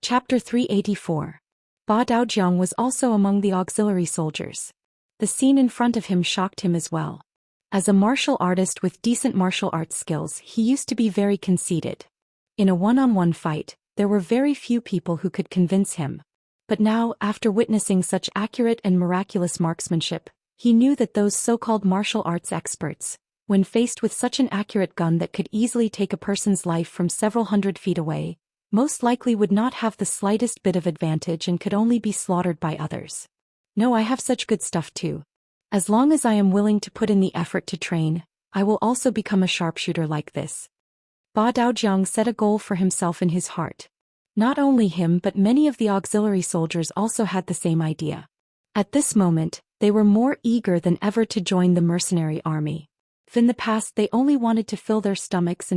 Chapter 384. Ba Daojiang was also among the auxiliary soldiers. The scene in front of him shocked him as well. As a martial artist with decent martial arts skills, he used to be very conceited. In a one-on-one fight, there were very few people who could convince him. But now, after witnessing such accurate and miraculous marksmanship, he knew that those so-called martial arts experts, when faced with such an accurate gun that could easily take a person's life from several hundred feet away, most likely would not have the slightest bit of advantage and could only be slaughtered by others. No, I have such good stuff too. As long as I am willing to put in the effort to train, I will also become a sharpshooter like this. Ba Daojiang set a goal for himself in his heart. Not only him but many of the auxiliary soldiers also had the same idea. At this moment, they were more eager than ever to join the mercenary army. If in the past they only wanted to fill their stomachs,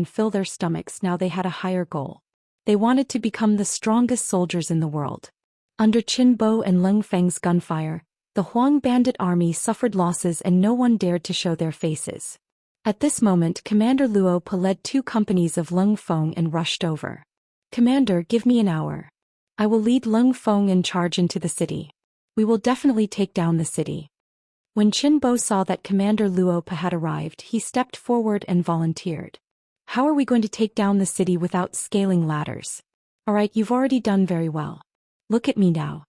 now they had a higher goal. They wanted to become the strongest soldiers in the world. Under Qin Bo and Leng Feng's gunfire, the Huang bandit army suffered losses and no one dared to show their faces. At this moment, Commander Luo Pa led 2 companies of Leng Feng and rushed over. "Commander, give me an hour. I will lead Leng Feng and charge into the city. We will definitely take down the city." When Qin Bo saw that Commander Luo Pa had arrived, he stepped forward and volunteered. "How are we going to take down the city without scaling ladders? Alright, you've already done very well. Look at me now."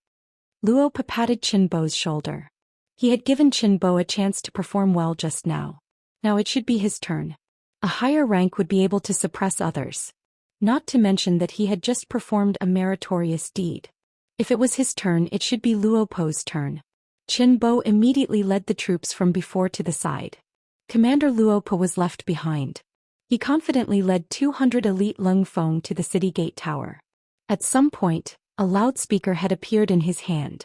Luo Pa patted Qin Bo's shoulder. He had given Qin Bo a chance to perform well just now. Now it should be his turn. A higher rank would be able to suppress others. Not to mention that he had just performed a meritorious deed. If it was his turn, it should be Luo Po's turn. Qin Bo immediately led the troops from before to the side. Commander Luo Pa was left behind. He confidently led 200 elite Leng Feng to the city gate tower. At some point, a loudspeaker had appeared in his hand.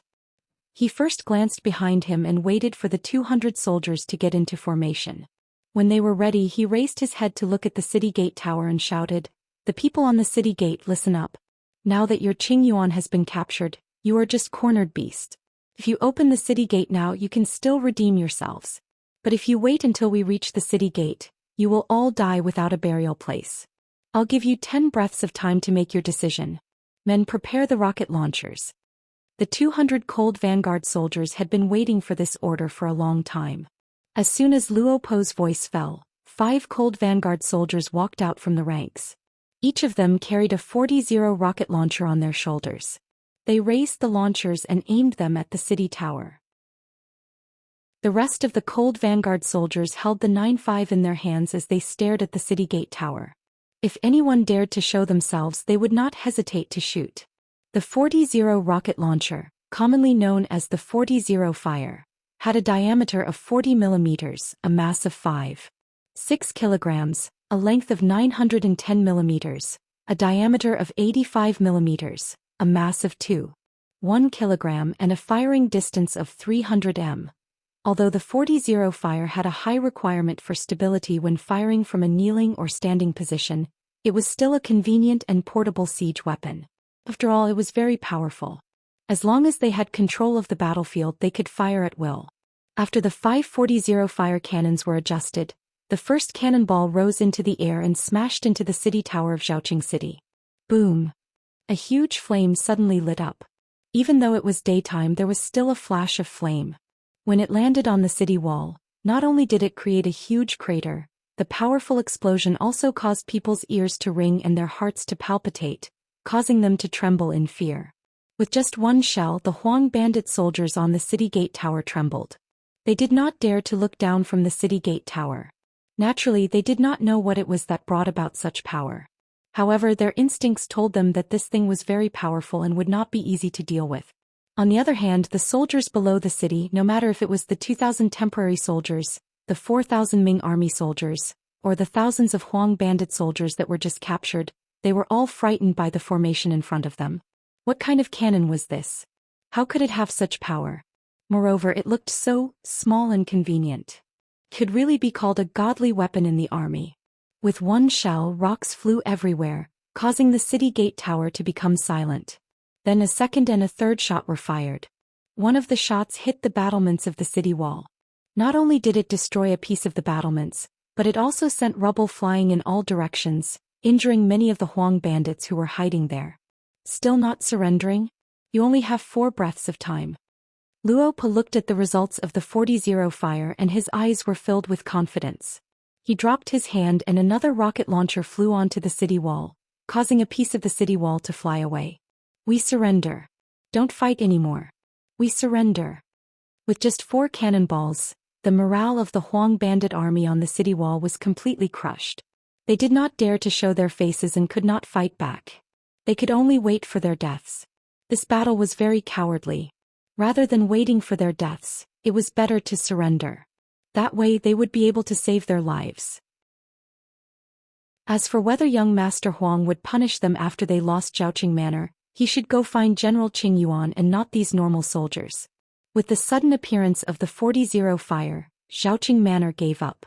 He first glanced behind him and waited for the 200 soldiers to get into formation. When they were ready, he raised his head to look at the city gate tower and shouted, "The people on the city gate, listen up. Now that your Qingyuan has been captured, you are just cornered beasts. If you open the city gate now, you can still redeem yourselves. But if you wait until we reach the city gate, you will all die without a burial place. I'll give you 10 breaths of time to make your decision. Men, prepare the rocket launchers." The 200 cold vanguard soldiers had been waiting for this order for a long time. As soon as Luo Po's voice fell, 5 cold vanguard soldiers walked out from the ranks. Each of them carried a 40 rocket launcher on their shoulders. They raised the launchers and aimed them at the city tower. The rest of the cold vanguard soldiers held the 9.5 in their hands as they stared at the city gate tower. If anyone dared to show themselves, they would not hesitate to shoot. The 40 rocket launcher, commonly known as the 40 fire, had a diameter of 40 millimeters, a mass of 5.6 kilograms, a length of 910 millimeters, a diameter of 85 millimeters, a mass of 2.1 kilogram, and a firing distance of 300 m. Although the 40 fire had a high requirement for stability when firing from a kneeling or standing position, it was still a convenient and portable siege weapon. After all, it was very powerful. As long as they had control of the battlefield, they could fire at will. After the 540 fire cannons were adjusted, the first cannonball rose into the air and smashed into the city tower of Zhaoqing City. Boom! A huge flame suddenly lit up. Even though it was daytime, there was still a flash of flame. When it landed on the city wall, not only did it create a huge crater, the powerful explosion also caused people's ears to ring and their hearts to palpitate, causing them to tremble in fear. With just one shell, the Huang bandit soldiers on the city gate tower trembled. They did not dare to look down from the city gate tower. Naturally, they did not know what it was that brought about such power. However, their instincts told them that this thing was very powerful and would not be easy to deal with. On the other hand, the soldiers below the city, no matter if it was the 2,000 temporary soldiers, the 4,000 Ming army soldiers, or the thousands of Huang bandit soldiers that were just captured, they were all frightened by the formation in front of them. What kind of cannon was this? How could it have such power? Moreover, it looked so small and convenient. Could really be called a godly weapon in the army. With one shell, rocks flew everywhere, causing the city gate tower to become silent. Then a second and a third shot were fired. One of the shots hit the battlements of the city wall. Not only did it destroy a piece of the battlements, but it also sent rubble flying in all directions, injuring many of the Huang bandits who were hiding there. Still not surrendering? You only have 4 breaths of time. Luo Pa looked at the results of the 40-0 fire and his eyes were filled with confidence. He dropped his hand and another rocket launcher flew onto the city wall, causing a piece of the city wall to fly away. We surrender. Don't fight anymore. We surrender. With just 4 cannonballs, the morale of the Huang bandit army on the city wall was completely crushed. They did not dare to show their faces and could not fight back. They could only wait for their deaths. This battle was very cowardly. Rather than waiting for their deaths, it was better to surrender. That way they would be able to save their lives. As for whether young Master Huang would punish them after they lost Zhaoqing Manor, he should go find General Qing Yuan and not these normal soldiers. With the sudden appearance of the 40-0 fire, Zhaoqing Manor gave up.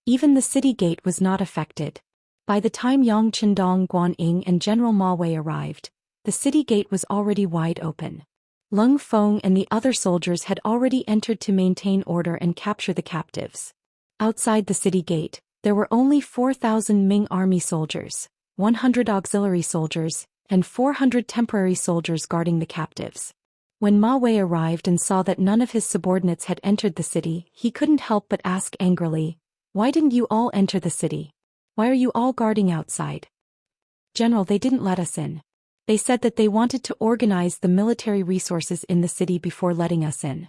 Even the city gate was not affected. By the time Yang Qindong, Guan Ying and General Ma Wei arrived, the city gate was already wide open. Leng Feng and the other soldiers had already entered to maintain order and capture the captives. Outside the city gate, there were only 4,000 Ming army soldiers, 100 auxiliary soldiers, and 400 temporary soldiers guarding the captives. When Ma Wei arrived and saw that none of his subordinates had entered the city, he couldn't help but ask angrily, "Why didn't you all enter the city? Why are you all guarding outside?" "General, they didn't let us in. They said that they wanted to organize the military resources in the city before letting us in."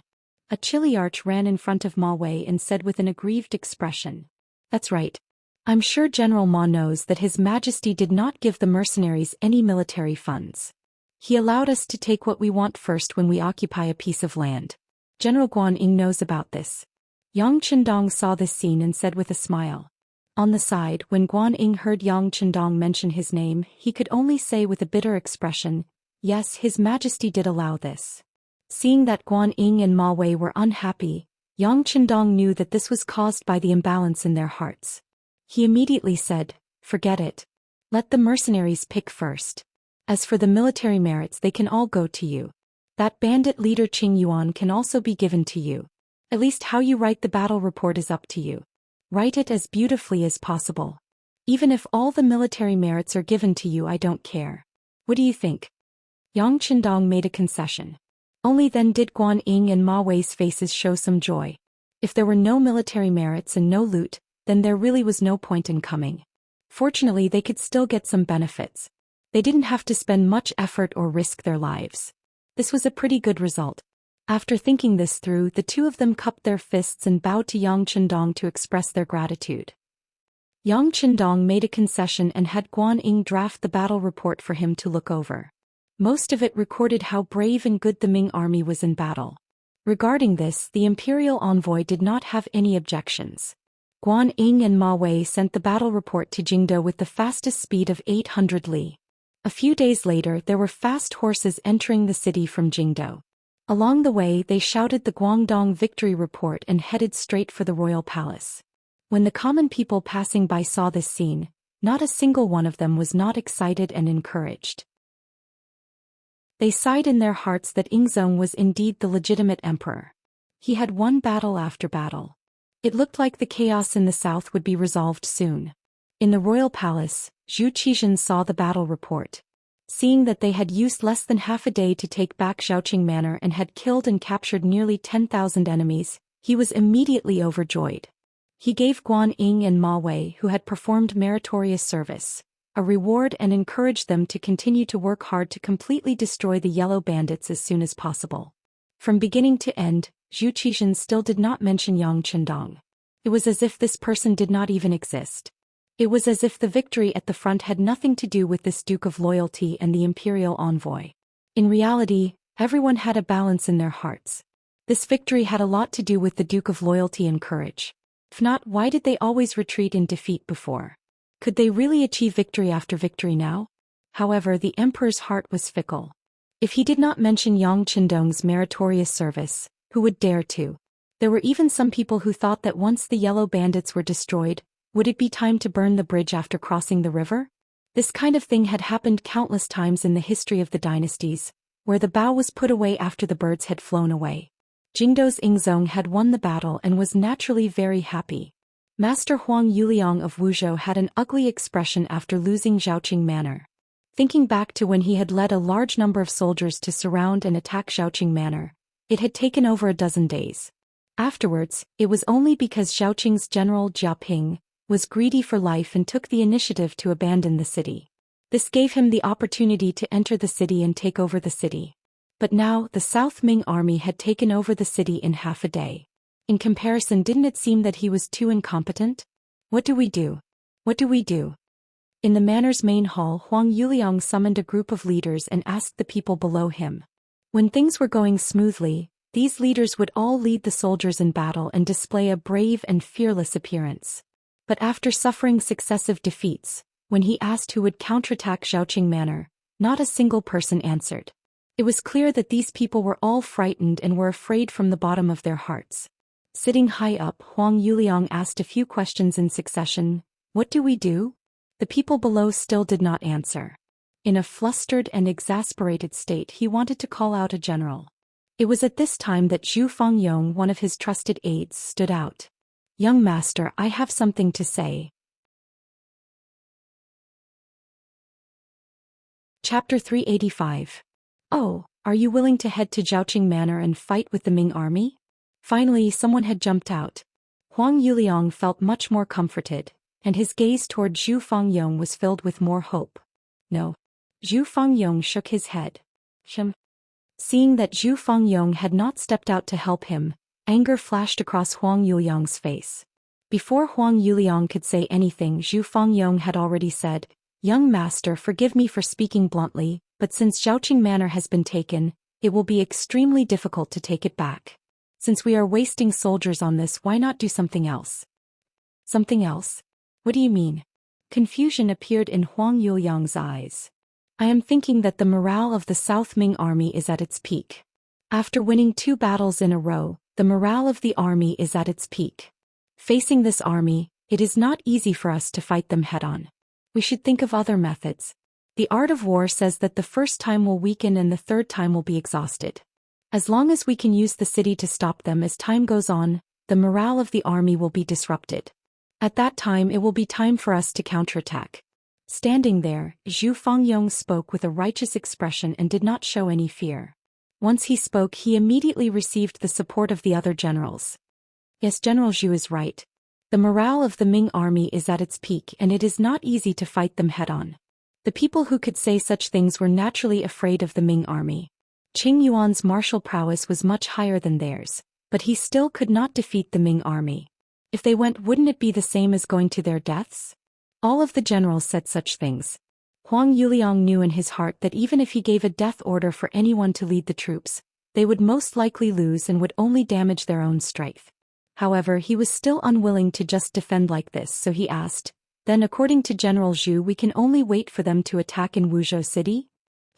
A Chiliarch ran in front of Ma Wei and said with an aggrieved expression, "That's right. I'm sure General Ma knows that His Majesty did not give the mercenaries any military funds. He allowed us to take what we want first when we occupy a piece of land. General Guan Ying knows about this." Yang Qindong saw this scene and said with a smile. On the side, when Guan Ying heard Yang Qindong mention his name, he could only say with a bitter expression, "Yes, His Majesty did allow this." Seeing that Guan Ying and Ma Wei were unhappy, Yang Qindong knew that this was caused by the imbalance in their hearts. He immediately said, "Forget it. Let the mercenaries pick first. As for the military merits, they can all go to you. That bandit leader Qing Yuan can also be given to you. At least how you write the battle report is up to you. Write it as beautifully as possible. Even if all the military merits are given to you, I don't care. What do you think?" Yang Qindong made a concession. Only then did Guan Ying and Ma Wei's faces show some joy. If there were no military merits and no loot, then there really was no point in coming. Fortunately, they could still get some benefits. They didn't have to spend much effort or risk their lives. This was a pretty good result. After thinking this through, the two of them cupped their fists and bowed to Yang Qindong to express their gratitude. Yang Qindong made a concession and had Guan Ying draft the battle report for him to look over. Most of it recorded how brave and good the Ming army was in battle. Regarding this, the imperial envoy did not have any objections. Guan Ying and Ma Wei sent the battle report to Jingdo with the fastest speed of 800 li. A few days later, there were fast horses entering the city from Jingdo. Along the way, they shouted the Guangdong victory report and headed straight for the royal palace. When the common people passing by saw this scene, not a single one of them was not excited and encouraged. They sighed in their hearts that Yingzong was indeed the legitimate emperor. He had won battle after battle. It looked like the chaos in the south would be resolved soon. In the royal palace, Zhu Xian saw the battle report. Seeing that they had used less than half a day to take back Zhaoqing Manor and had killed and captured nearly 10,000 enemies, he was immediately overjoyed. He gave Guan Ying and Ma Wei, who had performed meritorious service, a reward and encouraged them to continue to work hard to completely destroy the yellow bandits as soon as possible. From beginning to end, Zhu Xian still did not mention Yang Qindong. It was as if this person did not even exist. It was as if the victory at the front had nothing to do with this Duke of Loyalty and the imperial envoy. In reality, everyone had a balance in their hearts. This victory had a lot to do with the Duke of Loyalty and courage. If not, why did they always retreat in defeat before? Could they really achieve victory after victory now? However, the emperor's heart was fickle. If he did not mention Yang Qindong's meritorious service, who would dare to? There were even some people who thought that once the yellow bandits were destroyed, would it be time to burn the bridge after crossing the river? This kind of thing had happened countless times in the history of the dynasties, where the bow was put away after the birds had flown away. Jingdo's Yingzong had won the battle and was naturally very happy. Master Huang Yuliang of Wuzhou had an ugly expression after losing Zhaoqing Manor. Thinking back to when he had led a large number of soldiers to surround and attack Xiaoqing Manor, it had taken over a dozen days. Afterwards, it was only because Xiaoqing's general Jiaping was greedy for life and took the initiative to abandon the city. This gave him the opportunity to enter the city and take over the city. But now, the South Ming army had taken over the city in half a day. In comparison, didn't it seem that he was too incompetent? What do we do? What do we do? In the manor's main hall, Huang Yuliang summoned a group of leaders and asked the people below him. When things were going smoothly, these leaders would all lead the soldiers in battle and display a brave and fearless appearance. But after suffering successive defeats, when he asked who would counterattack Xiaoqing Manor, not a single person answered. It was clear that these people were all frightened and were afraid from the bottom of their hearts. Sitting high up, Huang Yuliang asked a few questions in succession. What do we do? The people below still did not answer. In a flustered and exasperated state, he wanted to call out a general. It was at this time that Zhu Fangyong, one of his trusted aides, stood out. Young master, I have something to say. Chapter 385. Oh, are you willing to head to Xiaoqing Manor and fight with the Ming army? Finally, someone had jumped out. Huang Yuliang felt much more comforted, and his gaze toward Zhu Fangyong was filled with more hope. No. Zhu Fangyong shook his head. Seeing that Zhu Fangyong had not stepped out to help him, anger flashed across Huang Yuliang's face. Before Huang Yuliang could say anything, Zhu Fangyong had already said, Young master, forgive me for speaking bluntly, but since Xiaoqing Manor has been taken, it will be extremely difficult to take it back. Since we are wasting soldiers on this, why not do something else? Something else? What do you mean? Confusion appeared in Huang Yuliang's eyes. I am thinking that the morale of the South Ming army is at its peak. After winning 2 battles in a row, the morale of the army is at its peak. Facing this army, it is not easy for us to fight them head-on. We should think of other methods. The art of war says that the first time will weaken and the third time will be exhausted. As long as we can use the city to stop them, as time goes on, the morale of the army will be disrupted. At that time it will be time for us to counterattack. Standing there, Zhu Fangyong spoke with a righteous expression and did not show any fear. Once he spoke, he immediately received the support of the other generals. Yes, General Zhu is right. The morale of the Ming army is at its peak and it is not easy to fight them head-on. The people who could say such things were naturally afraid of the Ming army. Qing Yuan's martial prowess was much higher than theirs, but he still could not defeat the Ming army. If they went, wouldn't it be the same as going to their deaths? All of the generals said such things. Huang Yuliang knew in his heart that even if he gave a death order for anyone to lead the troops, they would most likely lose and would only damage their own strength. However, he was still unwilling to just defend like this, so he asked, Then according to General Zhu, we can only wait for them to attack in Wuzhou City?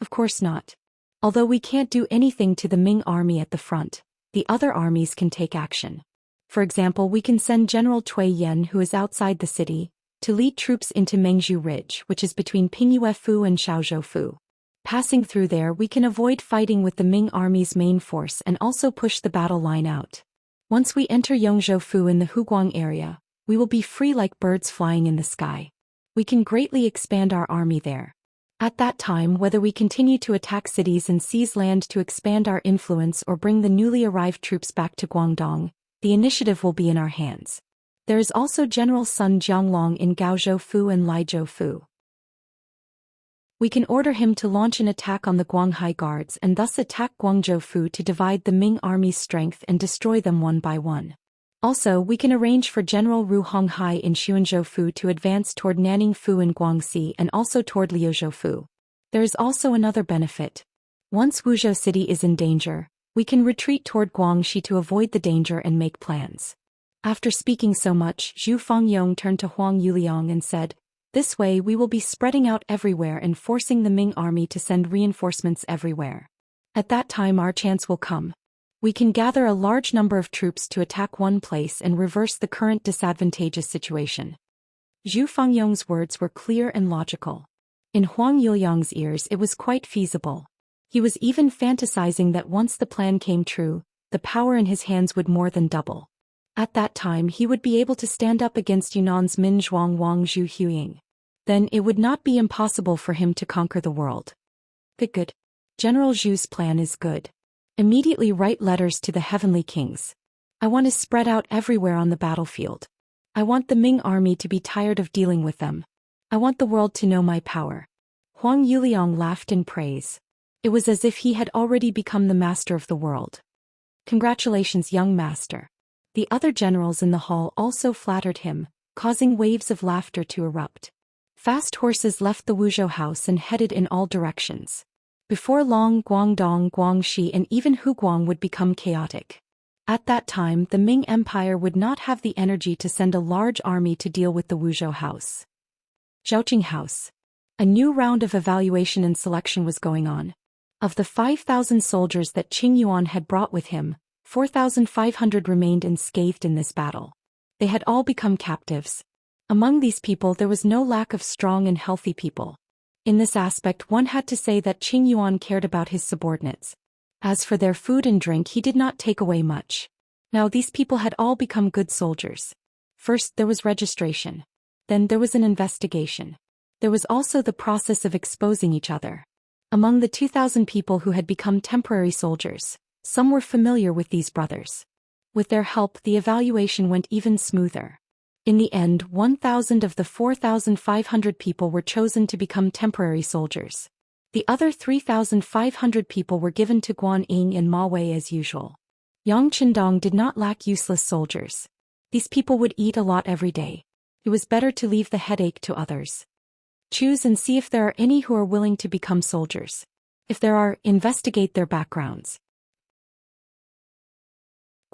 Of course not. Although we can't do anything to the Ming army at the front, the other armies can take action. For example, we can send General Cui Yan, who is outside the city, to lead troops into Mengzhu Ridge, which is between Pingyuefu and Shaozhoufu. Passing through there, we can avoid fighting with the Ming army's main force and also push the battle line out. Once we enter Yongzhoufu in the Huguang area, we will be free like birds flying in the sky. We can greatly expand our army there. At that time, whether we continue to attack cities and seize land to expand our influence or bring the newly arrived troops back to Guangdong, the initiative will be in our hands. There is also General Sun Jianglong in Gaozhoufu and Lijiaofu. We can order him to launch an attack on the Guanghai guards and thus attack Guangzhoufu to divide the Ming army's strength and destroy them one by one. Also, we can arrange for General Ru Honghai in Xuanzhoufu to advance toward Nanningfu in Guangxi and also toward Liuzhoufu. There is also another benefit. Once Wuzhou City is in danger, we can retreat toward Guangxi to avoid the danger and make plans. After speaking so much, Zhu Fangyong turned to Huang Yuliang and said, This way we will be spreading out everywhere and forcing the Ming army to send reinforcements everywhere. At that time our chance will come. We can gather a large number of troops to attack one place and reverse the current disadvantageous situation. Zhu Fangyong's words were clear and logical. In Huang Yuliang's ears it was quite feasible. He was even fantasizing that once the plan came true, the power in his hands would more than double. At that time he would be able to stand up against Yunnan's Min Zhuang Wang Zhu Huying. then it would not be impossible for him to conquer the world. Good. General Zhu's plan is good. Immediately write letters to the heavenly kings. I want to spread out everywhere on the battlefield. I want the Ming army to be tired of dealing with them. I want the world to know my power. Huang Yuliang laughed in praise. It was as if he had already become the master of the world. Congratulations, young master. The other generals in the hall also flattered him, causing waves of laughter to erupt. Fast horses left the Wuzhou house and headed in all directions. Before long, Guangdong, Guangxi and even Huguang would become chaotic. At that time, the Ming Empire would not have the energy to send a large army to deal with the Wuzhou house. Zhaoqing house. A new round of evaluation and selection was going on. Of the 5,000 soldiers that Qing Yuan had brought with him, 4,500 remained unscathed in this battle. They had all become captives. Among these people there was no lack of strong and healthy people. In this aspect one had to say that Qing Yuan cared about his subordinates. As for their food and drink he did not take away much. Now these people had all become good soldiers. First there was registration. Then there was an investigation. There was also the process of exposing each other. Among the 2,000 people who had become temporary soldiers, some were familiar with these brothers. With their help the evaluation went even smoother. In the end 1,000 of the 4,500 people were chosen to become temporary soldiers. The other 3,500 people were given to Guan Ying and Ma Wei as usual. Yang Qindong did not lack useless soldiers. These people would eat a lot every day. It was better to leave the headache to others. Choose and see if there are any who are willing to become soldiers. If there are, investigate their backgrounds.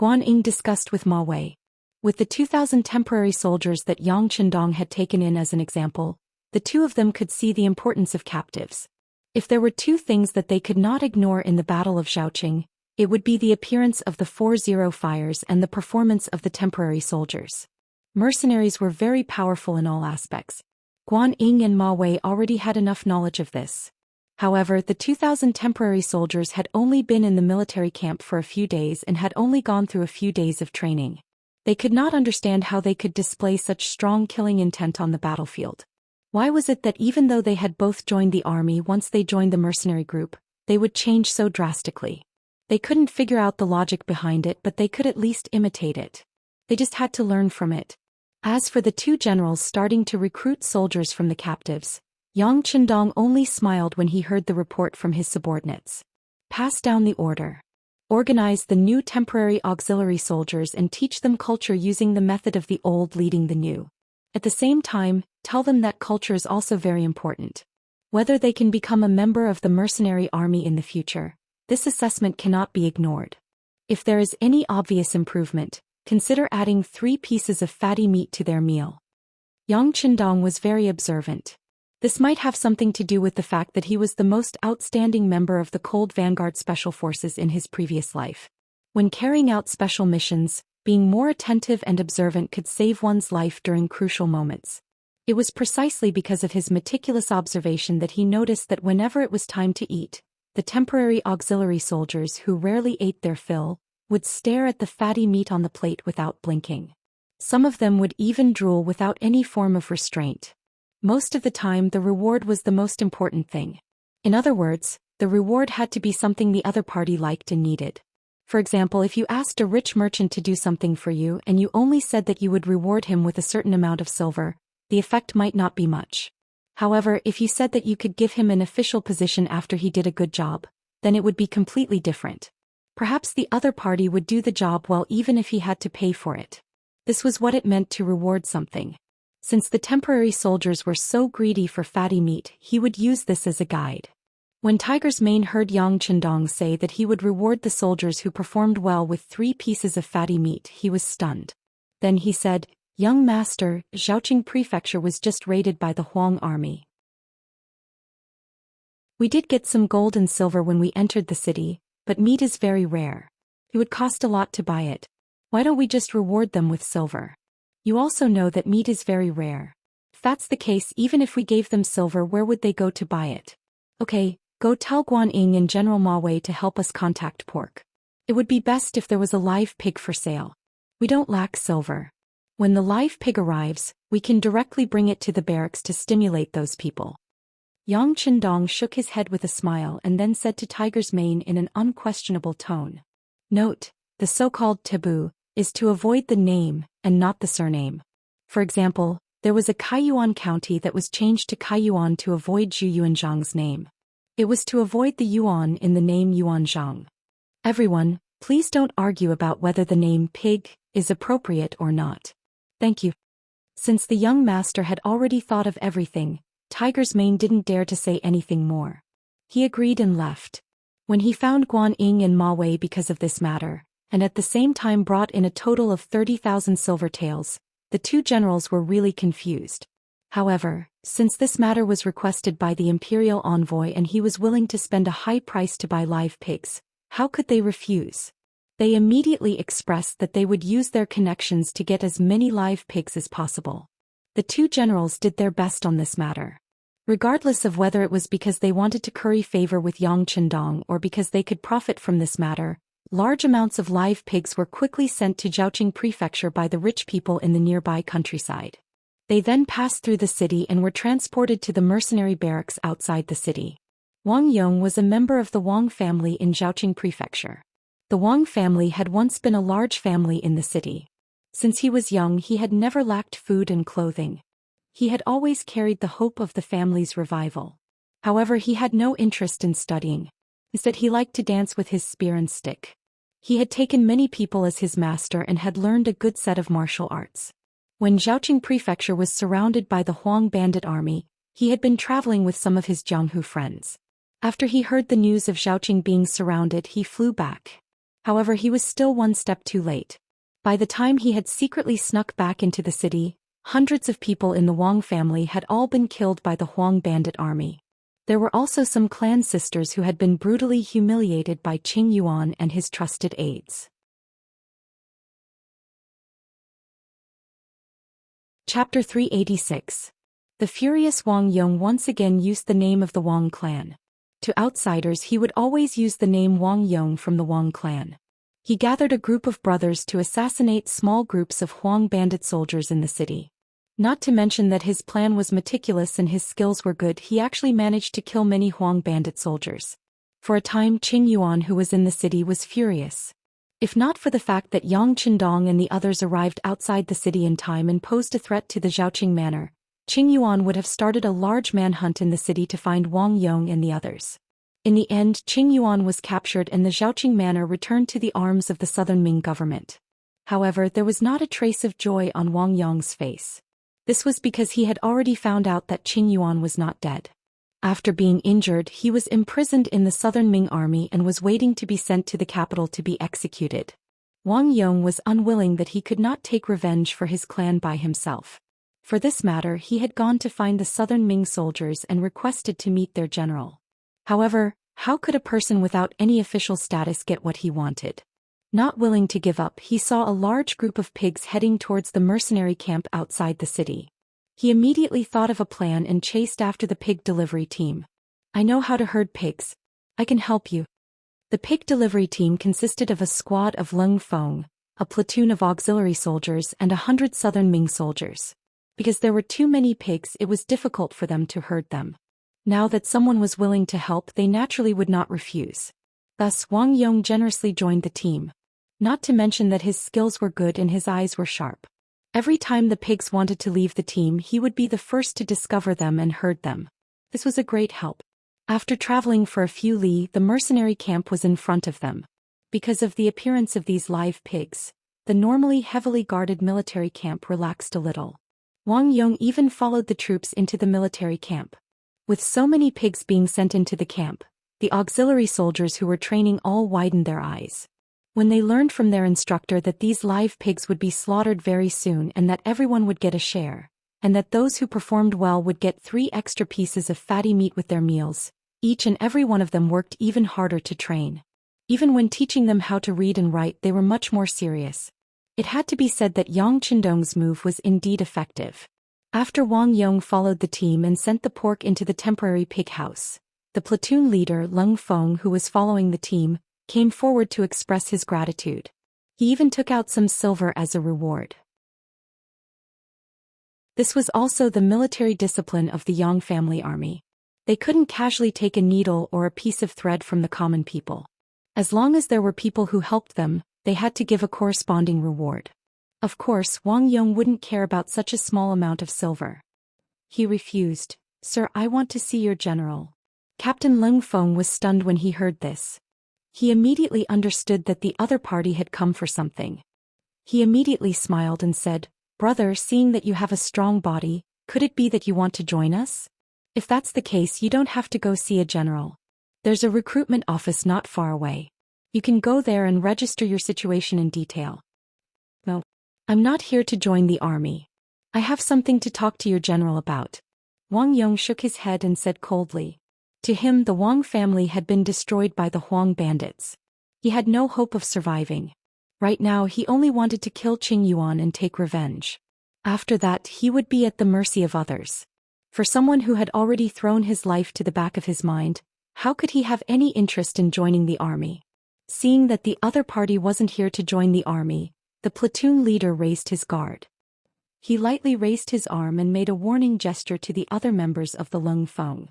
Guan Ying discussed with Ma Wei. With the 2,000 temporary soldiers that Yang Qindong had taken in as an example, the two of them could see the importance of captives. If there were two things that they could not ignore in the Battle of Zhaoqing, it would be the appearance of the 4-0 fires and the performance of the temporary soldiers. Mercenaries were very powerful in all aspects. Guan Ying and Ma Wei already had enough knowledge of this. However, the 2,000 temporary soldiers had only been in the military camp for a few days and had only gone through a few days of training. They could not understand how they could display such strong killing intent on the battlefield. Why was it that even though they had both joined the army once they joined the mercenary group, they would change so drastically? They couldn't figure out the logic behind it, but they could at least imitate it. They just had to learn from it. As for the two generals starting to recruit soldiers from the captives, Yang Qindong only smiled when he heard the report from his subordinates. Pass down the order. Organize the new temporary auxiliary soldiers and teach them culture using the method of the old leading the new. At the same time, tell them that culture is also very important. Whether they can become a member of the mercenary army in the future, this assessment cannot be ignored. If there is any obvious improvement, consider adding 3 pieces of fatty meat to their meal. Yang Qindong was very observant. This might have something to do with the fact that he was the most outstanding member of the Cold Vanguard Special Forces in his previous life. When carrying out special missions, being more attentive and observant could save one's life during crucial moments. It was precisely because of his meticulous observation that he noticed that whenever it was time to eat, the temporary auxiliary soldiers who rarely ate their fill would stare at the fatty meat on the plate without blinking. Some of them would even drool without any form of restraint. Most of the time the reward was the most important thing. In other words, the reward had to be something the other party liked and needed. For example, if you asked a rich merchant to do something for you and you only said that you would reward him with a certain amount of silver, the effect might not be much. However, if you said that you could give him an official position after he did a good job, then it would be completely different. Perhaps the other party would do the job well even if he had to pay for it. This was what it meant to reward something. Since the temporary soldiers were so greedy for fatty meat, he would use this as a guide. When Tiger's Mane heard Yang Qindong say that he would reward the soldiers who performed well with 3 pieces of fatty meat, he was stunned. Then he said, "Young master, Zhaoqing Prefecture was just raided by the Huang army. We did get some gold and silver when we entered the city, but meat is very rare. It would cost a lot to buy it. Why don't we just reward them with silver? You also know that meat is very rare. If that's the case, even if we gave them silver, where would they go to buy it? Okay, go tell Guan Ying and General Ma Wei to help us contact pork. It would be best if there was a live pig for sale. We don't lack silver. When the live pig arrives, We can directly bring it to the barracks to stimulate those people. Yang Qindong shook his head with a smile and then said to Tiger's Mane in an unquestionable tone. Note, the so-called taboo is to avoid the name and not the surname. For example, there was a Kaiyuan county that was changed to Kaiyuan to avoid Zhu Yuanzhang's name. It was to avoid the yuan in the name Yuanzhang. Everyone, please don't argue about whether the name pig is appropriate or not. Thank you. Since the young master had already thought of everything, Tiger's Mane didn't dare to say anything more. He agreed and left. When he found Guan Ying and Ma Wei because of this matter, and at the same time brought in a total of 30,000 silver taels, the two generals were really confused. However, since this matter was requested by the imperial envoy and he was willing to spend a high price to buy live pigs, how could they refuse? They immediately expressed that they would use their connections to get as many live pigs as possible. The two generals did their best on this matter. Regardless of whether it was because they wanted to curry favor with Yang Qindong or because they could profit from this matter, large amounts of live pigs were quickly sent to Zhaoqing Prefecture by the rich people in the nearby countryside. They then passed through the city and were transported to the mercenary barracks outside the city. Wang Yong was a member of the Wang family in Zhaoqing Prefecture. The Wang family had once been a large family in the city. Since he was young, he had never lacked food and clothing. He had always carried the hope of the family's revival. However, he had no interest in studying. Instead, he liked to dance with his spear and stick. He had taken many people as his master and had learned a good set of martial arts. When Zhaoqing Prefecture was surrounded by the Huang bandit army, he had been traveling with some of his Jianghu friends. After he heard the news of Zhaoqing being surrounded, he flew back. However, he was still one step too late. By the time he had secretly snuck back into the city, hundreds of people in the Wang family had all been killed by the Huang bandit army. There were also some clan sisters who had been brutally humiliated by Qing Yuan and his trusted aides. Chapter 386. The furious Wang Yong once again used the name of the Wang clan. To outsiders he would always use the name Wang Yong from the Wang clan. He gathered a group of brothers to assassinate small groups of Huang bandit soldiers in the city. Not to mention that his plan was meticulous and his skills were good, he actually managed to kill many Huang bandit soldiers. For a time Qing Yuan, who was in the city, was furious. If not for the fact that Yang Qindong and the others arrived outside the city in time and posed a threat to the Zhaoqing manor, Qing Yuan would have started a large manhunt in the city to find Wang Yong and the others. In the end, Qing Yuan was captured and the Zhaoqing manor returned to the arms of the Southern Ming government. However, there was not a trace of joy on Wang Yong's face. This was because he had already found out that Qing Yuan was not dead. After being injured, he was imprisoned in the Southern Ming army and was waiting to be sent to the capital to be executed. Wang Yong was unwilling that he could not take revenge for his clan by himself. For this matter, he had gone to find the Southern Ming soldiers and requested to meet their general. However, how could a person without any official status get what he wanted? Not willing to give up, he saw a large group of pigs heading towards the mercenary camp outside the city. He immediately thought of a plan and chased after the pig delivery team. I know how to herd pigs. I can help you. The pig delivery team consisted of a squad of Leng Feng, a platoon of auxiliary soldiers and 100 Southern Ming soldiers. Because there were too many pigs, it was difficult for them to herd them. Now that someone was willing to help, they naturally would not refuse. Thus, Wang Yong generously joined the team. Not to mention that his skills were good and his eyes were sharp. Every time the pigs wanted to leave the team, he would be the first to discover them and herd them. This was a great help. After traveling for a few li, the mercenary camp was in front of them. Because of the appearance of these live pigs, the normally heavily guarded military camp relaxed a little. Wang Yong even followed the troops into the military camp. With so many pigs being sent into the camp, the auxiliary soldiers who were training all widened their eyes. When they learned from their instructor that these live pigs would be slaughtered very soon and that everyone would get a share, and that those who performed well would get 3 extra pieces of fatty meat with their meals, each and every one of them worked even harder to train. Even when teaching them how to read and write, they were much more serious. It had to be said that Yang Qindong's move was indeed effective. After Wang Yong followed the team and sent the pork into the temporary pig house, the platoon leader Leng Feng, who was following the team, came forward to express his gratitude. He even took out some silver as a reward. This was also the military discipline of the Yang family army. They couldn't casually take a needle or a piece of thread from the common people. As long as there were people who helped them, they had to give a corresponding reward. Of course, Wang Yong wouldn't care about such a small amount of silver. He refused. "Sir, I want to see your general." Captain Leng Feng was stunned when he heard this. He immediately understood that the other party had come for something. He immediately smiled and said, "Brother, seeing that you have a strong body, could it be that you want to join us? If that's the case, you don't have to go see a general. There's a recruitment office not far away. You can go there and register your situation in detail." "No, I'm not here to join the army. I have something to talk to your general about." Wang Yong shook his head and said coldly. To him, the Wang family had been destroyed by the Huang bandits. He had no hope of surviving. Right now he only wanted to kill Qing Yuan and take revenge. After that he would be at the mercy of others. For someone who had already thrown his life to the back of his mind, how could he have any interest in joining the army? Seeing that the other party wasn't here to join the army, the platoon leader raised his guard. He lightly raised his arm and made a warning gesture to the other members of the Leng Feng.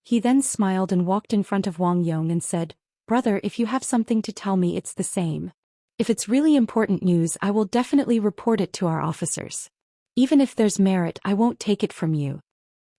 He then smiled and walked in front of Wang Yong and said, "Brother, if you have something to tell me, it's the same. If it's really important news, I will definitely report it to our officers. Even if there's merit, I won't take it from you."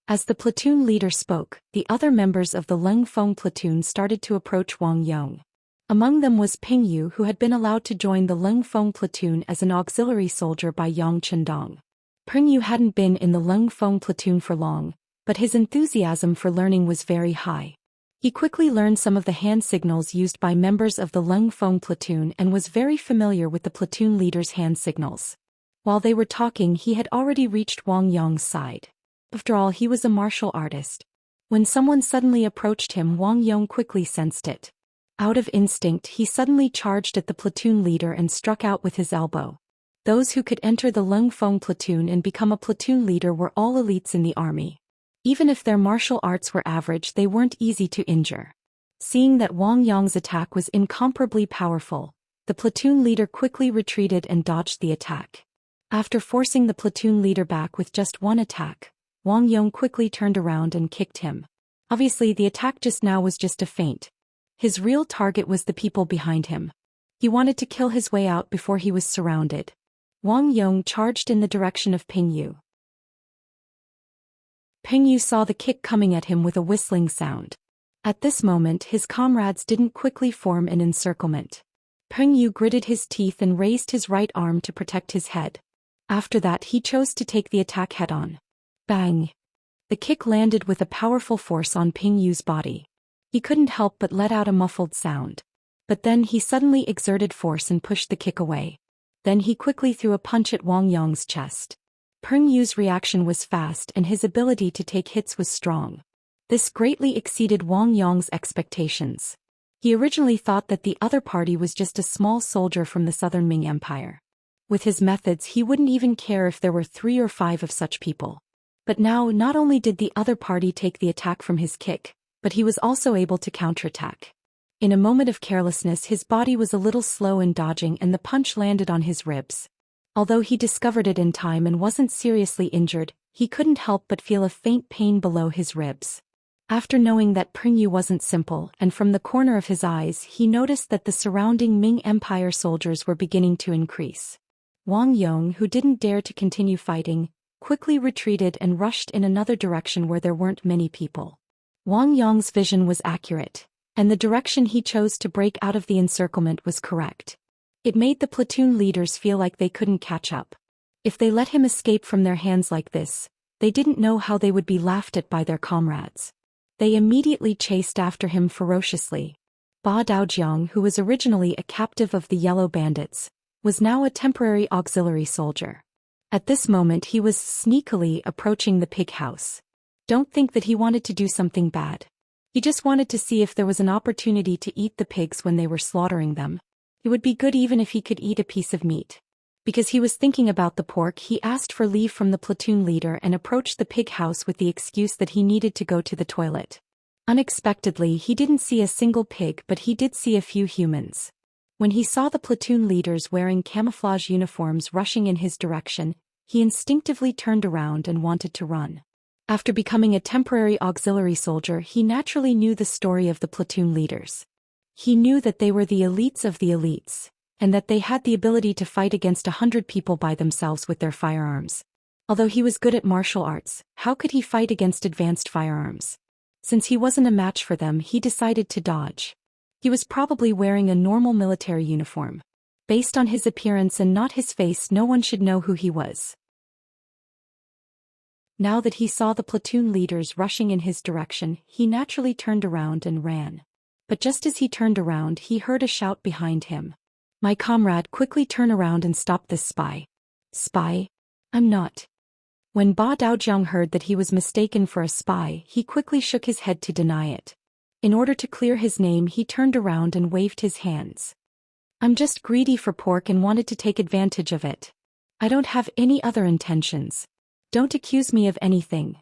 As the platoon leader spoke, the other members of the Leng Feng platoon started to approach Wang Yong. Among them was Ping Yu, who had been allowed to join the Leng Feng platoon as an auxiliary soldier by Yang Chendong. Ping Yu hadn't been in the Leng Feng platoon for long, but his enthusiasm for learning was very high. He quickly learned some of the hand signals used by members of the Leng Feng platoon and was very familiar with the platoon leader's hand signals. While they were talking, he had already reached Wang Yong's side. After all, he was a martial artist. When someone suddenly approached him, Wang Yong quickly sensed it. Out of instinct, he suddenly charged at the platoon leader and struck out with his elbow. Those who could enter the Leng Feng platoon and become a platoon leader were all elites in the army. Even if their martial arts were average, they weren't easy to injure. Seeing that Wang Yong's attack was incomparably powerful, the platoon leader quickly retreated and dodged the attack. After forcing the platoon leader back with just one attack, Wang Yong quickly turned around and kicked him. Obviously, the attack just now was just a feint. His real target was the people behind him. He wanted to kill his way out before he was surrounded. Wang Yong charged in the direction of Ping Yu. Ping Yu saw the kick coming at him with a whistling sound. At this moment, his comrades didn't quickly form an encirclement. Ping Yu gritted his teeth and raised his right arm to protect his head. After that, he chose to take the attack head-on. Bang! The kick landed with a powerful force on Ping Yu's body. He couldn't help but let out a muffled sound. But then he suddenly exerted force and pushed the kick away. Then he quickly threw a punch at Wang Yong's chest. Ping Yu's reaction was fast and his ability to take hits was strong. This greatly exceeded Wang Yong's expectations. He originally thought that the other party was just a small soldier from the southern Ming Empire. With his methods, he wouldn't even care if there were 3 or 5 of such people. But now, not only did the other party take the attack from his kick, but he was also able to counterattack. In a moment of carelessness, his body was a little slow in dodging and the punch landed on his ribs. Although he discovered it in time and wasn't seriously injured, he couldn't help but feel a faint pain below his ribs. After knowing that Ping Yu wasn't simple, and from the corner of his eyes he noticed that the surrounding Ming Empire soldiers were beginning to increase. Wang Yong, who didn't dare to continue fighting, quickly retreated and rushed in another direction where there weren't many people. Wang Yong's vision was accurate, and the direction he chose to break out of the encirclement was correct. It made the platoon leaders feel like they couldn't catch up. If they let him escape from their hands like this, they didn't know how they would be laughed at by their comrades. They immediately chased after him ferociously. Ba Daojiang, who was originally a captive of the Yellow Bandits, was now a temporary auxiliary soldier. At this moment he was sneakily approaching the pig house. Don't think that he wanted to do something bad. He just wanted to see if there was an opportunity to eat the pigs when they were slaughtering them. It would be good even if he could eat a piece of meat. Because he was thinking about the pork, he asked for leave from the platoon leader and approached the pig house with the excuse that he needed to go to the toilet. Unexpectedly, he didn't see a single pig, but he did see a few humans. When he saw the platoon leaders wearing camouflage uniforms rushing in his direction, He instinctively turned around and wanted to run. After becoming a temporary auxiliary soldier, he naturally knew the story of the platoon leaders. He knew that they were the elites of the elites, and that they had the ability to fight against 100 people by themselves with their firearms. Although he was good at martial arts, how could he fight against advanced firearms? Since he wasn't a match for them, he decided to dodge. He was probably wearing a normal military uniform. Based on his appearance and not his face, no one should know who he was. Now that he saw the platoon leaders rushing in his direction, he naturally turned around and ran. But just as he turned around, he heard a shout behind him. "My comrade, quickly turn around and stop this spy." "Spy? I'm not." When Ba Daojiang heard that he was mistaken for a spy, he quickly shook his head to deny it. In order to clear his name, he turned around and waved his hands. "I'm just greedy for pork and wanted to take advantage of it. I don't have any other intentions. Don't accuse me of anything."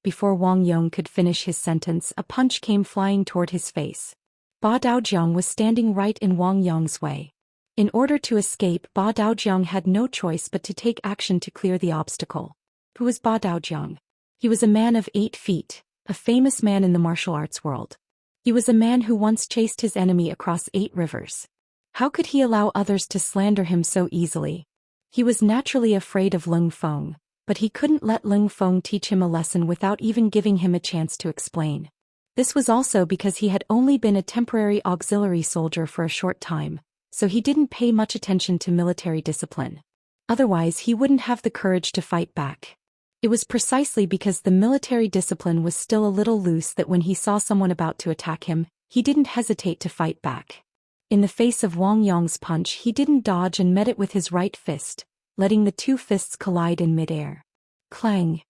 Before Wang Yong could finish his sentence, a punch came flying toward his face. Ba Daojiang was standing right in Wang Yong's way. In order to escape, Ba Daojiang had no choice but to take action to clear the obstacle. Who was Ba Daojiang? He was a man of 8 feet, a famous man in the martial arts world. He was a man who once chased his enemy across 8 rivers. How could he allow others to slander him so easily? He was naturally afraid of Lung Feng, but he couldn't let Lung Feng teach him a lesson without even giving him a chance to explain. This was also because he had only been a temporary auxiliary soldier for a short time, so he didn't pay much attention to military discipline. Otherwise, he wouldn't have the courage to fight back. It was precisely because the military discipline was still a little loose that when he saw someone about to attack him, he didn't hesitate to fight back. In the face of Wang Yong's punch, he didn't dodge and met it with his right fist, letting the 2 fists collide in midair. Clang!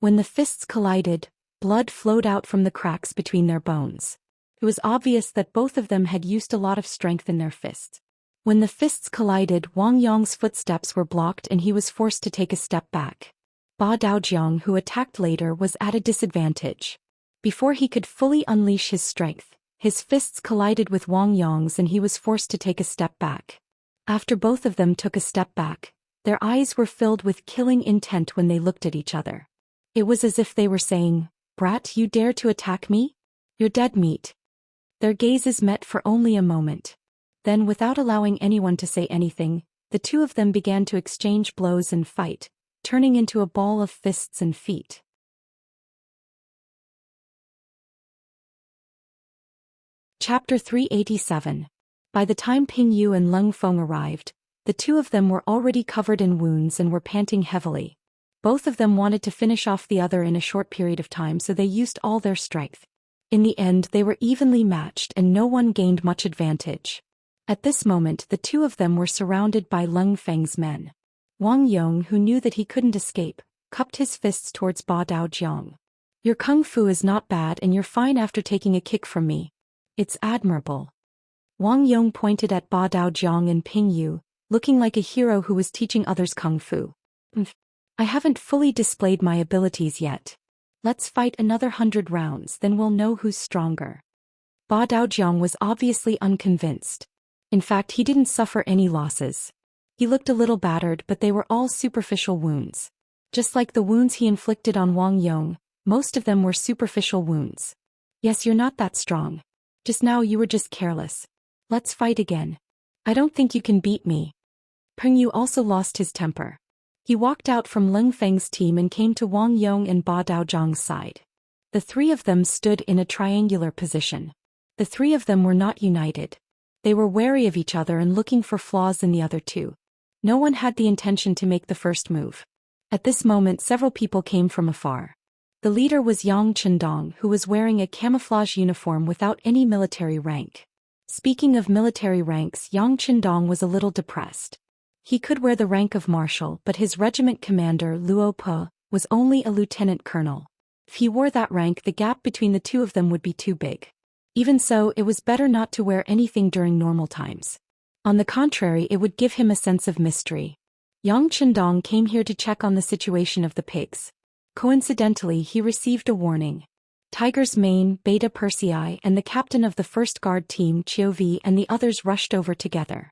When the fists collided, blood flowed out from the cracks between their bones. It was obvious that both of them had used a lot of strength in their fists. When the fists collided, Wang Yong's footsteps were blocked and he was forced to take a step back. Ba Daojiang, who attacked later, was at a disadvantage. Before he could fully unleash his strength, his fists collided with Wang Yong's and he was forced to take a step back. After both of them took a step back, their eyes were filled with killing intent when they looked at each other. It was as if they were saying, "Brat, you dare to attack me? You're dead meat." Their gazes met for only a moment. Then, without allowing anyone to say anything, the 2 of them began to exchange blows and fight, turning into a ball of fists and feet. Chapter 387. By the time Ping Yu and Lung Feng arrived, the 2 of them were already covered in wounds and were panting heavily. Both of them wanted to finish off the other in a short period of time, so they used all their strength. In the end, they were evenly matched and no one gained much advantage. At this moment, the 2 of them were surrounded by Lung Feng's men. Wang Yong, who knew that he couldn't escape, cupped his fists towards Ba Daojiang. "Your kung fu is not bad and you're fine after taking a kick from me. It's admirable." Wang Yong pointed at Ba Daojiang and Ping Yu, looking like a hero who was teaching others kung fu. "I haven't fully displayed my abilities yet. Let's fight another 100 rounds, then we'll know who's stronger." Ba Daojiang was obviously unconvinced. In fact, he didn't suffer any losses. He looked a little battered, but they were all superficial wounds. Just like the wounds he inflicted on Wang Yong, most of them were superficial wounds. "Yes, you're not that strong. Just now you were just careless. Let's fight again. I don't think you can beat me." Peng Yu also lost his temper. He walked out from Lung Feng's team and came to Wang Yong and Ba Daojiang's side. The 3 of them stood in a triangular position. The 3 of them were not united. They were wary of each other and looking for flaws in the other 2. No one had the intention to make the first move. At this moment, several people came from afar. The leader was Yang Chendong, who was wearing a camouflage uniform without any military rank. Speaking of military ranks, Yang Chendong was a little depressed. He could wear the rank of marshal, but his regiment commander, Luo Po, was only a lieutenant colonel. If he wore that rank, the gap between the 2 of them would be too big. Even so, it was better not to wear anything during normal times. On the contrary, it would give him a sense of mystery. Yang Chendong came here to check on the situation of the pigs. Coincidentally, he received a warning. Tiger's Mane, Beta Persei, and the captain of the first guard team, Chiu Vi, and the others rushed over together.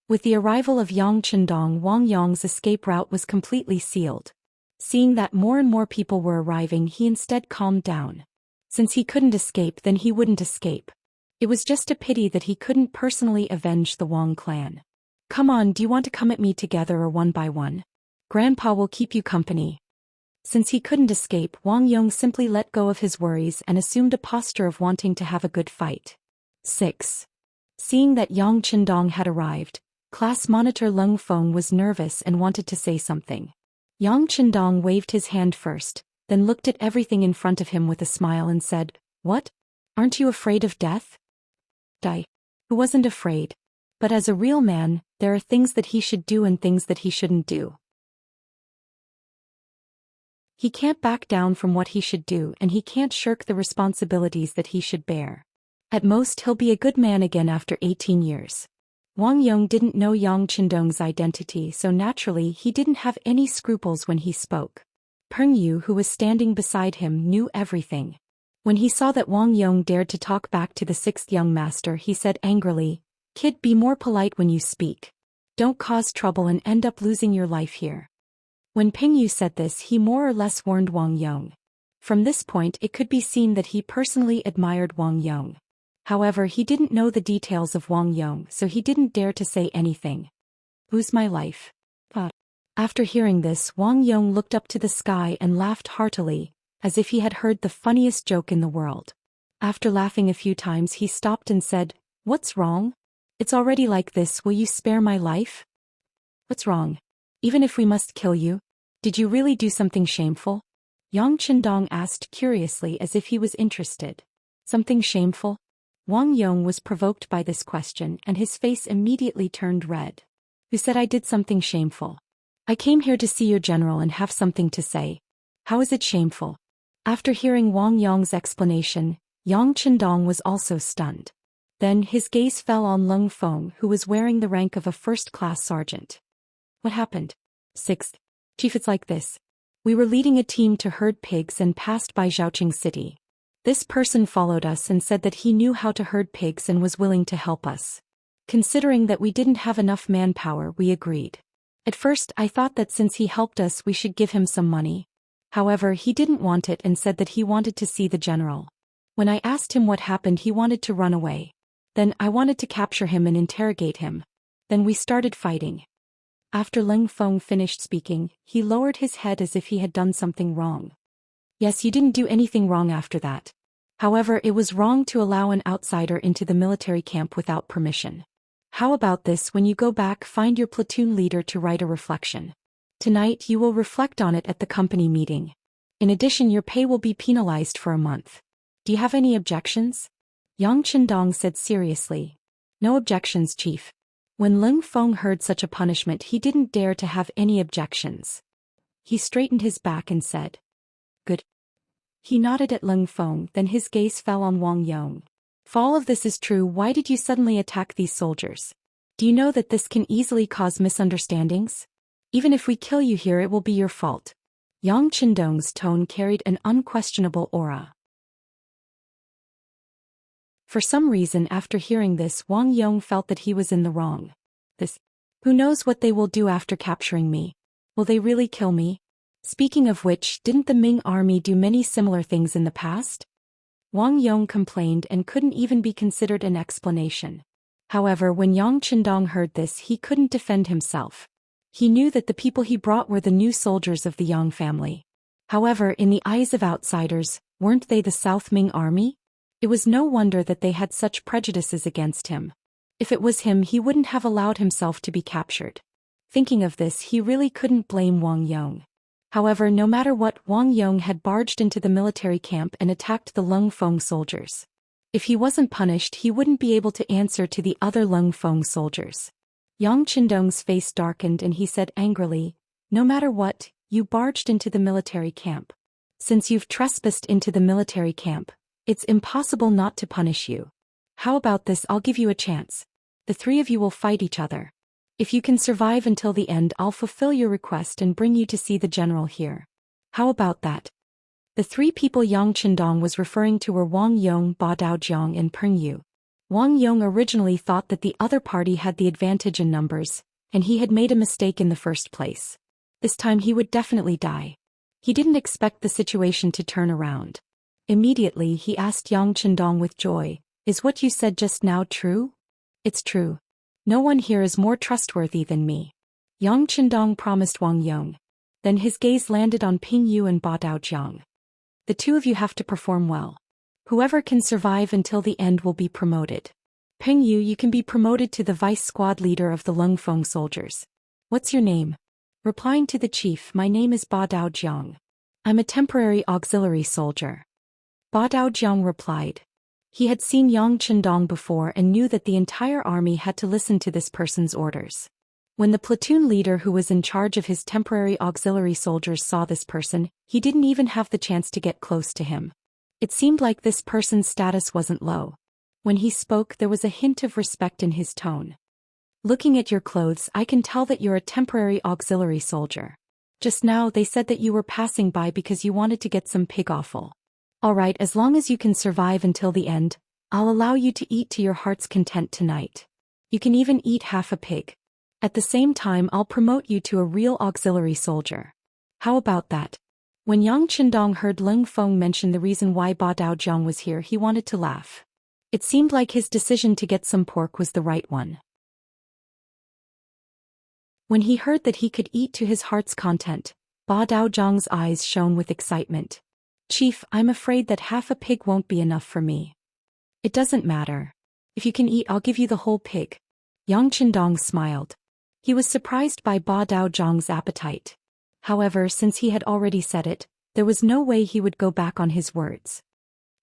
With the arrival of Yang Chendong, Wang Yong's escape route was completely sealed. Seeing that more and more people were arriving, he instead calmed down. Since he couldn't escape, then he wouldn't escape. It was just a pity that he couldn't personally avenge the Wang clan. Come on, do you want to come at me together or one by one? Grandpa will keep you company. Since he couldn't escape, Wang Yong simply let go of his worries and assumed a posture of wanting to have a good fight. 6. Seeing that Yang Chendong had arrived, class monitor Leng Feng was nervous and wanted to say something. Yang Chendong waved his hand first, then looked at everything in front of him with a smile and said, "What? Aren't you afraid of death?" Dai. Who wasn't afraid. But as a real man, there are things that he should do and things that he shouldn't do. He can't back down from what he should do, and he can't shirk the responsibilities that he should bear. At most, he'll be a good man again after 18 years. Wang Yong didn't know Yang Chendong's identity, so naturally he didn't have any scruples when he spoke. Peng Yu, who was standing beside him, knew everything. When he saw that Wang Yong dared to talk back to the sixth young master, he said angrily, "Kid, be more polite when you speak. Don't cause trouble and end up losing your life here." When Peng Yu said this, he more or less warned Wang Yong. From this point, it could be seen that he personally admired Wang Yong. However, he didn't know the details of Wang Yong, so he didn't dare to say anything. "Lose my life." After hearing this, Wang Yong looked up to the sky and laughed heartily, as if he had heard the funniest joke in the world. After laughing a few times, he stopped and said, "What's wrong? It's already like this, will you spare my life?" "What's wrong? Even if we must kill you? Did you really do something shameful?" Yang Chendong asked curiously, as if he was interested. "Something shameful?" Wang Yong was provoked by this question and his face immediately turned red. "Who said I did something shameful? I came here to see your general and have something to say. How is it shameful?" After hearing Wang Yong's explanation, Yang Chendong was also stunned. Then his gaze fell on Leng Feng, who was wearing the rank of a first-class sergeant. "What happened?" "Sixth Chief, it's like this. We were leading a team to herd pigs and passed by Zhaoqing City. This person followed us and said that he knew how to herd pigs and was willing to help us. Considering that we didn't have enough manpower, we agreed. At first, I thought that since he helped us, we should give him some money. However, he didn't want it and said that he wanted to see the general. When I asked him what happened, he wanted to run away. Then I wanted to capture him and interrogate him. Then we started fighting." After Leng Feng finished speaking, he lowered his head as if he had done something wrong. "Yes, you didn't do anything wrong after that. However, it was wrong to allow an outsider into the military camp without permission. How about this, when you go back, find your platoon leader to write a reflection. Tonight you will reflect on it at the company meeting. In addition, your pay will be penalized for a month. Do you have any objections?" Yang Chendong said seriously. "No objections, Chief." When Leng Feng heard such a punishment, he didn't dare to have any objections. He straightened his back and said, "Good." He nodded at Leng Feng, then his gaze fell on Wang Yong. "If all of this is true, why did you suddenly attack these soldiers? Do you know that this can easily cause misunderstandings? Even if we kill you here, it will be your fault." Yang Chendong's tone carried an unquestionable aura. For some reason, after hearing this, Wang Yong felt that he was in the wrong. Who knows what they will do after capturing me? Will they really kill me? Speaking of which, didn't the Ming army do many similar things in the past? Wang Yong complained and couldn't even be considered an explanation. However, when Yang Chendong heard this, he couldn't defend himself. He knew that the people he brought were the new soldiers of the Yang family. However, in the eyes of outsiders, weren't they the South Ming army? It was no wonder that they had such prejudices against him. If it was him, he wouldn't have allowed himself to be captured. Thinking of this, he really couldn't blame Wang Yong. However, no matter what, Wang Yong had barged into the military camp and attacked the Leng Feng soldiers. If he wasn't punished, he wouldn't be able to answer to the other Leng Feng soldiers. Yang Chendong's face darkened and he said angrily, "No matter what, you barged into the military camp. Since you've trespassed into the military camp, it's impossible not to punish you. How about this, I'll give you a chance. The three of you will fight each other. If you can survive until the end, I'll fulfill your request and bring you to see the general here. How about that?" The three people Yang Chendong was referring to were Wang Yong, Ba Daojiang and Peng Yu. Wang Yong originally thought that the other party had the advantage in numbers, and he had made a mistake in the first place. This time he would definitely die. He didn't expect the situation to turn around. Immediately he asked Yang Chendong with joy, "Is what you said just now true?" "It's true. No one here is more trustworthy than me," Yang Chendong promised Wang Yong. Then his gaze landed on Ping Yu and Ba Daojiang. "The two of you have to perform well. Whoever can survive until the end will be promoted. Ping Yu, you can be promoted to the vice squad leader of the Lungfeng soldiers. What's your name?" Replying to the chief, "My name is Ba Daojiang. I'm a temporary auxiliary soldier." Ba Daojiang replied. He had seen Yang Chendong before and knew that the entire army had to listen to this person's orders. When the platoon leader who was in charge of his temporary auxiliary soldiers saw this person, he didn't even have the chance to get close to him. It seemed like this person's status wasn't low. When he spoke, there was a hint of respect in his tone. "Looking at your clothes, I can tell that you're a temporary auxiliary soldier. Just now they said that you were passing by because you wanted to get some pig offal. All right, as long as you can survive until the end, I'll allow you to eat to your heart's content tonight. You can even eat half a pig. At the same time, I'll promote you to a real auxiliary soldier. How about that?" When Yang Chendong heard Lung Feng mention the reason why Ba Daojiang was here, he wanted to laugh. It seemed like his decision to get some pork was the right one. When he heard that he could eat to his heart's content, Ba Daojiang's eyes shone with excitement. "Chief, I'm afraid that half a pig won't be enough for me." "It doesn't matter. If you can eat, I'll give you the whole pig." Yang Chendong smiled. He was surprised by Ba Daojiang's appetite. However, since he had already said it, there was no way he would go back on his words.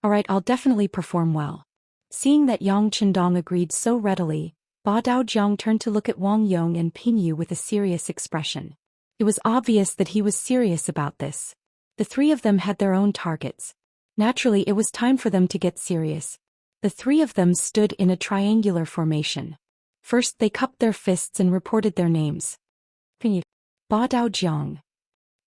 "All right, I'll definitely perform well." Seeing that Yang Chendong agreed so readily, Ba Daojiang turned to look at Wang Yong and Ping Yu with a serious expression. It was obvious that he was serious about this. The three of them had their own targets. Naturally, it was time for them to get serious. The three of them stood in a triangular formation. First, they cupped their fists and reported their names. Ping Yu, Ba Daojiang,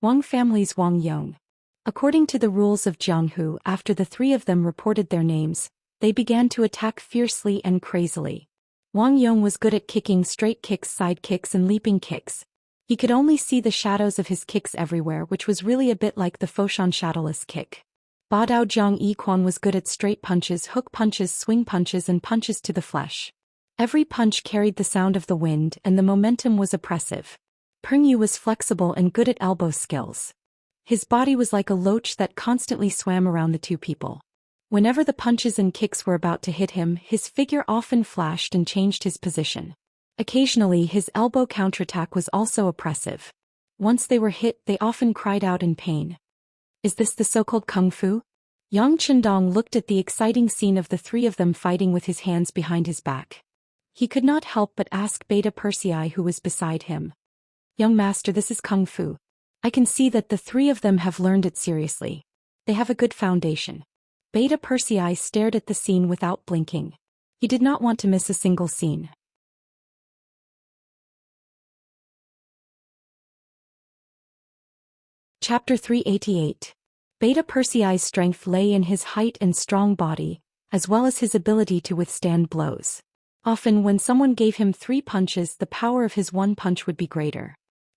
Wang family's Wang Yong. According to the rules of Jianghu, after the three of them reported their names, they began to attack fiercely and crazily. Wang Yong was good at kicking straight kicks, side kicks and leaping kicks. He could only see the shadows of his kicks everywhere, which was really a bit like the Foshan shadowless kick. Ba Daojiang Yiquan was good at straight punches, hook punches, swing punches and punches to the flesh. Every punch carried the sound of the wind and the momentum was oppressive. Ping Yu was flexible and good at elbow skills. His body was like a loach that constantly swam around the two people. Whenever the punches and kicks were about to hit him, his figure often flashed and changed his position. Occasionally, his elbow counterattack was also oppressive. Once they were hit, they often cried out in pain. "Is this the so-called kung fu?" Yang Chendong looked at the exciting scene of the three of them fighting with his hands behind his back. He could not help but ask Beta Persei, who was beside him. "Young master, this is kung fu. I can see that the three of them have learned it seriously. They have a good foundation." Beta Persei stared at the scene without blinking. He did not want to miss a single scene. Chapter 388. Beta Persei's strength lay in his height and strong body, as well as his ability to withstand blows. Often when someone gave him 3 punches, the power of his one punch would be greater.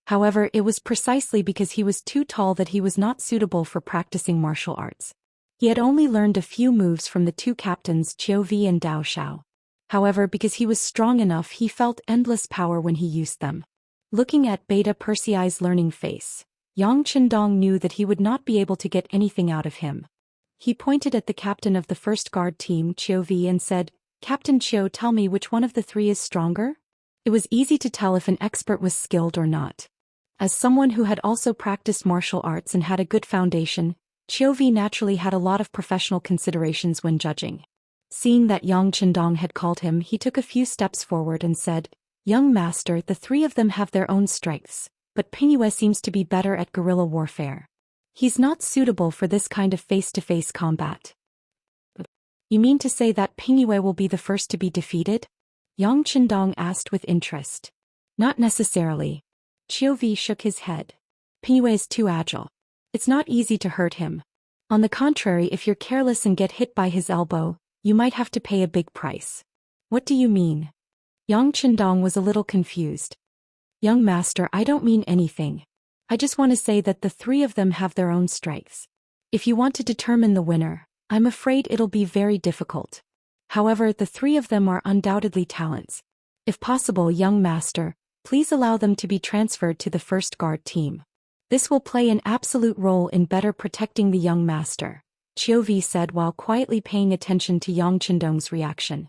However, it was precisely because he was too tall that he was not suitable for practicing martial arts. He had only learned a few moves from the two captains Qiuvi and Dao Shao. However, because he was strong enough, he felt endless power when he used them. Looking at Beta Persei's learning face, Yang Chendong knew that he would not be able to get anything out of him. He pointed at the captain of the first guard team, Qiuvi, and said, "Captain Qiu, tell me which one of the 3 is stronger?" It was easy to tell if an expert was skilled or not. As someone who had also practiced martial arts and had a good foundation, Qiuvi naturally had a lot of professional considerations when judging. Seeing that Yang Chendong had called him, he took a few steps forward and said, "Young master, the 3 of them have their own strengths, but Ping Yu seems to be better at guerrilla warfare. He's not suitable for this kind of face-to-face combat." "You mean to say that Ping Yu will be the first to be defeated?" Yang Chendong asked with interest. "Not necessarily." Qiuvi shook his head. "Ping Yu is too agile. It's not easy to hurt him. On the contrary, if you're careless and get hit by his elbow, you might have to pay a big price. What do you mean? Yang Chendong was a little confused. Young master, I don't mean anything. I just want to say that the three of them have their own strengths. If you want to determine the winner, I'm afraid it'll be very difficult. However, the three of them are undoubtedly talents. If possible, young master, please allow them to be transferred to the first guard team. This will play an absolute role in better protecting the young master, Qiuvi said while quietly paying attention to Yang Chendong's reaction.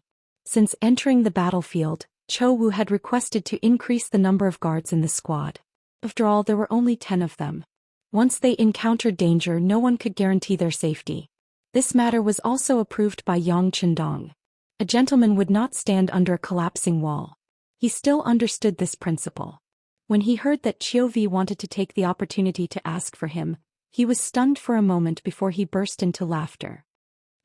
Since entering the battlefield, Chou Wu had requested to increase the number of guards in the squad. After all, there were only 10 of them. Once they encountered danger, no one could guarantee their safety. This matter was also approved by Yang Chendong. A gentleman would not stand under a collapsing wall. He still understood this principle. When he heard that Qiuvi wanted to take the opportunity to ask for him, he was stunned for a moment before he burst into laughter.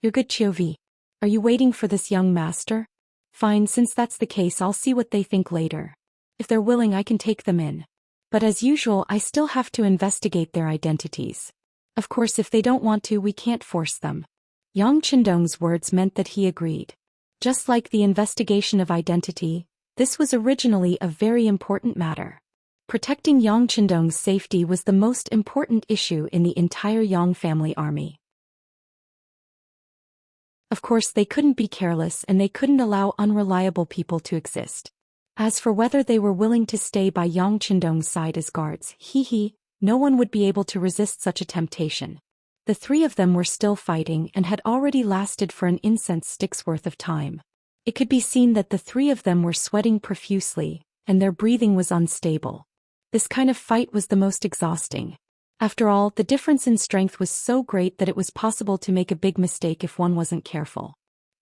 You're good, Qiuvi. Are you waiting for this young master? Fine, since that's the case, I'll see what they think later. If they're willing, I can take them in. But as usual, I still have to investigate their identities. Of course, if they don't want to, we can't force them. Yang Chendong's words meant that he agreed. Just like the investigation of identity, this was originally a very important matter. Protecting Yang Chendong's safety was the most important issue in the entire Yang family army. Of course, they couldn't be careless and they couldn't allow unreliable people to exist. As for whether they were willing to stay by Yang Chendong's side as guards, no one would be able to resist such a temptation. The three of them were still fighting and had already lasted for an incense stick's worth of time. It could be seen that the three of them were sweating profusely, and their breathing was unstable. This kind of fight was the most exhausting. After all, the difference in strength was so great that it was possible to make a big mistake if one wasn't careful.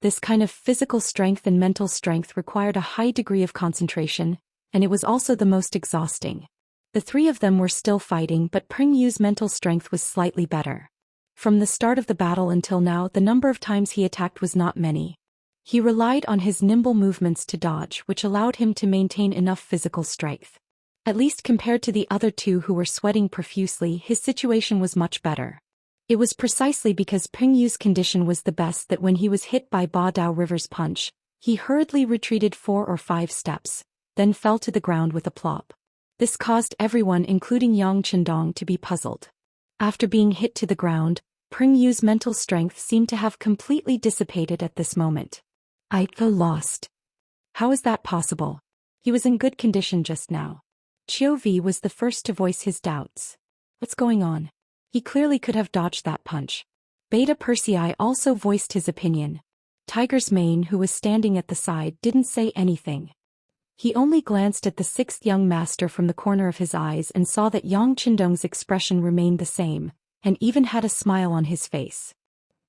This kind of physical strength and mental strength required a high degree of concentration, and it was also the most exhausting. The three of them were still fighting, but Peng Yu's mental strength was slightly better. From the start of the battle until now, the number of times he attacked was not many. He relied on his nimble movements to dodge, which allowed him to maintain enough physical strength. At least compared to the other two who were sweating profusely, his situation was much better. It was precisely because Peng Yu's condition was the best that when he was hit by Ba Dao River's punch, he hurriedly retreated 4 or 5 steps, then fell to the ground with a plop. This caused everyone, including Yang Chendong, to be puzzled. After being hit to the ground, Peng Yu's mental strength seemed to have completely dissipated at this moment. I lost. How is that possible? He was in good condition just now. Qiuvi was the first to voice his doubts. What's going on? He clearly could have dodged that punch. Beta Persei also voiced his opinion. Tiger's Mane, who was standing at the side, didn't say anything. He only glanced at the sixth young master from the corner of his eyes and saw that Yang Chendong's expression remained the same, and even had a smile on his face.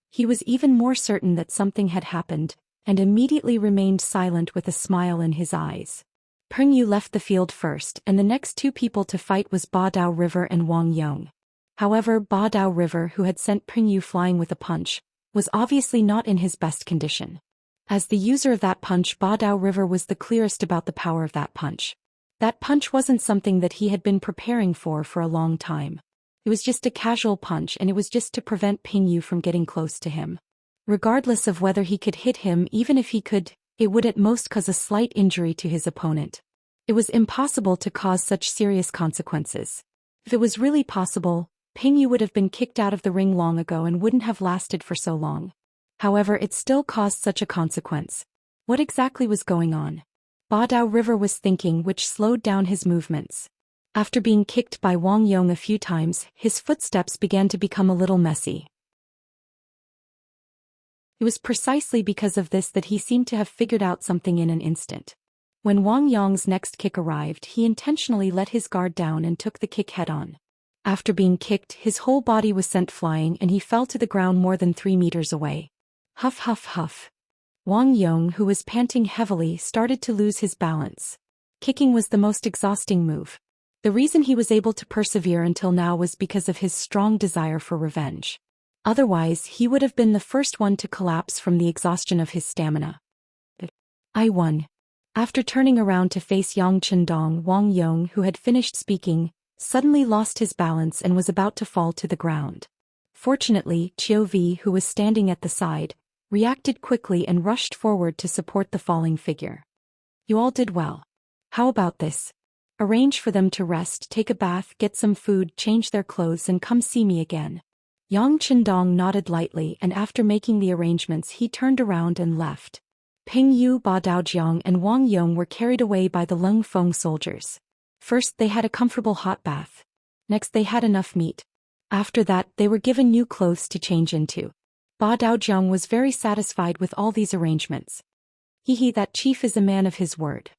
He was even more certain that something had happened, and immediately remained silent with a smile in his eyes. Peng Yu left the field first, and the next two people to fight was Ba Dao River and Wang Yong. However, Ba Dao River, who had sent Peng Yu flying with a punch, was obviously not in his best condition. As the user of that punch, Ba Dao River was the clearest about the power of that punch. That punch wasn't something that he had been preparing for a long time. It was just a casual punch, and it was just to prevent Peng Yu from getting close to him. Regardless of whether he could hit him, even if he could, it would at most cause a slight injury to his opponent. It was impossible to cause such serious consequences. If it was really possible, Peng Yu would have been kicked out of the ring long ago and wouldn't have lasted for so long. However, it still caused such a consequence. What exactly was going on? Ba Dao River was thinking, which slowed down his movements. After being kicked by Wang Yong a few times, his footsteps began to become a little messy. It was precisely because of this that he seemed to have figured out something in an instant. When Wang Yong's next kick arrived, he intentionally let his guard down and took the kick head-on. After being kicked, his whole body was sent flying and he fell to the ground more than 3 meters away. Huff huff huff. Wang Yong, who was panting heavily, started to lose his balance. Kicking was the most exhausting move. The reason he was able to persevere until now was because of his strong desire for revenge. Otherwise, he would have been the first one to collapse from the exhaustion of his stamina. I won. After turning around to face Yang Chendong, Wang Yong, who had finished speaking, suddenly lost his balance and was about to fall to the ground. Fortunately, Qiuvi, who was standing at the side, reacted quickly and rushed forward to support the falling figure. You all did well. How about this? Arrange for them to rest, take a bath, get some food, change their clothes and come see me again. Yang Chendong nodded lightly and after making the arrangements he turned around and left. Ping Yu, Ba Daojiang and Wang Yong were carried away by the Leng Feng soldiers. First they had a comfortable hot bath. Next they had enough meat. After that they were given new clothes to change into. Ba Daojiang was very satisfied with all these arrangements. That chief is a man of his word.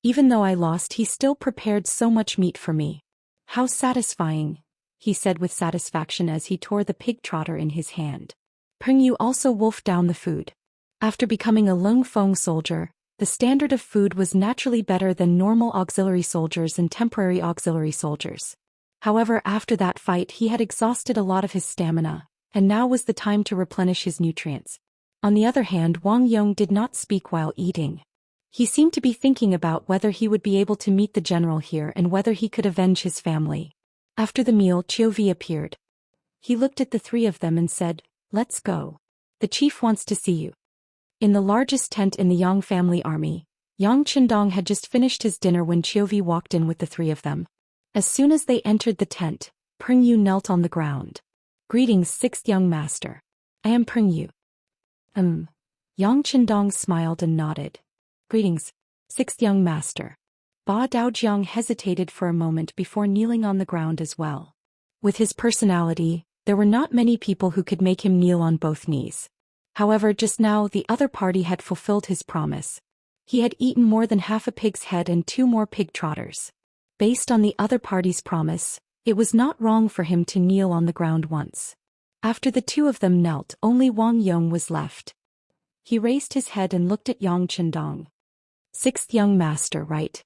Even though I lost he still prepared so much meat for me. How satisfying, he said with satisfaction as he tore the pig trotter in his hand. Peng Yu also wolfed down the food. After becoming a Leng Feng soldier, the standard of food was naturally better than normal auxiliary soldiers and temporary auxiliary soldiers. However, after that fight he had exhausted a lot of his stamina, and now was the time to replenish his nutrients. On the other hand, Wang Yong did not speak while eating. He seemed to be thinking about whether he would be able to meet the general here and whether he could avenge his family. After the meal, Qiu Vi appeared. He looked at the three of them and said, "Let's go. The chief wants to see you." In the largest tent in the Yang family army, Yang Chendong had just finished his dinner when Qiu Vi walked in with the three of them. As soon as they entered the tent, Peng Yu knelt on the ground. "Greetings, sixth young master. I am Peng Yu." Yang Chendong smiled and nodded. "Greetings, sixth young master." Ba Daojiang hesitated for a moment before kneeling on the ground as well. With his personality, there were not many people who could make him kneel on both knees. However, just now the other party had fulfilled his promise. He had eaten more than half a pig's head and 2 more pig trotters. Based on the other party's promise, it was not wrong for him to kneel on the ground once. After the two of them knelt, only Wang Yong was left. He raised his head and looked at Yang Chendong. "Sixth young master, right?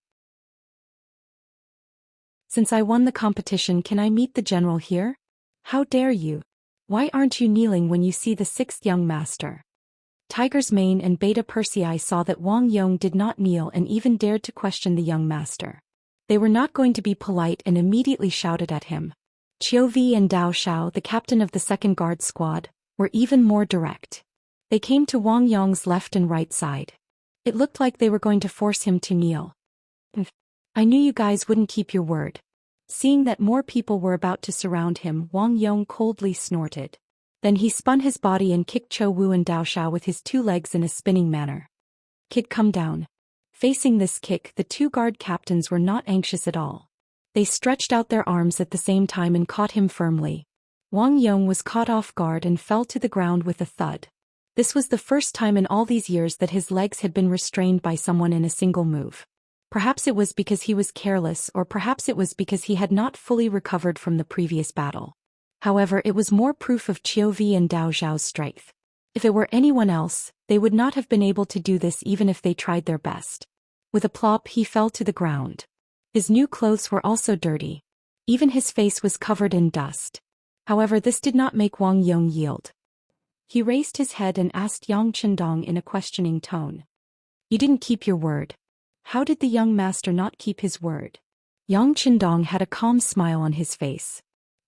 Since I won the competition, can I meet the general here? How dare you? Why aren't you kneeling when you see the sixth young master?" Tiger's Mane and Beta Persei saw that Wang Yong did not kneel and even dared to question the young master. They were not going to be polite and immediately shouted at him. Qiu Vi and Dao Shao, the captain of the second guard squad, were even more direct. They came to Wang Yong's left and right side. It looked like they were going to force him to kneel. "I knew you guys wouldn't keep your word." Seeing that more people were about to surround him, Wang Yong coldly snorted. Then he spun his body and kicked Chou Wu and Dao Shao with his 2 legs in a spinning manner. "Kid, come down." Facing this kick, the 2 guard captains were not anxious at all. They stretched out their arms at the same time and caught him firmly. Wang Yong was caught off guard and fell to the ground with a thud. This was the first time in all these years that his legs had been restrained by someone in a single move. Perhaps it was because he was careless, or perhaps it was because he had not fully recovered from the previous battle. However, it was more proof of Qiu Vi and Dao Zhao's strength. If it were anyone else, they would not have been able to do this even if they tried their best. With a plop, he fell to the ground. His new clothes were also dirty. Even his face was covered in dust. However, this did not make Wang Yong yield. He raised his head and asked Yang Chendong in a questioning tone. "You didn't keep your word. How did the young master not keep his word?" Yang Chendong had a calm smile on his face.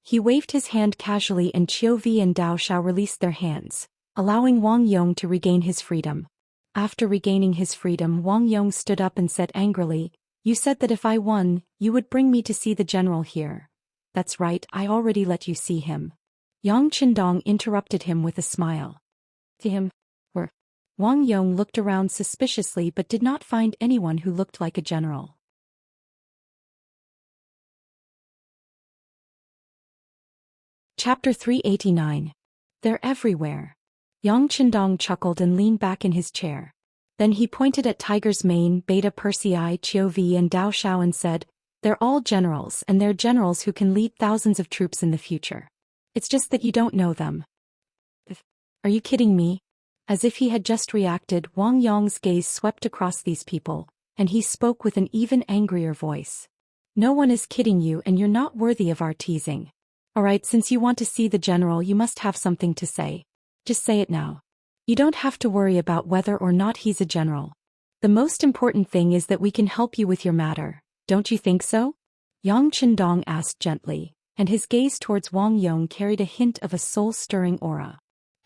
He waved his hand casually and Qiu Vi and Dao Shao released their hands, allowing Wang Yong to regain his freedom. After regaining his freedom, Wang Yong stood up and said angrily, "You said that if I won, you would bring me to see the general here." "That's right, I already let you see him." Yang Chendong interrupted him with a smile. "To him? Where?" Wang Yong looked around suspiciously but did not find anyone who looked like a general. Chapter 389. They're everywhere. Yang Chendong chuckled and leaned back in his chair. Then he pointed at Tiger's Mane, Beta Persei, Qiu Vi and Dao Shao and said, "They're all generals and they're generals who can lead thousands of troops in the future. It's just that you don't know them." "Are you kidding me?" As if he had just reacted, Wang Yong's gaze swept across these people, and he spoke with an even angrier voice. "No one is kidding you and you're not worthy of our teasing. Alright, since you want to see the general, you must have something to say. Just say it now. You don't have to worry about whether or not he's a general. The most important thing is that we can help you with your matter, don't you think so?" Yang Chendong asked gently, and his gaze towards Wang Yong carried a hint of a soul-stirring aura.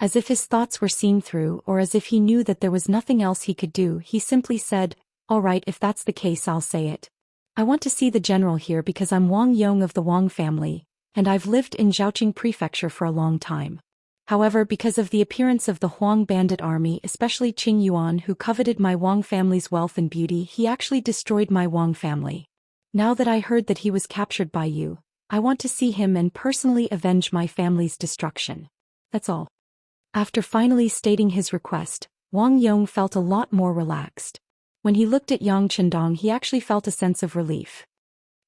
As if his thoughts were seen through or as if he knew that there was nothing else he could do, he simply said, "All right, if that's the case I'll say it. I want to see the general here because I'm Wang Yong of the Wang family, and I've lived in Zhaoqing Prefecture for a long time. However, because of the appearance of the Huang bandit army, especially Qing Yuan who coveted my Wang family's wealth and beauty, he actually destroyed my Wang family. Now that I heard that he was captured by you, I want to see him and personally avenge my family's destruction. That's all." After finally stating his request, Wang Yong felt a lot more relaxed. When he looked at Yang Chendong, he actually felt a sense of relief.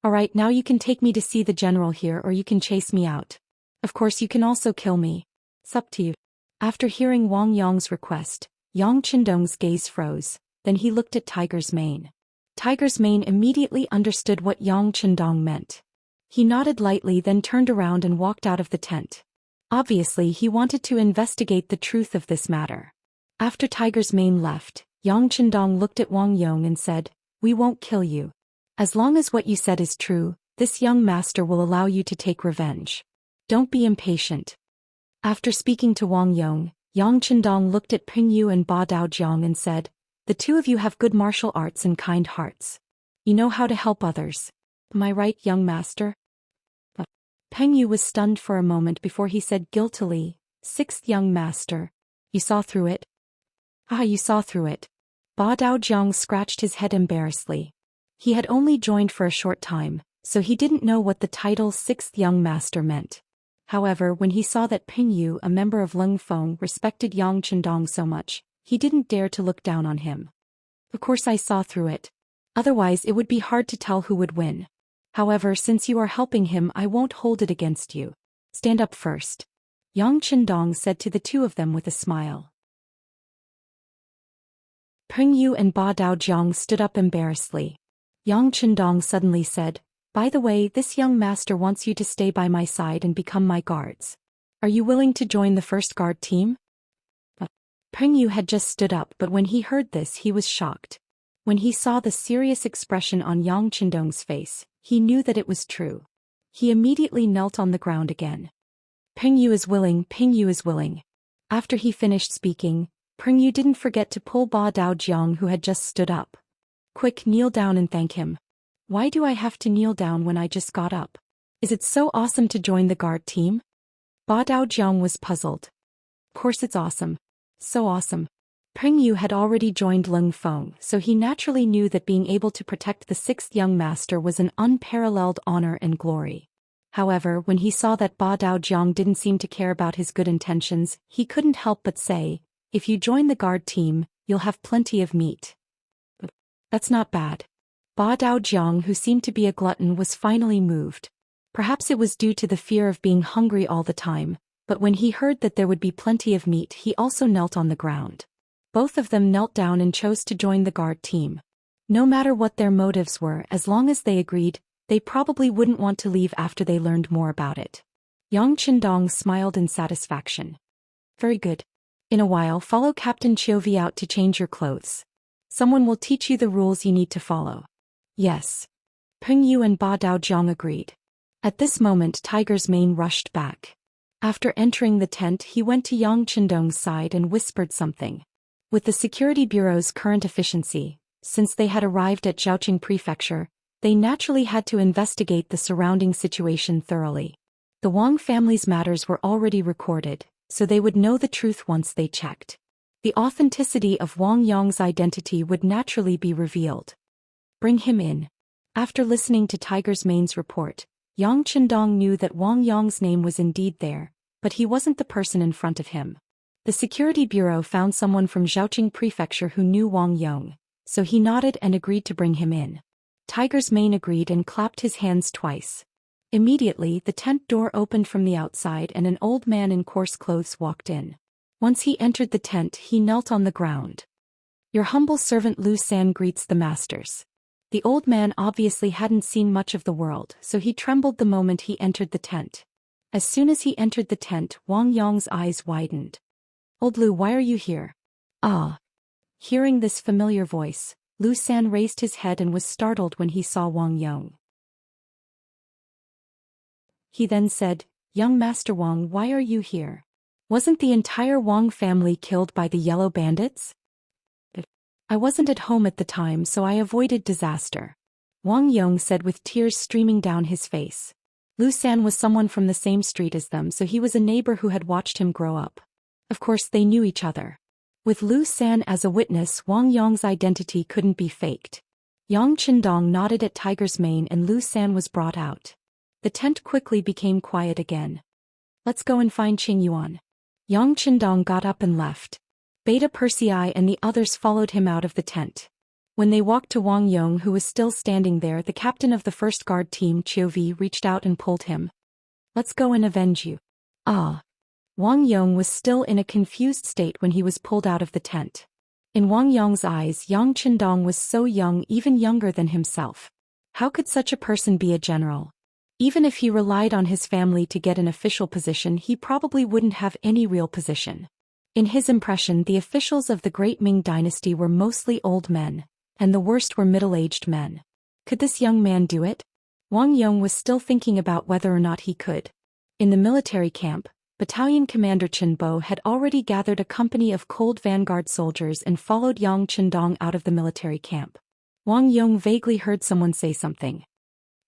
"All right, now you can take me to see the general here or you can chase me out. Of course you can also kill me. It's up to you." After hearing Wang Yong's request, Yang Chendong's gaze froze, then he looked at Tiger's Mane. Tiger's Mane immediately understood what Yang Chendong meant. He nodded lightly, then turned around and walked out of the tent. Obviously he wanted to investigate the truth of this matter. After Tiger's Mane left, Yang Chendong looked at Wang Yong and said, "We won't kill you. As long as what you said is true, this young master will allow you to take revenge. Don't be impatient." After speaking to Wang Yong, Yang Chendong looked at Ping Yu and Ba Daojiang and said, "The two of you have good martial arts and kind hearts. You know how to help others. Am I right, young master?" Peng Yu was stunned for a moment before he said guiltily, "Sixth young master. You saw through it?" "Ah, you saw through it." Ba Daojiang scratched his head embarrassedly. He had only joined for a short time, so he didn't know what the title sixth young master meant. However, when he saw that Ping Yu, a member of Leng Feng, respected Yang Chendong so much, he didn't dare to look down on him. "Of course I saw through it. Otherwise it would be hard to tell who would win. However, since you are helping him, I won't hold it against you. Stand up first," Yang Chendong said to the two of them with a smile. Peng Yu and Ba Daojiang stood up embarrassedly. Yang Chendong suddenly said, "By the way, this young master wants you to stay by my side and become my guards. Are you willing to join the first guard team?" Peng Yu had just stood up, but when he heard this he was shocked. When he saw the serious expression on Yang Chendong's face, he knew that it was true. He immediately knelt on the ground again. "Peng Yu is willing, Peng Yu is willing." After he finished speaking, Peng Yu didn't forget to pull Ba Daojiang, who had just stood up. "Quick, kneel down and thank him." "Why do I have to kneel down when I just got up? Is it so awesome to join the guard team?" Ba Daojiang was puzzled. "Of course it's awesome. So awesome." Peng Yu had already joined Leng Feng, so he naturally knew that being able to protect the sixth young master was an unparalleled honor and glory. However, when he saw that Ba Daojiang didn't seem to care about his good intentions, he couldn't help but say, "If you join the guard team, you'll have plenty of meat." That's not bad. Ba Daojiang, who seemed to be a glutton, was finally moved. Perhaps it was due to the fear of being hungry all the time, but when he heard that there would be plenty of meat, he also knelt on the ground. Both of them knelt down and chose to join the guard team. No matter what their motives were, as long as they agreed, they probably wouldn't want to leave after they learned more about it. Yang Chendong smiled in satisfaction. "Very good. In a while, follow Captain Chiovi out to change your clothes. Someone will teach you the rules you need to follow." "Yes." Peng Yu and Ba Daojiang agreed. At this moment, Tiger's Mane rushed back. After entering the tent, he went to Yang Chendong's side and whispered something. With the Security Bureau's current efficiency, since they had arrived at Zhaoqing Prefecture, they naturally had to investigate the surrounding situation thoroughly. The Wang family's matters were already recorded, so they would know the truth once they checked. The authenticity of Wang Yong's identity would naturally be revealed. "Bring him in." After listening to Tiger's Mane's report, Yang Chendong knew that Wang Yong's name was indeed there, but he wasn't the person in front of him. The Security Bureau found someone from Zhaoqing Prefecture who knew Wang Yong, so he nodded and agreed to bring him in. Tiger's Mane agreed and clapped his hands twice. Immediately, the tent door opened from the outside and an old man in coarse clothes walked in. Once he entered the tent, he knelt on the ground. "Your humble servant Lu San greets the masters." The old man obviously hadn't seen much of the world, so he trembled the moment he entered the tent. As soon as he entered the tent, Wang Yong's eyes widened. "Old Lu, why are you here?" "Ah." Hearing this familiar voice, Lu San raised his head and was startled when he saw Wang Yong. He then said, "Young Master Wang, why are you here?" Wasn't the entire Wang family killed by the yellow bandits? I wasn't at home at the time, so I avoided disaster. Wang Yong said with tears streaming down his face. Lu San was someone from the same street as them, so he was a neighbor who had watched him grow up. Of course they knew each other. With Lu San as a witness, Wang Yong's identity couldn't be faked. Yang Qindong nodded at Tiger's mane and Lu San was brought out. The tent quickly became quiet again. Let's go and find Qing Yuan. Yang Qindong got up and left. Beta Persei and the others followed him out of the tent. When they walked to Wang Yong, who was still standing there, the captain of the first guard team, Chiovi, reached out and pulled him. Let's go and avenge you. Ah. Wang Yong was still in a confused state when he was pulled out of the tent. In Wang Yong's eyes, Yang Qindong was so young, even younger than himself. How could such a person be a general? Even if he relied on his family to get an official position, he probably wouldn't have any real position. In his impression, the officials of the Great Ming Dynasty were mostly old men, and the worst were middle-aged men. Could this young man do it? Wang Yong was still thinking about whether or not he could. In the military camp, Battalion Commander Chen Bo had already gathered a company of cold vanguard soldiers and followed Yang Qindong out of the military camp. Wang Yong vaguely heard someone say something.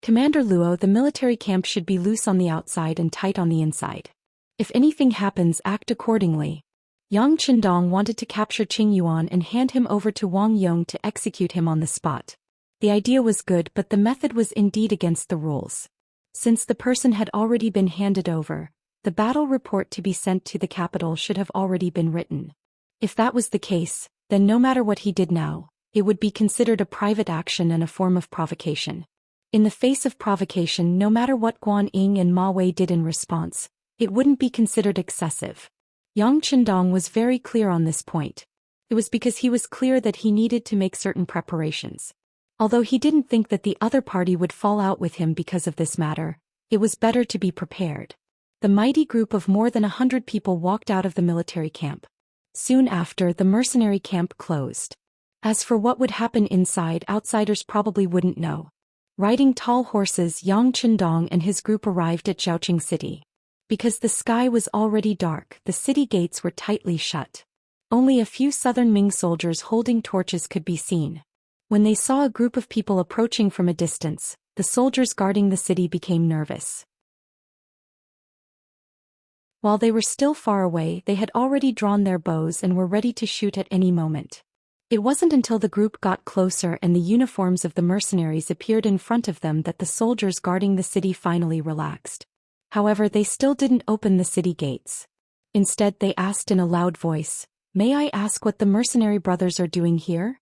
Commander Luo, the military camp should be loose on the outside and tight on the inside. If anything happens, act accordingly. Yang Qindong wanted to capture Qing Yuan and hand him over to Wang Yong to execute him on the spot. The idea was good, but the method was indeed against the rules. Since the person had already been handed over, the battle report to be sent to the capital should have already been written. If that was the case, then no matter what he did now, it would be considered a private action and a form of provocation. In the face of provocation, no matter what Guan Ying and Ma Wei did in response, it wouldn't be considered excessive. Yang Qindong was very clear on this point. It was because he was clear that he needed to make certain preparations. Although he didn't think that the other party would fall out with him because of this matter, it was better to be prepared. The mighty group of more than 100 people walked out of the military camp. Soon after, the mercenary camp closed. As for what would happen inside, outsiders probably wouldn't know. Riding tall horses, Yang Qindong and his group arrived at Zhaoqing City. Because the sky was already dark, the city gates were tightly shut. Only a few southern Ming soldiers holding torches could be seen. When they saw a group of people approaching from a distance, the soldiers guarding the city became nervous. While they were still far away, they had already drawn their bows and were ready to shoot at any moment. It wasn't until the group got closer and the uniforms of the mercenaries appeared in front of them that the soldiers guarding the city finally relaxed. However, they still didn't open the city gates. Instead, they asked in a loud voice, "May I ask what the mercenary brothers are doing here?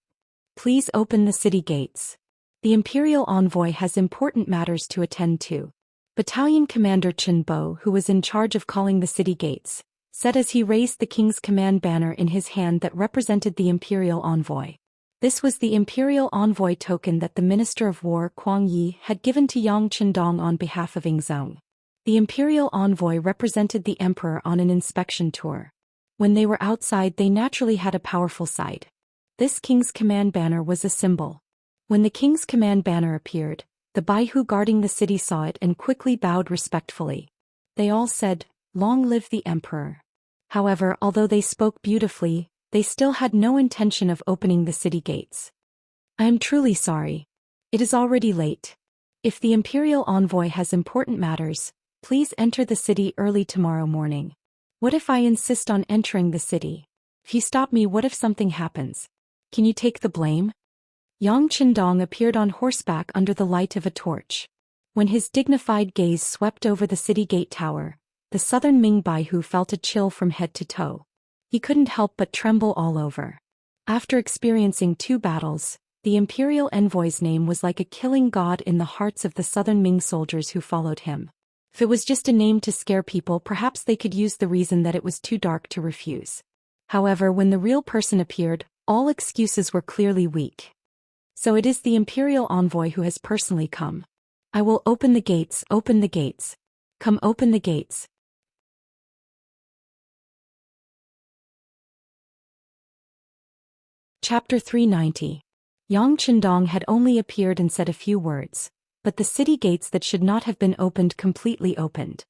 Please open the city gates. The Imperial Envoy has important matters to attend to." Battalion Commander Chen Bo, who was in charge of calling the city gates, said as he raised the King's command banner in his hand that represented the Imperial Envoy. This was the Imperial Envoy token that the Minister of War Kuang Yi had given to Yang Qindong on behalf of Yingzhong. The Imperial Envoy represented the Emperor on an inspection tour. When they were outside, they naturally had a powerful side. This King's command banner was a symbol. When the King's command banner appeared, the Baihu guarding the city saw it and quickly bowed respectfully. They all said, "Long live the Emperor." However, although they spoke beautifully, they still had no intention of opening the city gates. "I am truly sorry. It is already late. If the Imperial Envoy has important matters, please enter the city early tomorrow morning." "What if I insist on entering the city? If you stop me, what if something happens? Can you take the blame?" Yang Qindong appeared on horseback under the light of a torch. When his dignified gaze swept over the city gate tower, the southern Ming Baihu felt a chill from head to toe. He couldn't help but tremble all over. After experiencing 2 battles, the Imperial Envoy's name was like a killing god in the hearts of the southern Ming soldiers who followed him. If it was just a name to scare people, perhaps they could use the reason that it was too dark to refuse. However, when the real person appeared, all excuses were clearly weak. "So it is the Imperial Envoy who has personally come. I will open the gates, open the gates. Come open the gates." Chapter 390. Yang Qindong had only appeared and said a few words, but the city gates that should not have been opened completely opened.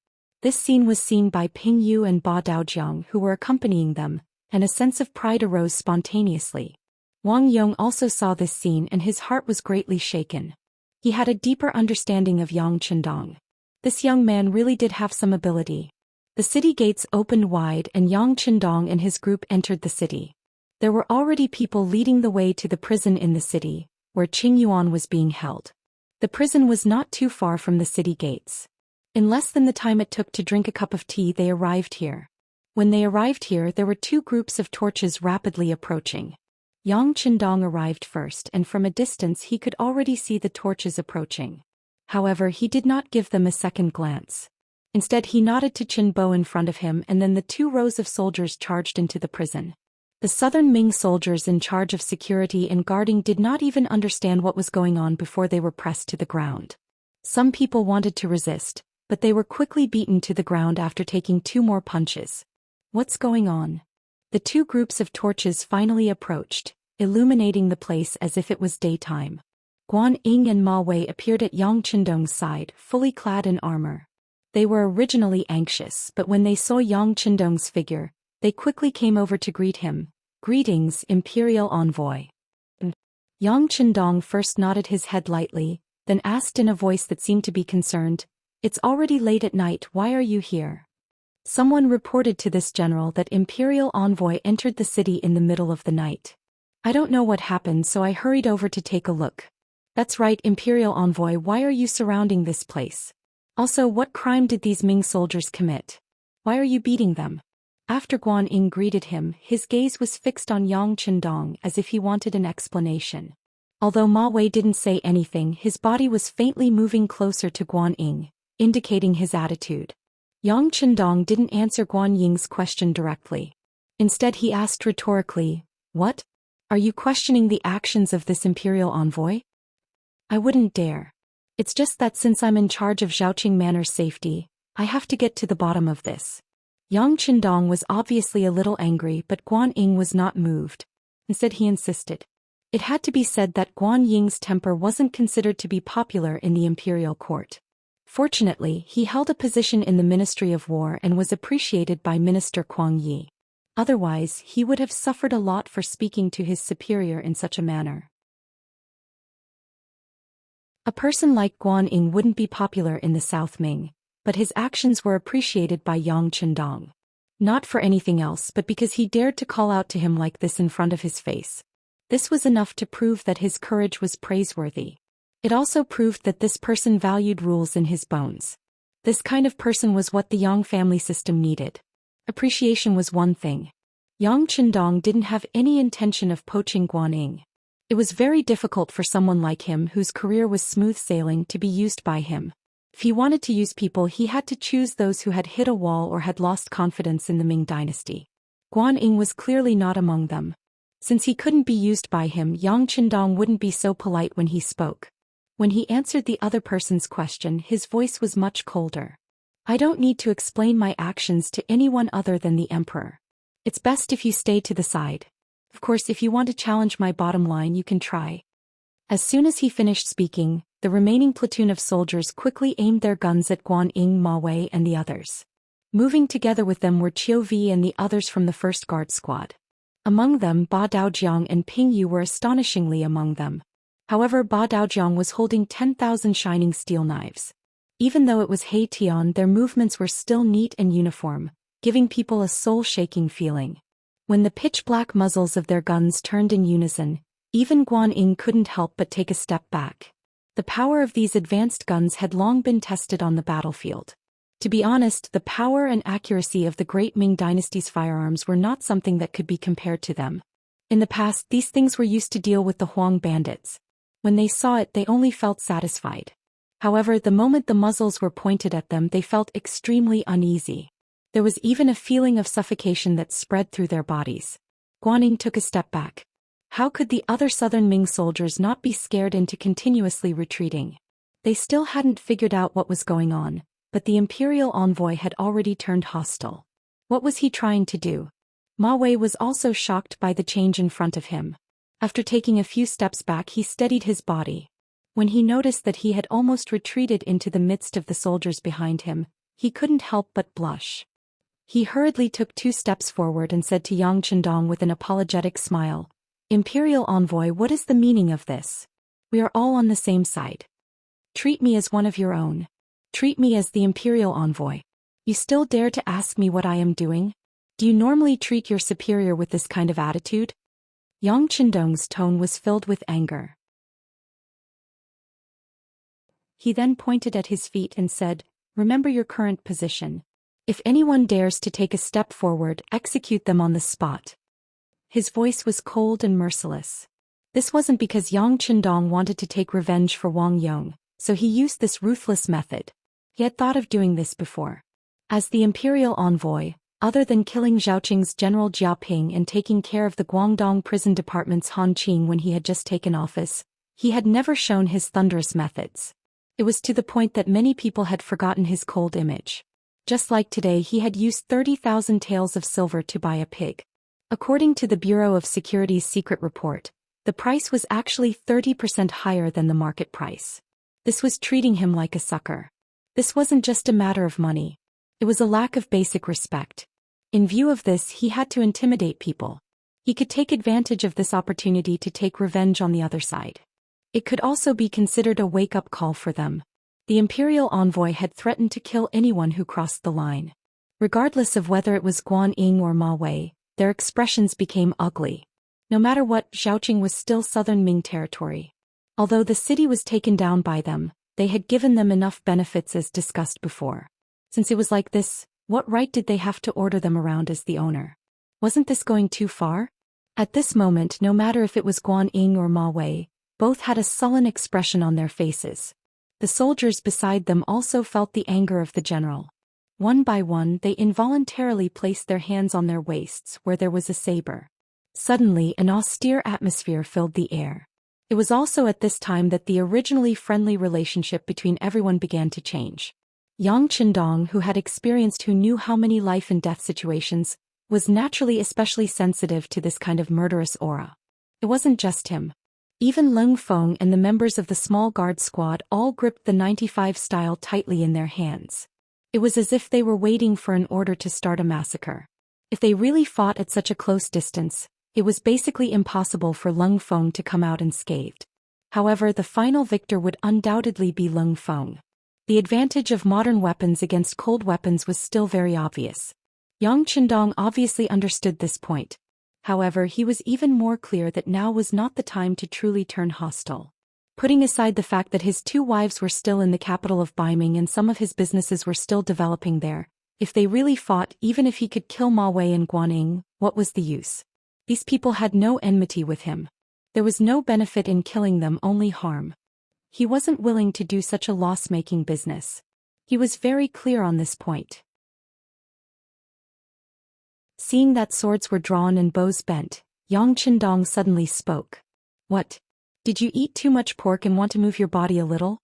This scene was seen by Ping Yu and Ba Daojiang, who were accompanying them, and a sense of pride arose spontaneously. Wang Yong also saw this scene and his heart was greatly shaken. He had a deeper understanding of Yang Chendong. This young man really did have some ability. The city gates opened wide and Yang Chendong and his group entered the city. There were already people leading the way to the prison in the city, where Qing Yuan was being held. The prison was not too far from the city gates. In less than the time it took to drink a cup of tea, they arrived here. When they arrived here, there were two groups of torches rapidly approaching. Yang Chendong arrived first, and from a distance he could already see the torches approaching. However, he did not give them a second glance. Instead, he nodded to Qin Bo in front of him, and then the two rows of soldiers charged into the prison. The southern Ming soldiers in charge of security and guarding did not even understand what was going on before they were pressed to the ground. Some people wanted to resist, but they were quickly beaten to the ground after taking 2 more punches. What's going on? The two groups of torches finally approached, illuminating the place as if it was daytime. Guan Ying and Ma Wei appeared at Yang Chendong's side, fully clad in armor. They were originally anxious, but when they saw Yang Chendong's figure, they quickly came over to greet him. Greetings, Imperial Envoy. Yang Chendong first nodded his head lightly, then asked in a voice that seemed to be concerned, "It's already late at night, why are you here?" Someone reported to this general that Imperial Envoy entered the city in the middle of the night. "I don't know what happened, so I hurried over to take a look." "That's right, Imperial Envoy, why are you surrounding this place? Also, what crime did these Ming soldiers commit? Why are you beating them?" After Guan Ying greeted him, his gaze was fixed on Yang Chendong as if he wanted an explanation. Although Ma Wei didn't say anything, his body was faintly moving closer to Guan Ying, indicating his attitude. Yang Chendong didn't answer Guan Ying's question directly. Instead he asked rhetorically, "What? Are you questioning the actions of this Imperial Envoy?" "I wouldn't dare. It's just that since I'm in charge of Zhaoqing Manor's safety, I have to get to the bottom of this." Yang Chendong was obviously a little angry, but Guan Ying was not moved. Instead he insisted. It had to be said that Guan Ying's temper wasn't considered to be popular in the imperial court. Fortunately, he held a position in the Ministry of War and was appreciated by Minister Kuang Yi. Otherwise, he would have suffered a lot for speaking to his superior in such a manner. A person like Guan Ying wouldn't be popular in the South Ming, but his actions were appreciated by Yang Chendong. Not for anything else, but because he dared to call out to him like this in front of his face. This was enough to prove that his courage was praiseworthy. It also proved that this person valued rules in his bones. This kind of person was what the Yang family system needed. Appreciation was one thing. Yang Chendong didn't have any intention of poaching Guan Ying. It was very difficult for someone like him whose career was smooth sailing to be used by him. If he wanted to use people, he had to choose those who had hit a wall or had lost confidence in the Ming dynasty. Guan Ying was clearly not among them. Since he couldn't be used by him, Yang Chendong wouldn't be so polite when he spoke. When he answered the other person's question, his voice was much colder. "I don't need to explain my actions to anyone other than the emperor. It's best if you stay to the side. Of course, if you want to challenge my bottom line, you can try." As soon as he finished speaking, the remaining platoon of soldiers quickly aimed their guns at Guan Ying, Ma Wei, and the others. Moving together with them were Qiu Vi and the others from the first guard squad. Among them, Ba Daojiang and Ping Yu were astonishingly among them. However, Ba Daojiang was holding 10,000 shining steel knives. Even though it was He Tian, their movements were still neat and uniform, giving people a soul-shaking feeling. When the pitch-black muzzles of their guns turned in unison, even Guan Ying couldn't help but take a step back. The power of these advanced guns had long been tested on the battlefield. To be honest, the power and accuracy of the Great Ming Dynasty's firearms were not something that could be compared to them. In the past, these things were used to deal with the Huang bandits. When they saw it, they only felt satisfied. However, the moment the muzzles were pointed at them, they felt extremely uneasy. There was even a feeling of suffocation that spread through their bodies. Guan Ying took a step back. How could the other southern Ming soldiers not be scared into continuously retreating? They still hadn't figured out what was going on, but the imperial envoy had already turned hostile. What was he trying to do? Ma Wei was also shocked by the change in front of him. After taking a few steps back, he steadied his body. When he noticed that he had almost retreated into the midst of the soldiers behind him, He couldn't help but blush. He hurriedly took 2 steps forward and said to Yang Chendong with an apologetic smile, "Imperial envoy, what is the meaning of this? We are all on the same side. Treat me as one of your own. Treat me as the imperial envoy. You still dare to ask me what I am doing? Do you normally treat your superior with this kind of attitude?" Yang Chendong's tone was filled with anger. He then pointed at his feet and said, "Remember your current position. If anyone dares to take a step forward, execute them on the spot." His voice was cold and merciless. This wasn't because Yang Chendong wanted to take revenge for Wang Yong, so he used this ruthless method. He had thought of doing this before. As the imperial envoy, other than killing Zhaoqing's General Jiaping and taking care of the Guangdong Prison Department's Han Qing when he had just taken office, he had never shown his thunderous methods. It was to the point that many people had forgotten his cold image. Just like today, he had used 30,000 taels of silver to buy a pig. According to the Bureau of Security's secret report, the price was actually 30% higher than the market price. This was treating him like a sucker. This wasn't just a matter of money. It was a lack of basic respect. In view of this, he had to intimidate people. He could take advantage of this opportunity to take revenge on the other side. It could also be considered a wake-up call for them. The imperial envoy had threatened to kill anyone who crossed the line. Regardless of whether it was Guan Ying or Ma Wei, their expressions became ugly. No matter what, Zhaoqing was still southern Ming territory. Although the city was taken down by them, they had given them enough benefits as discussed before. Since it was like this, what right did they have to order them around as the owner? Wasn't this going too far? At this moment, no matter if it was Guan Ying or Ma Wei, both had a sullen expression on their faces. The soldiers beside them also felt the anger of the general. One by one, they involuntarily placed their hands on their waists where there was a saber. Suddenly, an austere atmosphere filled the air. It was also at this time that the originally friendly relationship between everyone began to change. Yang Chendong, who knew how many life and death situations, was naturally especially sensitive to this kind of murderous aura. It wasn't just him. Even Leng Feng and the members of the small guard squad all gripped the 95 style tightly in their hands. It was as if they were waiting for an order to start a massacre. If they really fought at such a close distance, it was basically impossible for Leng Feng to come out unscathed. However, the final victor would undoubtedly be Leng Feng. The advantage of modern weapons against cold weapons was still very obvious. Yang Chendong obviously understood this point. However, he was even more clear that now was not the time to truly turn hostile. Putting aside the fact that his 2 wives were still in the capital of Baiming and some of his businesses were still developing there, if they really fought, even if he could kill Ma Wei and Guan Ying, what was the use? These people had no enmity with him. There was no benefit in killing them, only harm. He wasn't willing to do such a loss-making business. He was very clear on this point. Seeing that swords were drawn and bows bent, Yang Chendong suddenly spoke. "What? Did you eat too much pork and want to move your body a little?"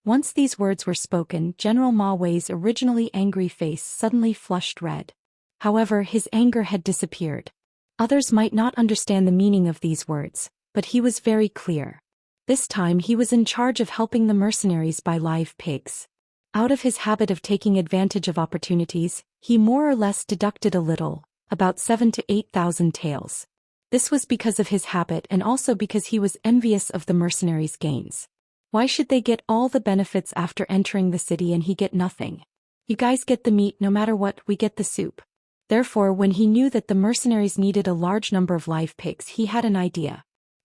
Once these words were spoken, General Ma Wei's originally angry face suddenly flushed red. However, his anger had disappeared. Others might not understand the meaning of these words, but he was very clear. This time he was in charge of helping the mercenaries buy live pigs. Out of his habit of taking advantage of opportunities, he more or less deducted a little, about 7,000 to 8,000 taels. This was because of his habit and also because he was envious of the mercenaries' gains. Why should they get all the benefits after entering the city and he get nothing? You guys get the meat no matter what, we get the soup. Therefore, when he knew that the mercenaries needed a large number of live pigs, he had an idea.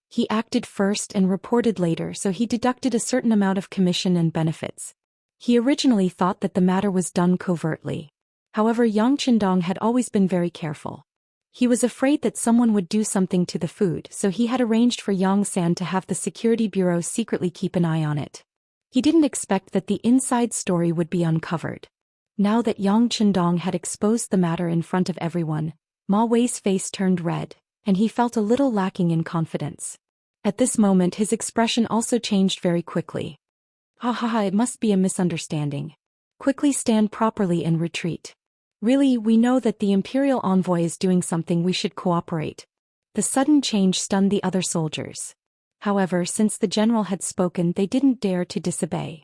He acted first and reported later, so he deducted a certain amount of commission and benefits. He originally thought that the matter was done covertly. However, Yang Chendong had always been very careful. He was afraid that someone would do something to the food, so he had arranged for Yang San to have the security bureau secretly keep an eye on it. He didn't expect that the inside story would be uncovered. Now that Yang Chendong had exposed the matter in front of everyone, Ma Wei's face turned red, and he felt a little lacking in confidence. At this moment his expression also changed very quickly. "Ha, it must be a misunderstanding. Quickly stand properly and retreat. Really, we know that the imperial envoy is doing something, we should cooperate." The sudden change stunned the other soldiers. However, since the general had spoken, they didn't dare to disobey.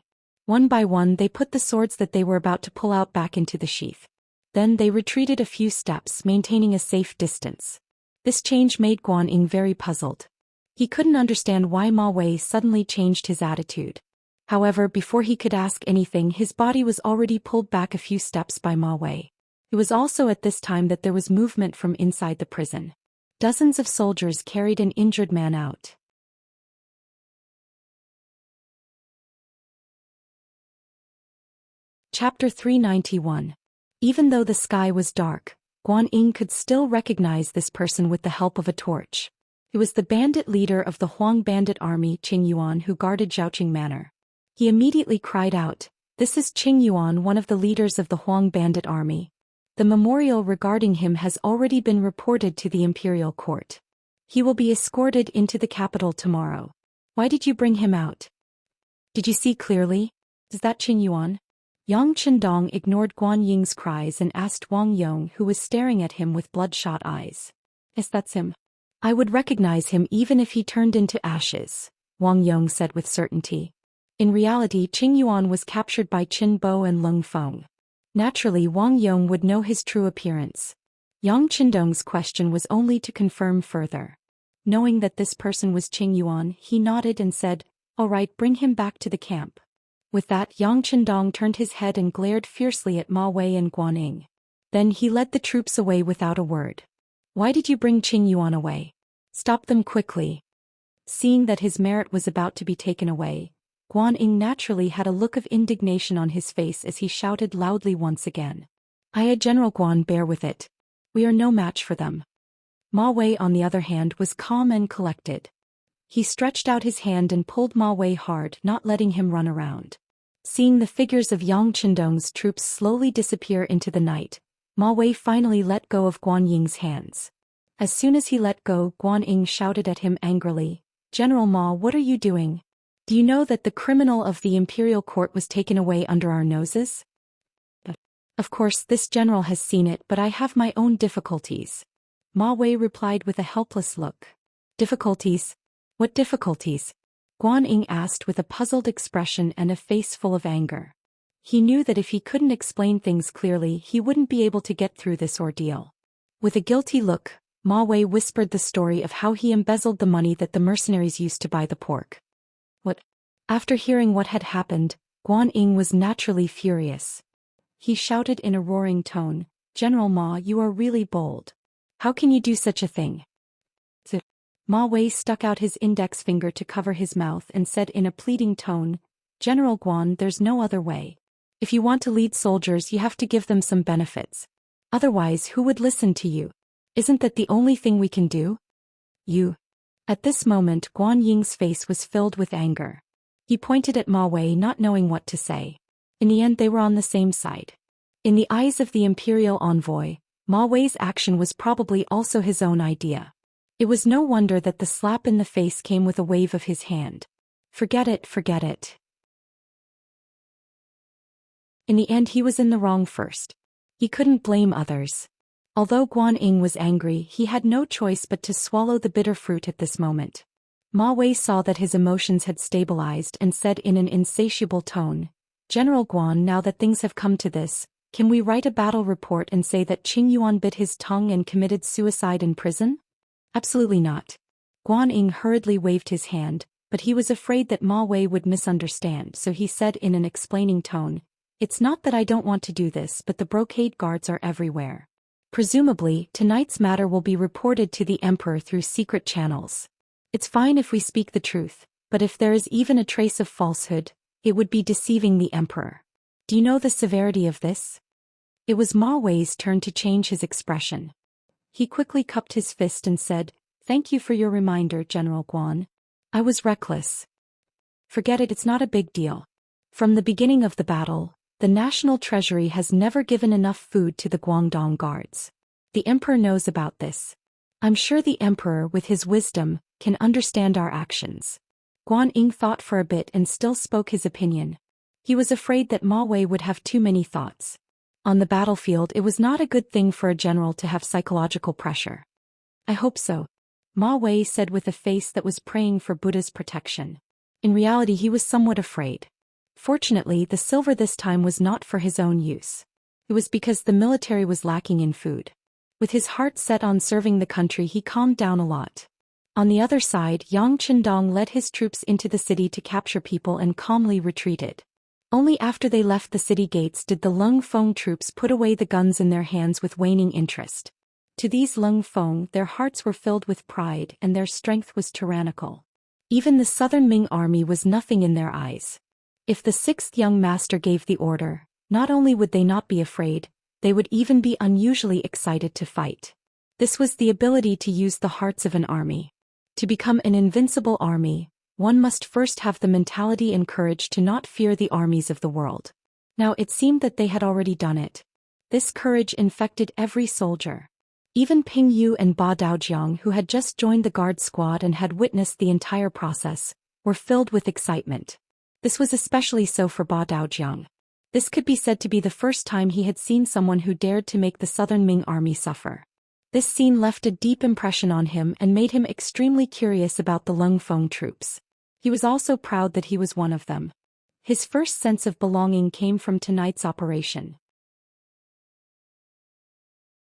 One by one they put the swords that they were about to pull out back into the sheath. Then they retreated a few steps, maintaining a safe distance. This change made Guan Ying very puzzled. He couldn't understand why Ma Wei suddenly changed his attitude. However, before he could ask anything, his body was already pulled back a few steps by Ma Wei. It was also at this time that there was movement from inside the prison. Dozens of soldiers carried an injured man out. Chapter 391. Even though the sky was dark, Guan Ying could still recognize this person with the help of a torch. It was the bandit leader of the Huang bandit army, Qing Yuan, who guarded Zhaoqing Manor. He immediately cried out, "This is Qing Yuan, one of the leaders of the Huang bandit army. The memorial regarding him has already been reported to the imperial court. He will be escorted into the capital tomorrow. Why did you bring him out? Did you see clearly? Is that Qing Yuan?" Yang Chendong ignored Guan Ying's cries and asked Wang Yong, who was staring at him with bloodshot eyes. "Yes, that's him. I would recognize him even if he turned into ashes," Wang Yong said with certainty. In reality, Qing Yuan was captured by Qin Bo and Lung Feng. Naturally, Wang Yong would know his true appearance. Yang Chendong's question was only to confirm further. Knowing that this person was Qing Yuan, he nodded and said, "All right, bring him back to the camp." With that, Yang Chendong turned his head and glared fiercely at Ma Wei and Guan Ying. Then he led the troops away without a word. "Why did you bring Qing Yuan away? Stop them quickly." Seeing that his merit was about to be taken away, Guan Ying naturally had a look of indignation on his face as he shouted loudly once again. General Guan, bear with it. We are no match for them." Ma Wei, on the other hand, was calm and collected. He stretched out his hand and pulled Ma Wei hard, not letting him run around. Seeing the figures of Yang Chendong's troops slowly disappear into the night, Ma Wei finally let go of Guan Ying's hands. As soon as he let go, Guan Ying shouted at him angrily, "General Ma, what are you doing? Do you know that the criminal of the imperial court was taken away under our noses?" "Of course, this general has seen it, but I have my own difficulties," Ma Wei replied with a helpless look. "Difficulties? What difficulties?" Guan Ying asked with a puzzled expression and a face full of anger. He knew that if he couldn't explain things clearly, he wouldn't be able to get through this ordeal. With a guilty look, Ma Wei whispered the story of how he embezzled the money that the mercenaries used to buy the pork. What? After hearing what had happened, Guan Ying was naturally furious. He shouted in a roaring tone, "General Ma, you are really bold. How can you do such a thing?" Ma Wei stuck out his index finger to cover his mouth and said in a pleading tone, "General Guan, there's no other way. If you want to lead soldiers, you have to give them some benefits. Otherwise, who would listen to you? Isn't that the only thing we can do?" "You." At this moment, Guan Ying's face was filled with anger. He pointed at Ma Wei, not knowing what to say. In the end, they were on the same side. In the eyes of the imperial envoy, Ma Wei's action was probably also his own idea. It was no wonder that the slap in the face came with a wave of his hand. Forget it, forget it. In the end, he was in the wrong first. He couldn't blame others. Although Guan Ying was angry, he had no choice but to swallow the bitter fruit at this moment. Ma Wei saw that his emotions had stabilized and said in an insatiable tone, "General Guan, now that things have come to this, can we write a battle report and say that Qing Yuan bit his tongue and committed suicide in prison?" "Absolutely not." Guan Ying hurriedly waved his hand, but he was afraid that Ma Wei would misunderstand, so he said in an explaining tone, "It's not that I don't want to do this, but the brocade guards are everywhere. Presumably, tonight's matter will be reported to the emperor through secret channels. It's fine if we speak the truth, but if there is even a trace of falsehood, it would be deceiving the emperor. Do you know the severity of this?" It was Ma Wei's turn to change his expression. He quickly cupped his fist and said, "Thank you for your reminder, General Guan. I was reckless." "Forget it, it's not a big deal. From the beginning of the battle, the National Treasury has never given enough food to the Guangdong guards. The emperor knows about this. I'm sure the emperor, with his wisdom, can understand our actions." Guan Ying thought for a bit and still spoke his opinion. He was afraid that Ma Wei would have too many thoughts. On the battlefield, it was not a good thing for a general to have psychological pressure. "I hope so," Ma Wei said with a face that was praying for Buddha's protection. In reality, he was somewhat afraid. Fortunately, the silver this time was not for his own use. It was because the military was lacking in food. With his heart set on serving the country, he calmed down a lot. On the other side, Yang Qindong led his troops into the city to capture people and calmly retreated. Only after they left the city gates did the Lung Feng troops put away the guns in their hands with waning interest. To these Lung Feng, their hearts were filled with pride and their strength was tyrannical. Even the southern Ming army was nothing in their eyes. If the sixth young master gave the order, not only would they not be afraid, they would even be unusually excited to fight. This was the ability to use the hearts of an army. To become an invincible army, one must first have the mentality and courage to not fear the armies of the world. Now it seemed that they had already done it. This courage infected every soldier. Even Ping Yu and Ba Daojiang, who had just joined the guard squad and had witnessed the entire process, were filled with excitement. This was especially so for Ba Daojiang. This could be said to be the first time he had seen someone who dared to make the southern Ming army suffer. This scene left a deep impression on him and made him extremely curious about the Lung Feng troops. He was also proud that he was one of them. His first sense of belonging came from tonight's operation.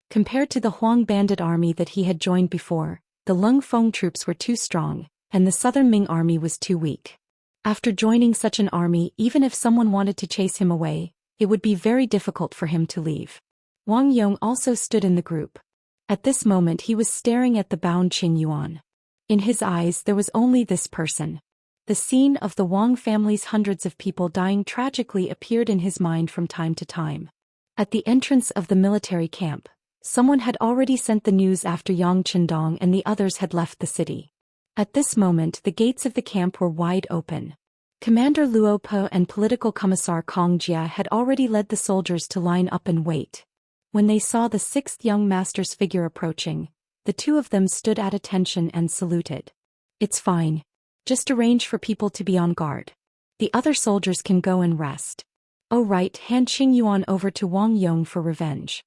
Compared to the Huang bandit army that he had joined before, the Lung Feng troops were too strong, and the southern Ming army was too weak. After joining such an army, even if someone wanted to chase him away, it would be very difficult for him to leave. Wang Yong also stood in the group. At this moment he was staring at the bound Qing Yuan. In his eyes there was only this person. The scene of the Wang family's hundreds of people dying tragically appeared in his mind from time to time. At the entrance of the military camp, someone had already sent the news after Yang Qindong and the others had left the city. At this moment the gates of the camp were wide open. Commander Luo Po and political commissar Kong Jia had already led the soldiers to line up and wait. When they saw the sixth young master's figure approaching, the two of them stood at attention and saluted. "It's fine. Just arrange for people to be on guard. The other soldiers can go and rest." "Oh right, hand Qing Yuan over to Wang Yong for revenge."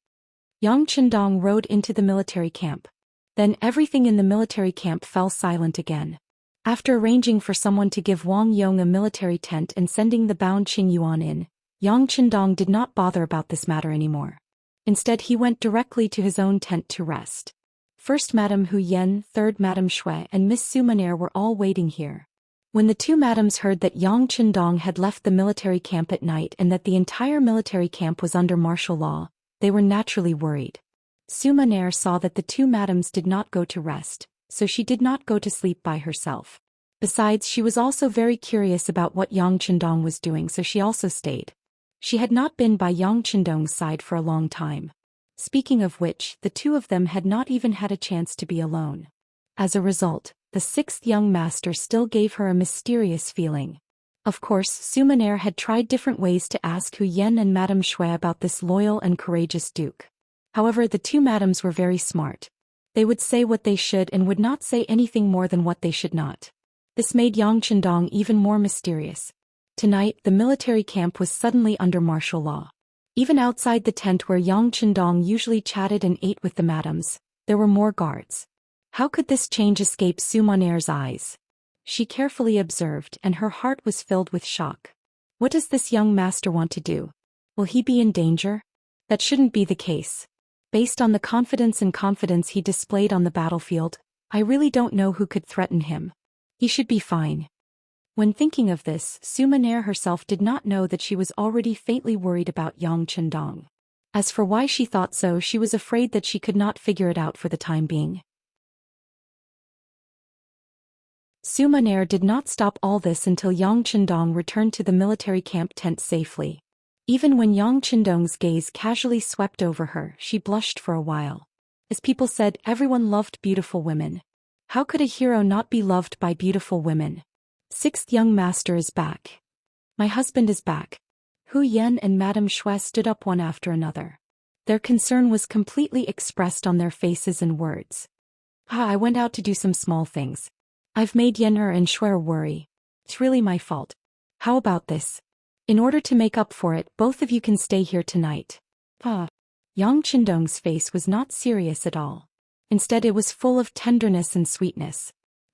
Yang Qindong rode into the military camp. Then everything in the military camp fell silent again. After arranging for someone to give Wang Yong a military tent and sending the bound Qing Yuan in, Yang Qindong did not bother about this matter anymore. Instead he went directly to his own tent to rest. First Madame Hu Yen, third Madame Shui and Miss Su Maner were all waiting here. When the two madams heard that Yang Qindong had left the military camp at night and that the entire military camp was under martial law, they were naturally worried. Su Maner saw that the two madams did not go to rest, so she did not go to sleep by herself. Besides, she was also very curious about what Yang Qindong was doing, so she also stayed. She had not been by Yang Qindong's side for a long time. Speaking of which, the two of them had not even had a chance to be alone. As a result, the sixth young master still gave her a mysterious feeling. Of course, Su Maner had tried different ways to ask Hu Yen and Madame Shui about this loyal and courageous duke. However, the two madams were very smart. They would say what they should and would not say anything more than what they should not. This made Yang Qindong even more mysterious. Tonight, the military camp was suddenly under martial law. Even outside the tent where Yang Qindong usually chatted and ate with the madams, there were more guards. How could this change escape Su Maner's eyes? She carefully observed and her heart was filled with shock. What does this young master want to do? Will he be in danger? That shouldn't be the case. Based on the confidence he displayed on the battlefield, I really don't know who could threaten him. He should be fine. When thinking of this, Su Maner herself did not know that she was already faintly worried about Yang Qindong. As for why she thought so, she was afraid that she could not figure it out for the time being. Su Maner did not stop all this until Yang Qindong returned to the military camp tent safely. Even when Yang Qindong's gaze casually swept over her, she blushed for a while. As people said, everyone loved beautiful women. How could a hero not be loved by beautiful women? Sixth young master is back. My husband is back. Hu Yen and Madame Shui stood up one after another. Their concern was completely expressed on their faces and words. I went out to do some small things. I've made Yen and Shui worry. It's really my fault. How about this? In order to make up for it, both of you can stay here tonight. Yang Qindong's face was not serious at all. Instead, it was full of tenderness and sweetness.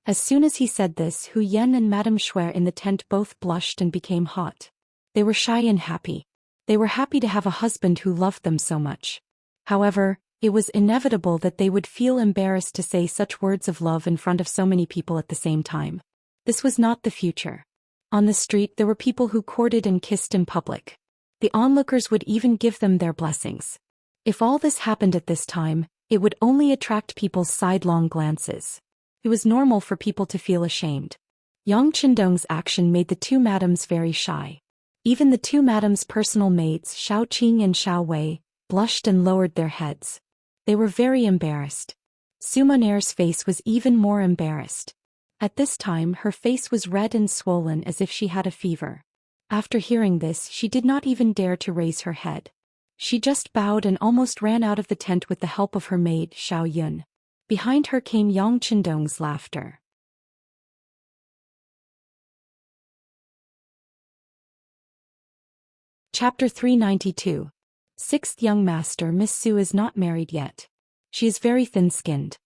As soon as he said this, Hu Yen and Madame Shui in the tent both blushed and became hot. They were shy and happy. They were happy to have a husband who loved them so much. However, it was inevitable that they would feel embarrassed to say such words of love in front of so many people at the same time. This was not the future. On the street there were people who courted and kissed in public. The onlookers would even give them their blessings. If all this happened at this time, it would only attract people's sidelong glances. It was normal for people to feel ashamed. Yang Qindong's action made the two madams very shy. Even the two madams' personal maids, Xiao Qing and Xiao Wei, blushed and lowered their heads. They were very embarrassed. Sumaner's face was even more embarrassed. At this time her face was red and swollen as if she had a fever. After hearing this, she did not even dare to raise her head. She just bowed and almost ran out of the tent with the help of her maid, Xiao Yun. Behind her came Yang Qindong's laughter. Chapter 392. Sixth young master. Miss Su is not married yet. She is very thin-skinned.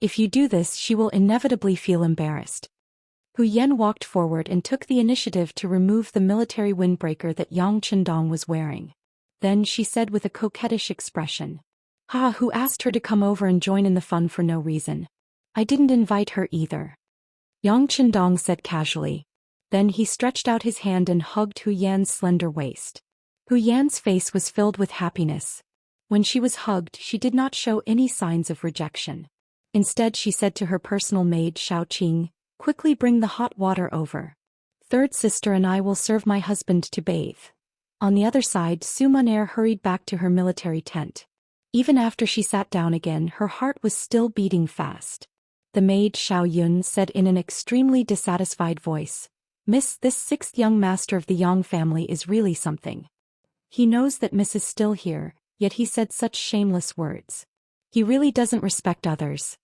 If you do this, she will inevitably feel embarrassed. Hu Yan walked forward and took the initiative to remove the military windbreaker that Yang Qindong was wearing. Then she said with a coquettish expression, who asked her to come over and join in the fun for no reason? I didn't invite her either. Yang Qindong said casually. Then he stretched out his hand and hugged Hu Yan's slender waist. Hu Yan's face was filled with happiness. When she was hugged, she did not show any signs of rejection. Instead, she said to her personal maid Xiao Qing, quickly bring the hot water over. Third sister and I will serve my husband to bathe. On the other side, Sumaner hurried back to her military tent. Even after she sat down again, her heart was still beating fast. The maid Xiao Yun said in an extremely dissatisfied voice, Miss, this sixth young master of the Yang family is really something. He knows that Miss is still here, yet he said such shameless words. He really doesn't respect others.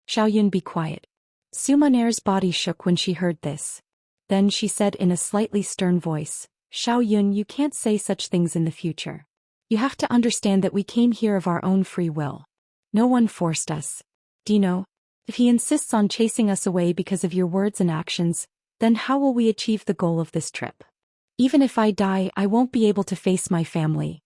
Xiao Yun, be quiet. Sumaner's body shook when she heard this. Then she said in a slightly stern voice, Xiao Yun, you can't say such things in the future. You have to understand that we came here of our own free will. No one forced us. Do you know? If he insists on chasing us away because of your words and actions, then how will we achieve the goal of this trip? Even if I die, I won't be able to face my family.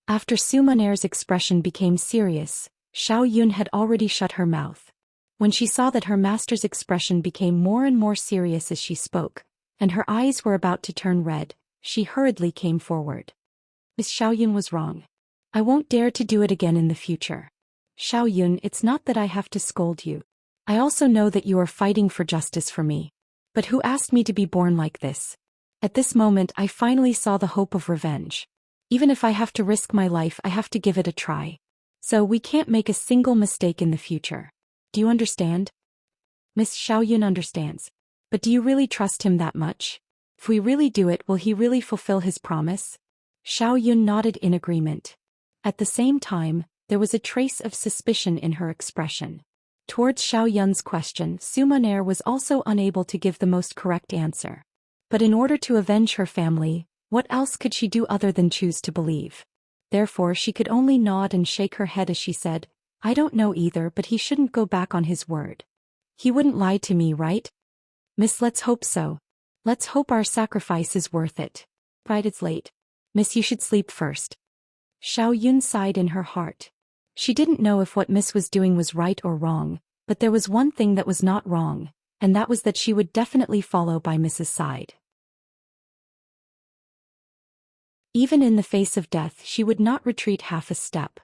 After Sumaner's expression became serious, Xiao Yun had already shut her mouth. When she saw that her master's expression became more and more serious as she spoke, and her eyes were about to turn red, she hurriedly came forward. Miss Xiao Yun was wrong. I won't dare to do it again in the future. Xiao Yun, it's not that I have to scold you. I also know that you are fighting for justice for me. But who asked me to be born like this? At this moment I finally saw the hope of revenge. Even if I have to risk my life, I have to give it a try. So we can't make a single mistake in the future. Do you understand? Miss Xiao Yun understands. But do you really trust him that much? If we really do it, will he really fulfill his promise? Xiao Yun nodded in agreement. At the same time, there was a trace of suspicion in her expression. Towards Xiao Yun's question, Sumaner was also unable to give the most correct answer. But in order to avenge her family, what else could she do other than choose to believe? Therefore she could only nod and shake her head as she said, I don't know either, but he shouldn't go back on his word. He wouldn't lie to me, right? Miss, let's hope so. Let's hope our sacrifice is worth it. Right, it's late. Miss, you should sleep first. Xiao Yun sighed in her heart. She didn't know if what Miss was doing was right or wrong, but there was one thing that was not wrong, and that was that she would definitely follow by Miss's side. Even in the face of death, she would not retreat half a step.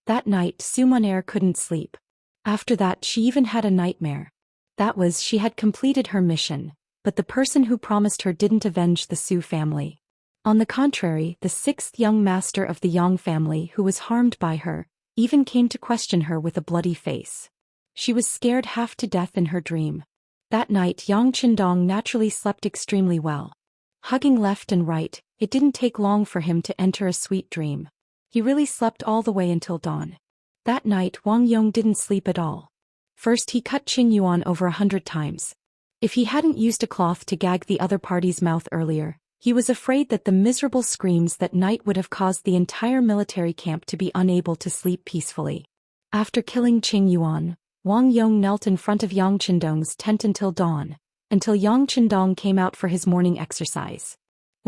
That night, Sumaner couldn't sleep. After that, she even had a nightmare. That was, she had completed her mission, but the person who promised her didn't avenge the Su family. On the contrary, the sixth young master of the Yang family who was harmed by her, even came to question her with a bloody face. She was scared half to death in her dream. That night Yang Qindong naturally slept extremely well. Hugging left and right, it didn't take long for him to enter a sweet dream. He really slept all the way until dawn. That night Wang Yong didn't sleep at all. First he cut Qing Yuan over 100 times. If he hadn't used a cloth to gag the other party's mouth earlier, he was afraid that the miserable screams that night would have caused the entire military camp to be unable to sleep peacefully. After killing Qing Yuan, Wang Yong knelt in front of Yang Qindong's tent until dawn, until Yang Qindong came out for his morning exercise.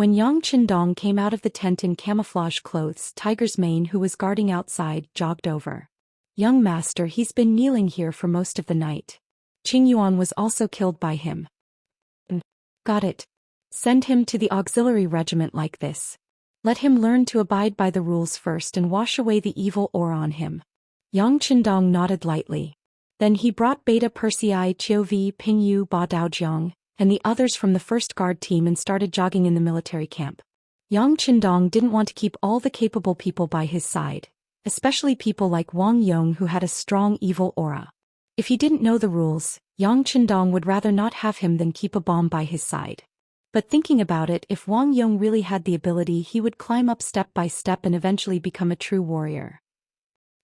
When Yang Qindong came out of the tent in camouflage clothes, Tiger's mane, who was guarding outside, jogged over. "Young master, he's been kneeling here for most of the night. Qingyuan was also killed by him." "Got it. Send him to the auxiliary regiment like this. Let him learn to abide by the rules first and wash away the evil aura on him." Yang Qindong nodded lightly. Then he brought Beta Persei, Qiuvi, Pingyu, Ba Daojiang, and the others from the first guard team and started jogging in the military camp. Yang Qindong didn't want to keep all the capable people by his side, especially people like Wang Yong who had a strong evil aura. If he didn't know the rules, Yang Qindong would rather not have him than keep a bomb by his side. But thinking about it, if Wang Yong really had the ability, he would climb up step by step and eventually become a true warrior.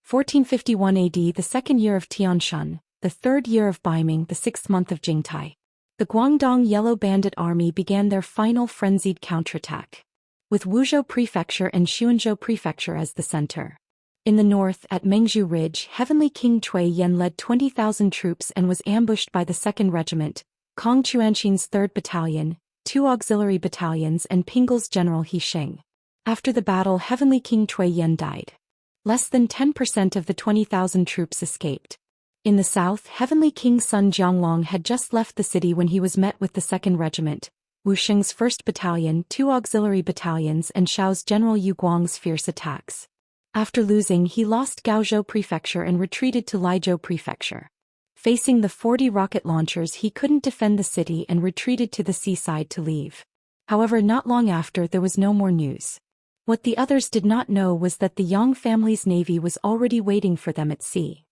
1451 AD, the second year of Tianshan, the third year of Baiming, the 6th month of Jingtai. The Guangdong Yellow Bandit Army began their final frenzied counterattack, with Wuzhou Prefecture and Xuanzhou Prefecture as the center. In the north, at Mengzhu Ridge, Heavenly King Cui Yan led 20,000 troops and was ambushed by the 2nd Regiment, Kong Chuanxin's 3rd Battalion, 2 auxiliary battalions and Pingle's General He Sheng. After the battle, Heavenly King Cui Yan died. Less than 10% of the 20,000 troops escaped. In the south, Heavenly King Sun Jianglong had just left the city when he was met with the 2nd Regiment, Wu Sheng's 1st Battalion, 2 auxiliary battalions and Shao's General Yu Guang's fierce attacks. After losing, he lost Gaozhou Prefecture and retreated to Laizhou Prefecture. Facing the 40 rocket launchers, he couldn't defend the city and retreated to the seaside to leave. However, not long after, there was no more news. What the others did not know was that the Yang family's navy was already waiting for them at sea.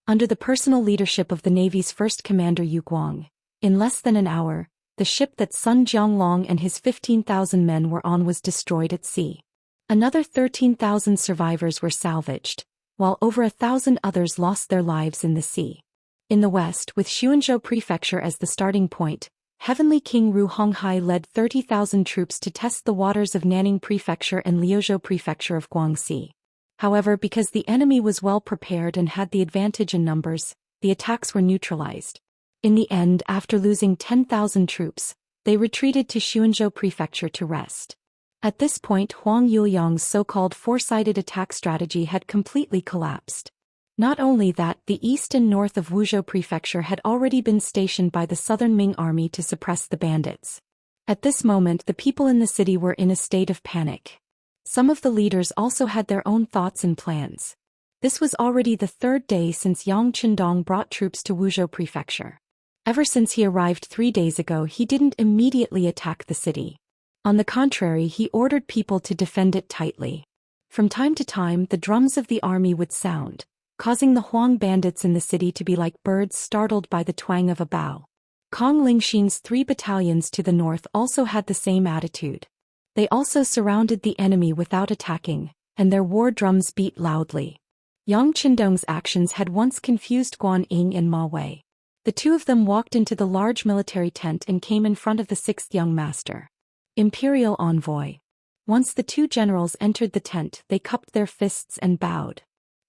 Under the personal leadership of the Navy's first commander Yu Guang, in less than an hour, the ship that Sun Jianglong and his 15,000 men were on was destroyed at sea. Another 13,000 survivors were salvaged, while over 1,000 others lost their lives in the sea. In the west, with Xuanzhou Prefecture as the starting point, Heavenly King Ru Honghai led 30,000 troops to test the waters of Nanning Prefecture and Liuzhou Prefecture of Guangxi. However, because the enemy was well prepared and had the advantage in numbers, the attacks were neutralized. In the end, after losing 10,000 troops, they retreated to Xuanzhou Prefecture to rest. At this point, Huang Yuliang's so-called four-sided attack strategy had completely collapsed. Not only that, the east and north of Wuzhou Prefecture had already been stationed by the southern Ming army to suppress the bandits. At this moment, the people in the city were in a state of panic. Some of the leaders also had their own thoughts and plans. This was already the 3rd day since Yang Qindong brought troops to Wuzhou Prefecture. Ever since he arrived 3 days ago, he didn't immediately attack the city. On the contrary, he ordered people to defend it tightly. From time to time, the drums of the army would sound, causing the Huang bandits in the city to be like birds startled by the twang of a bow. Kong Lingxin's 3 battalions to the north also had the same attitude. They also surrounded the enemy without attacking, and their war drums beat loudly. Yang Qindong's actions had once confused Guan Ying and Ma Wei. The two of them walked into the large military tent and came in front of the 6th young master. Imperial envoy. Once the 2 generals entered the tent, they cupped their fists and bowed.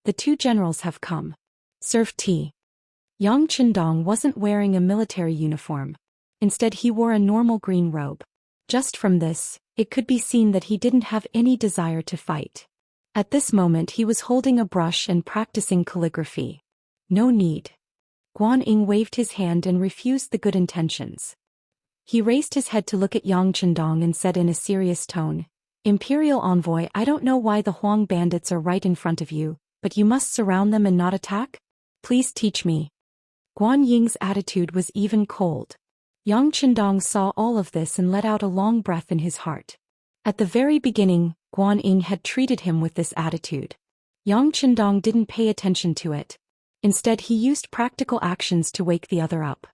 The 2 generals have come. Serve tea. Yang Qindong wasn't wearing a military uniform. Instead, he wore a normal green robe. Just from this, it could be seen that he didn't have any desire to fight. At this moment, he was holding a brush and practicing calligraphy. No need. Guan Ying waved his hand and refused the good intentions. He raised his head to look at Yang Qindong and said in a serious tone, "Imperial envoy, I don't know why the Huang bandits are right in front of you, but you must surround them and not attack? Please teach me." Guan Ying's attitude was even cold. Yang Qindong saw all of this and let out a long breath in his heart. At the very beginning, Guan Ying had treated him with this attitude. Yang Qindong didn't pay attention to it. Instead, he used practical actions to wake the other up.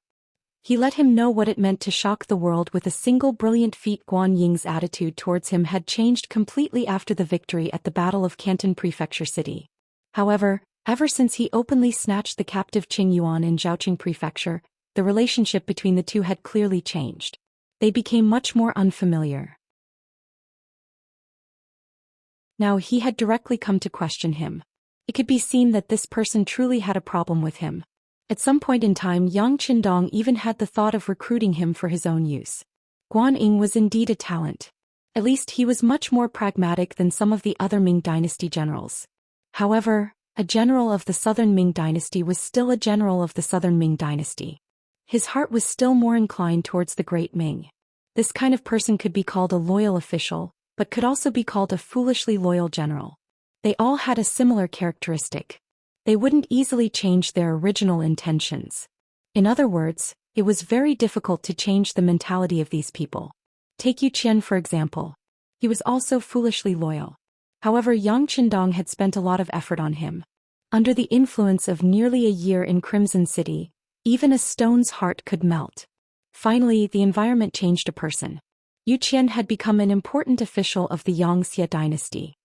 He let him know what it meant to shock the world with a single brilliant feat. Guan Ying's attitude towards him had changed completely after the victory at the Battle of Canton Prefecture City. However, ever since he openly snatched the captive Qingyuan in Zhaoqing Prefecture, the relationship between the two had clearly changed. They became much more unfamiliar. Now he had directly come to question him. It could be seen that this person truly had a problem with him. At some point in time, Yang Qindong even had the thought of recruiting him for his own use. Guan Ying was indeed a talent. At least he was much more pragmatic than some of the other Ming dynasty generals. However, a general of the southern Ming dynasty was still a general of the southern Ming dynasty. His heart was still more inclined towards the great Ming. This kind of person could be called a loyal official, but could also be called a foolishly loyal general. They all had a similar characteristic. They wouldn't easily change their original intentions. In other words, it was very difficult to change the mentality of these people. Take Zhou Xian for example. He was also foolishly loyal. However, Yang Qindong had spent a lot of effort on him. Under the influence of nearly a year in Crimson City, even a stone's heart could melt. Finally, the environment changed a person. Zhou Xian had become an important official of the Xianxia dynasty.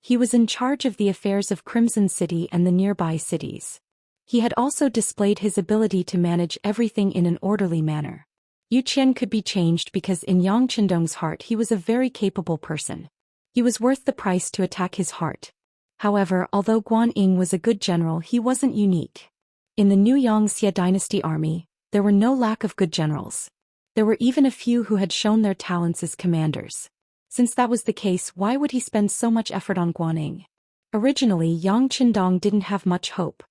He was in charge of the affairs of Crimson City and the nearby cities. He had also displayed his ability to manage everything in an orderly manner. Zhou Xian could be changed because in Yang Qindong's heart he was a very capable person. He was worth the price to attack his heart. However, although Guan Ying was a good general, he wasn't unique. In the new Xianxia dynasty army, there were no lack of good generals. There were even a few who had shown their talents as commanders. Since that was the case, why would he spend so much effort on Guan Ying? Originally, Yang Qindong didn't have much hope.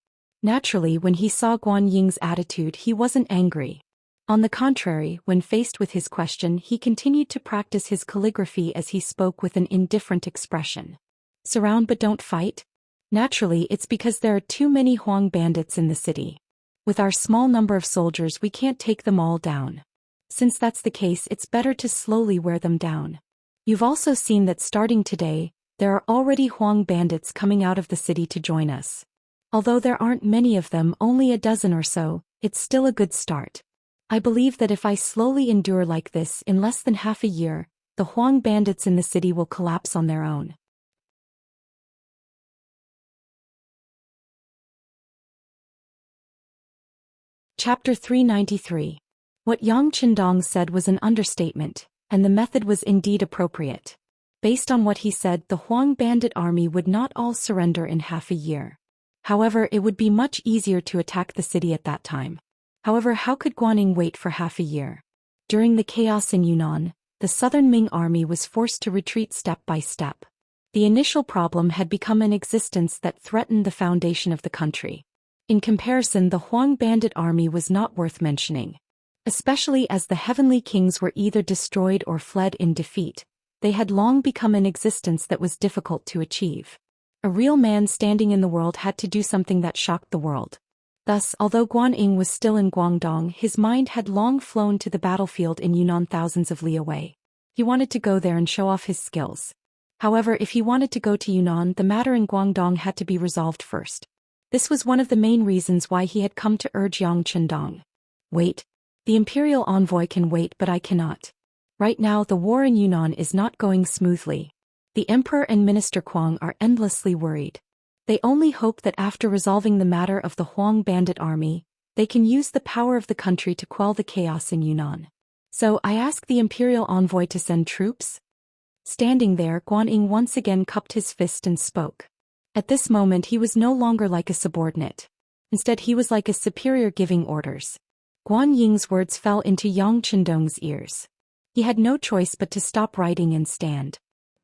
Naturally, when he saw Guan Ying's attitude, he wasn't angry. On the contrary, when faced with his question, he continued to practice his calligraphy as he spoke with an indifferent expression. Surround but don't fight? Naturally, it's because there are too many Huang bandits in the city. With our small number of soldiers, we can't take them all down. Since that's the case, it's better to slowly wear them down. You've also seen that starting today, there are already Huang bandits coming out of the city to join us. Although there aren't many of them, only a dozen or so, it's still a good start. I believe that if I slowly endure like this, in less than half a year, the Huang bandits in the city will collapse on their own. Chapter 393. What Yang Qindong said was an understatement, and the method was indeed appropriate. Based on what he said, the Huang bandit army would not all surrender in half a year. However, it would be much easier to attack the city at that time. However, how could Guan Ying wait for half a year? During the chaos in Yunnan, the southern Ming army was forced to retreat step by step. The initial problem had become an existence that threatened the foundation of the country. In comparison, the Huang bandit army was not worth mentioning. Especially as the heavenly kings were either destroyed or fled in defeat, they had long become an existence that was difficult to achieve. A real man standing in the world had to do something that shocked the world. Thus, although Guan Ying was still in Guangdong, his mind had long flown to the battlefield in Yunnan thousands of li away. He wanted to go there and show off his skills. However, if he wanted to go to Yunnan, the matter in Guangdong had to be resolved first. This was one of the main reasons why he had come to urge Yang Qindong. Wait. The imperial envoy can wait, but I cannot. Right now the war in Yunnan is not going smoothly. The emperor and minister Kuang are endlessly worried. They only hope that after resolving the matter of the Huang bandit army, they can use the power of the country to quell the chaos in Yunnan. So I ask the imperial envoy to send troops? Standing there, Guan Ying once again cupped his fist and spoke. At this moment he was no longer like a subordinate. Instead he was like a superior giving orders. Guan Ying's words fell into Yang Qindong's ears. He had no choice but to stop writing and stand.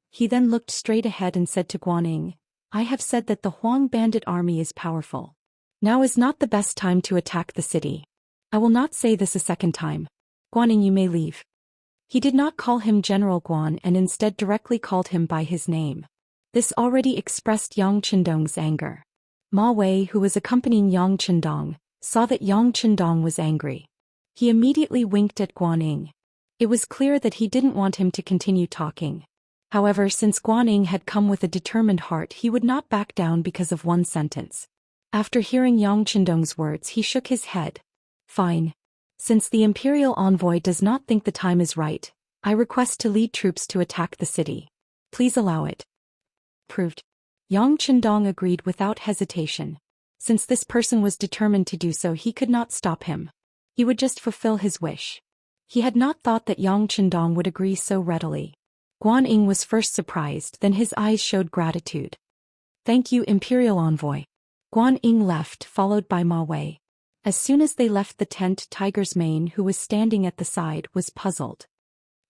He then looked straight ahead and said to Guan Ying, I have said that the Huang bandit army is powerful. Now is not the best time to attack the city. I will not say this a second time. Guan Ying, you may leave. He did not call him General Guan and instead directly called him by his name. This already expressed Yang Qindong's anger. Ma Wei, who was accompanying Yang Qindong, saw that Yang Qindong was angry. He immediately winked at Guan Ying. It was clear that he didn't want him to continue talking. However, since Guan Ying had come with a determined heart, he would not back down because of one sentence. After hearing Yang Qindong's words, he shook his head. Fine. Since the imperial envoy does not think the time is right, I request to lead troops to attack the city. Please allow it. Proved. Yang Qindong agreed without hesitation. Since this person was determined to do so, he could not stop him. He would just fulfill his wish. He had not thought that Yang Qindong would agree so readily. Guan Ying was first surprised, then his eyes showed gratitude. Thank you, Imperial Envoy. Guan Ying left, followed by Ma Wei. As soon as they left the tent, Tiger's Mane, who was standing at the side, was puzzled.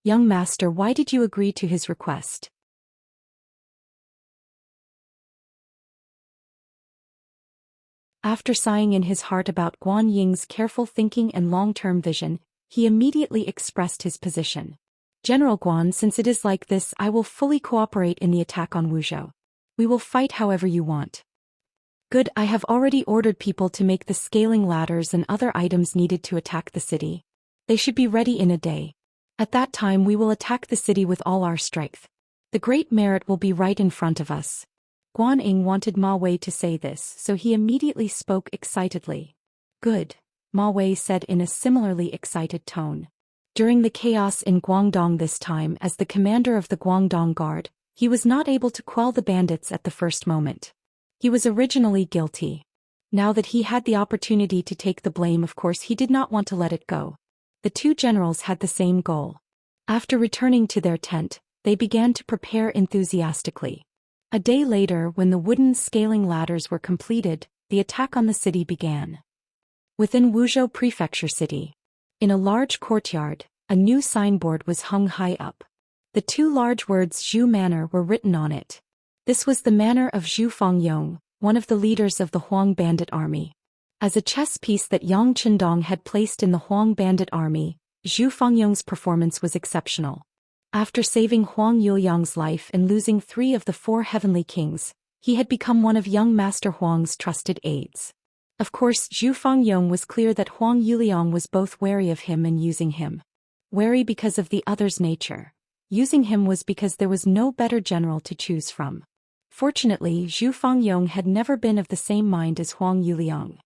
"Young master, why did you agree to his request?" After sighing in his heart about Guan Ying's careful thinking and long-term vision, he immediately expressed his position. "General Guan, since it is like this, I will fully cooperate in the attack on Wuzhou. We will fight however you want." "Good, I have already ordered people to make the scaling ladders and other items needed to attack the city. They should be ready in a day. At that time we will attack the city with all our strength. The Great Merit will be right in front of us." Guan Ying wanted Ma Wei to say this, so he immediately spoke excitedly. "Good," Ma Wei said in a similarly excited tone. During the chaos in Guangdong this time, as the commander of the Guangdong Guard, he was not able to quell the bandits at the first moment. He was originally guilty. Now that he had the opportunity to take the blame, of course he did not want to let it go. The two generals had the same goal. After returning to their tent, they began to prepare enthusiastically. A day later, when the wooden scaling ladders were completed, the attack on the city began. Within Wuzhou Prefecture City, in a large courtyard, a new signboard was hung high up. The two large words Zhu Manor were written on it. This was the manor of Zhu Fangyong, one of the leaders of the Huang bandit army. As a chess piece that Yang Chendong had placed in the Huang bandit army, Zhu Fangyong's performance was exceptional. After saving Huang Yuliang's life and losing 3 of the 4 heavenly kings, he had become one of young Master Huang's trusted aides. Of course, Zhu Fangyong was clear that Huang Yuliang was both wary of him and using him. Wary because of the other's nature. Using him was because there was no better general to choose from. Fortunately, Zhu Fangyong had never been of the same mind as Huang Yuliang.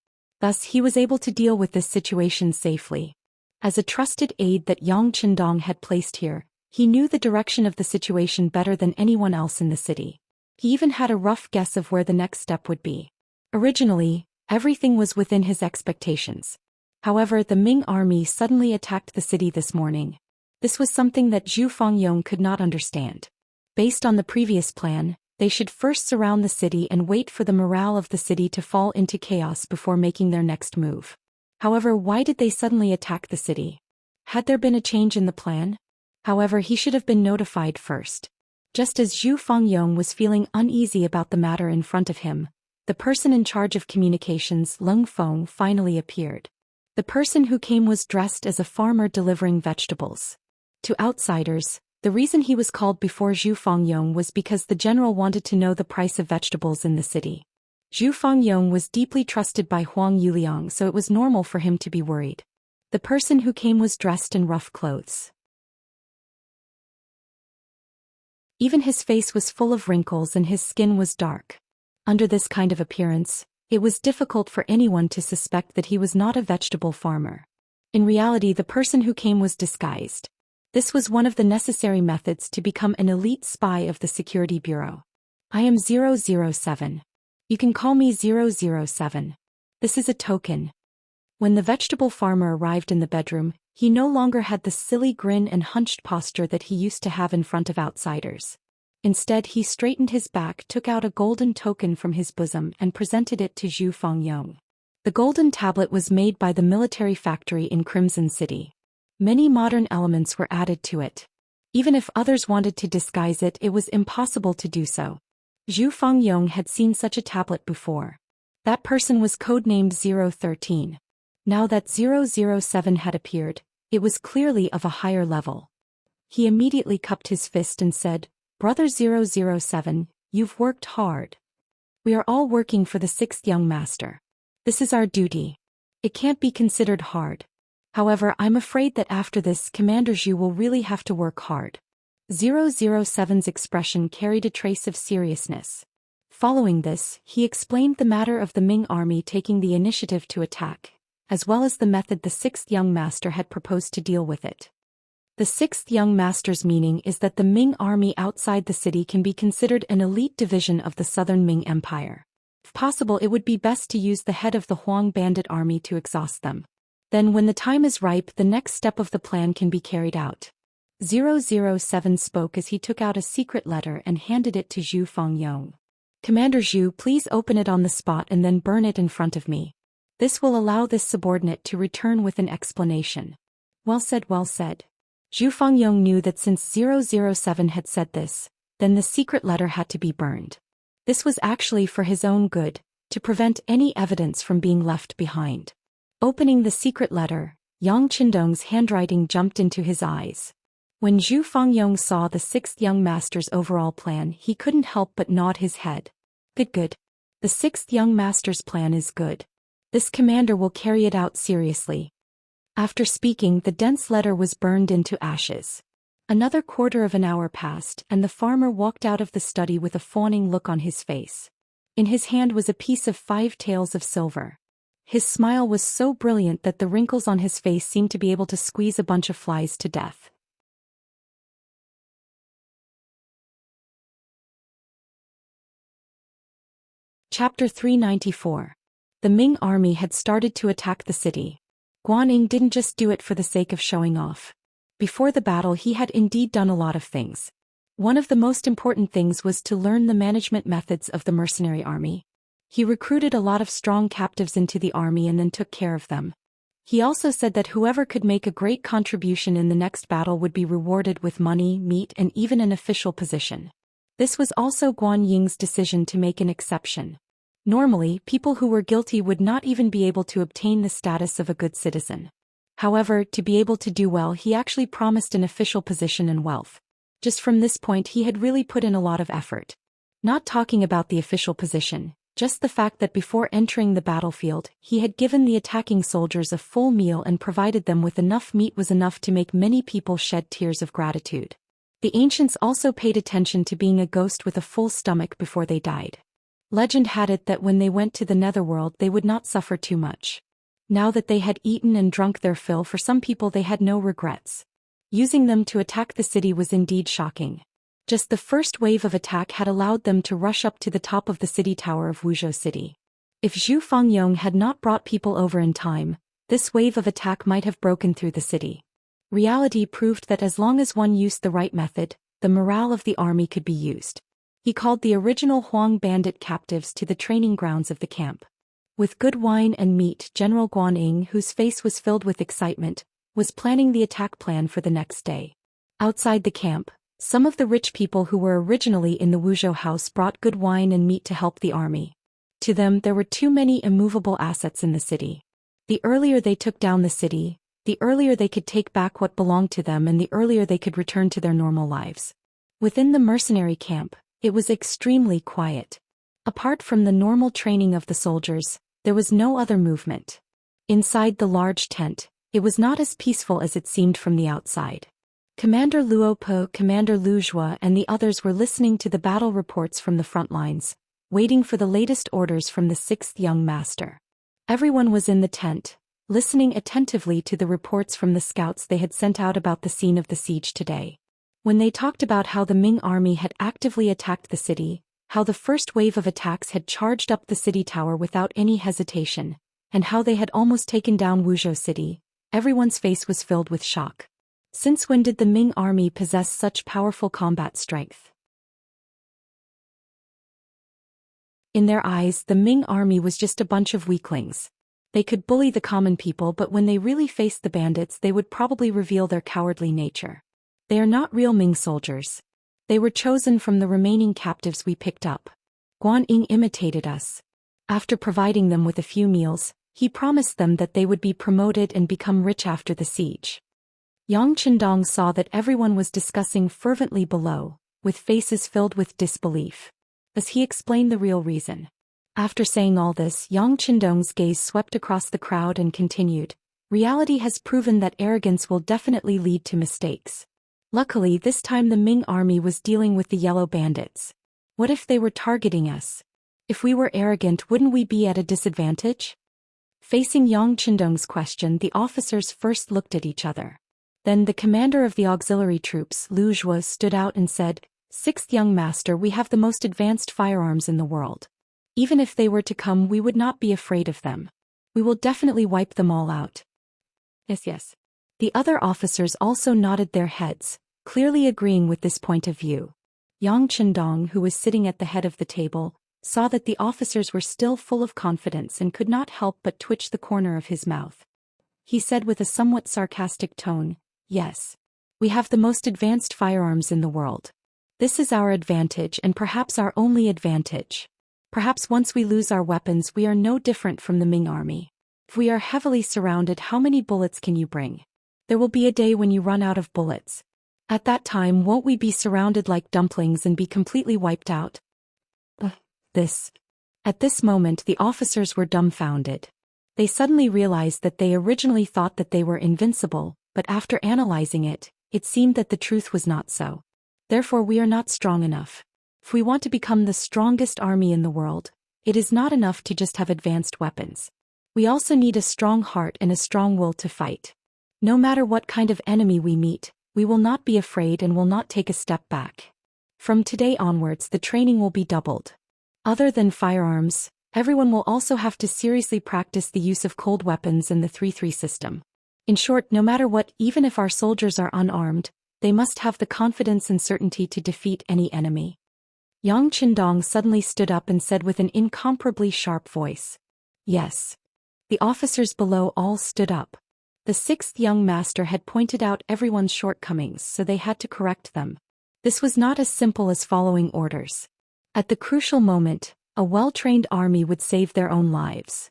Thus he was able to deal with this situation safely. As a trusted aide that Yang Chendong had placed here, he knew the direction of the situation better than anyone else in the city. He even had a rough guess of where the next step would be. Originally, everything was within his expectations. However, the Ming army suddenly attacked the city this morning. This was something that Zhu Fangyong could not understand. Based on the previous plan, they should first surround the city and wait for the morale of the city to fall into chaos before making their next move. However, why did they suddenly attack the city? Had there been a change in the plan? However, he should have been notified first. Just as Zhu Fangyong was feeling uneasy about the matter in front of him, the person in charge of communications, Leng Feng, finally appeared. The person who came was dressed as a farmer delivering vegetables. To outsiders, the reason he was called before Zhu Fangyong was because the general wanted to know the price of vegetables in the city. Zhu Fangyong was deeply trusted by Huang Yuliang, so it was normal for him to be worried. The person who came was dressed in rough clothes. Even his face was full of wrinkles and his skin was dark. Under this kind of appearance, it was difficult for anyone to suspect that he was not a vegetable farmer. In reality, the person who came was disguised. This was one of the necessary methods to become an elite spy of the Security Bureau. "I am 007. You can call me 007. This is a token." When the vegetable farmer arrived in the bedroom, he no longer had the silly grin and hunched posture that he used to have in front of outsiders. Instead, he straightened his back, took out a golden token from his bosom and presented it to Zhu Fangyong. The golden tablet was made by the military factory in Crimson City. Many modern elements were added to it. Even if others wanted to disguise it, it was impossible to do so. Zhu Fangyong had seen such a tablet before. That person was codenamed 013. Now that 007 had appeared, it was clearly of a higher level. He immediately cupped his fist and said, "Brother 007, you've worked hard. We are all working for the 6th young master. This is our duty. It can't be considered hard. However, I'm afraid that after this, Commander Zhu will really have to work hard." 007's expression carried a trace of seriousness. Following this, he explained the matter of the Ming army taking the initiative to attack, as well as the method the 6th young master had proposed to deal with it. The 6th young master's meaning is that the Ming army outside the city can be considered an elite division of the southern Ming Empire. If possible, it would be best to use the head of the Huang bandit army to exhaust them. Then when the time is ripe, the next step of the plan can be carried out. 007 spoke as he took out a secret letter and handed it to Zhu Fangyong. "Commander Zhu, please open it on the spot and then burn it in front of me." This will allow this subordinate to return with an explanation. Well said, well said. Zhu Fangyong knew that since 007 had said this, then the secret letter had to be burned. This was actually for his own good, to prevent any evidence from being left behind. Opening the secret letter, Yang Qindong's handwriting jumped into his eyes. When Zhu Fangyong saw the sixth young master's overall plan, he couldn't help but nod his head. Good, good. The sixth young master's plan is good. This commander will carry it out seriously. After speaking, the dense letter was burned into ashes. Another quarter of an hour passed, and the farmer walked out of the study with a fawning look on his face. In his hand was a piece of 5 taels of silver. His smile was so brilliant that the wrinkles on his face seemed to be able to squeeze a bunch of flies to death. Chapter 394. The Ming army had started to attack the city. Guan Ying didn't just do it for the sake of showing off. Before the battle, he had indeed done a lot of things. One of the most important things was to learn the management methods of the mercenary army. He recruited a lot of strong captives into the army and then took care of them. He also said that whoever could make a great contribution in the next battle would be rewarded with money, meat, and even an official position. This was also Guan Ying's decision to make an exception. Normally, people who were guilty would not even be able to obtain the status of a good citizen. However, to be able to do well, he actually promised an official position and wealth. Just from this point, he had really put in a lot of effort. Not talking about the official position, just the fact that before entering the battlefield, he had given the attacking soldiers a full meal and provided them with enough meat was enough to make many people shed tears of gratitude. The ancients also paid attention to being a ghost with a full stomach before they died. Legend had it that when they went to the netherworld they would not suffer too much. Now that they had eaten and drunk their fill, for some people they had no regrets. Using them to attack the city was indeed shocking. Just the first wave of attack had allowed them to rush up to the top of the city tower of Wuxia City. If Zhu Fangyong had not brought people over in time, this wave of attack might have broken through the city. Reality proved that as long as one used the right method, the morale of the army could be used. He called the original Huang bandit captives to the training grounds of the camp. With good wine and meat, General Guan Ying, whose face was filled with excitement, was planning the attack plan for the next day. Outside the camp, some of the rich people who were originally in the Wuzhou house brought good wine and meat to help the army. To them, there were too many immovable assets in the city. The earlier they took down the city, the earlier they could take back what belonged to them and the earlier they could return to their normal lives. Within the mercenary camp, it was extremely quiet. Apart from the normal training of the soldiers, there was no other movement. Inside the large tent, it was not as peaceful as it seemed from the outside. Commander Luo Po, Commander Lu Zhua, and the others were listening to the battle reports from the front lines, waiting for the latest orders from the sixth young master. Everyone was in the tent, listening attentively to the reports from the scouts they had sent out about the scene of the siege today. When they talked about how the Ming army had actively attacked the city, how the first wave of attacks had charged up the city tower without any hesitation, and how they had almost taken down Wuzhou City, everyone's face was filled with shock. Since when did the Ming army possess such powerful combat strength? In their eyes, the Ming army was just a bunch of weaklings. They could bully the common people, but when they really faced the bandits, they would probably reveal their cowardly nature. They are not real Ming soldiers. They were chosen from the remaining captives we picked up. Guan Ying imitated us. After providing them with a few meals, he promised them that they would be promoted and become rich after the siege. Yang Qindong saw that everyone was discussing fervently below, with faces filled with disbelief. As he explained the real reason. After saying all this, Yang Qindong's gaze swept across the crowd and continued, "Reality has proven that arrogance will definitely lead to mistakes. Luckily, this time the Ming army was dealing with the yellow bandits. What if they were targeting us? If we were arrogant, wouldn't we be at a disadvantage?" Facing Yang Qindong's question, the officers first looked at each other. Then the commander of the auxiliary troops, Lu Zhua, stood out and said, "Sixth young master, we have the most advanced firearms in the world. Even if they were to come, we would not be afraid of them. We will definitely wipe them all out." Yes, yes. The other officers also nodded their heads, clearly agreeing with this point of view. Yang Qindong, who was sitting at the head of the table, saw that the officers were still full of confidence and could not help but twitch the corner of his mouth. He said with a somewhat sarcastic tone, "Yes. We have the most advanced firearms in the world. This is our advantage and perhaps our only advantage. Perhaps once we lose our weapons we are no different from the Ming army. If we are heavily surrounded, how many bullets can you bring? There will be a day when you run out of bullets. At that time won't we be surrounded like dumplings and be completely wiped out?" At this moment the officers were dumbfounded. They suddenly realized that they originally thought that they were invincible, but after analyzing it, it seemed that the truth was not so. Therefore we are not strong enough. If we want to become the strongest army in the world, it is not enough to just have advanced weapons. We also need a strong heart and a strong will to fight. No matter what kind of enemy we meet, we will not be afraid and will not take a step back. From today onwards the training will be doubled. Other than firearms, everyone will also have to seriously practice the use of cold weapons and the 3-3 system. In short, no matter what, even if our soldiers are unarmed, they must have the confidence and certainty to defeat any enemy. Yang Qindong suddenly stood up and said with an incomparably sharp voice, "Yes." The officers below all stood up. The sixth young master had pointed out everyone's shortcomings, so they had to correct them. This was not as simple as following orders. At the crucial moment, a well-trained army would save their own lives.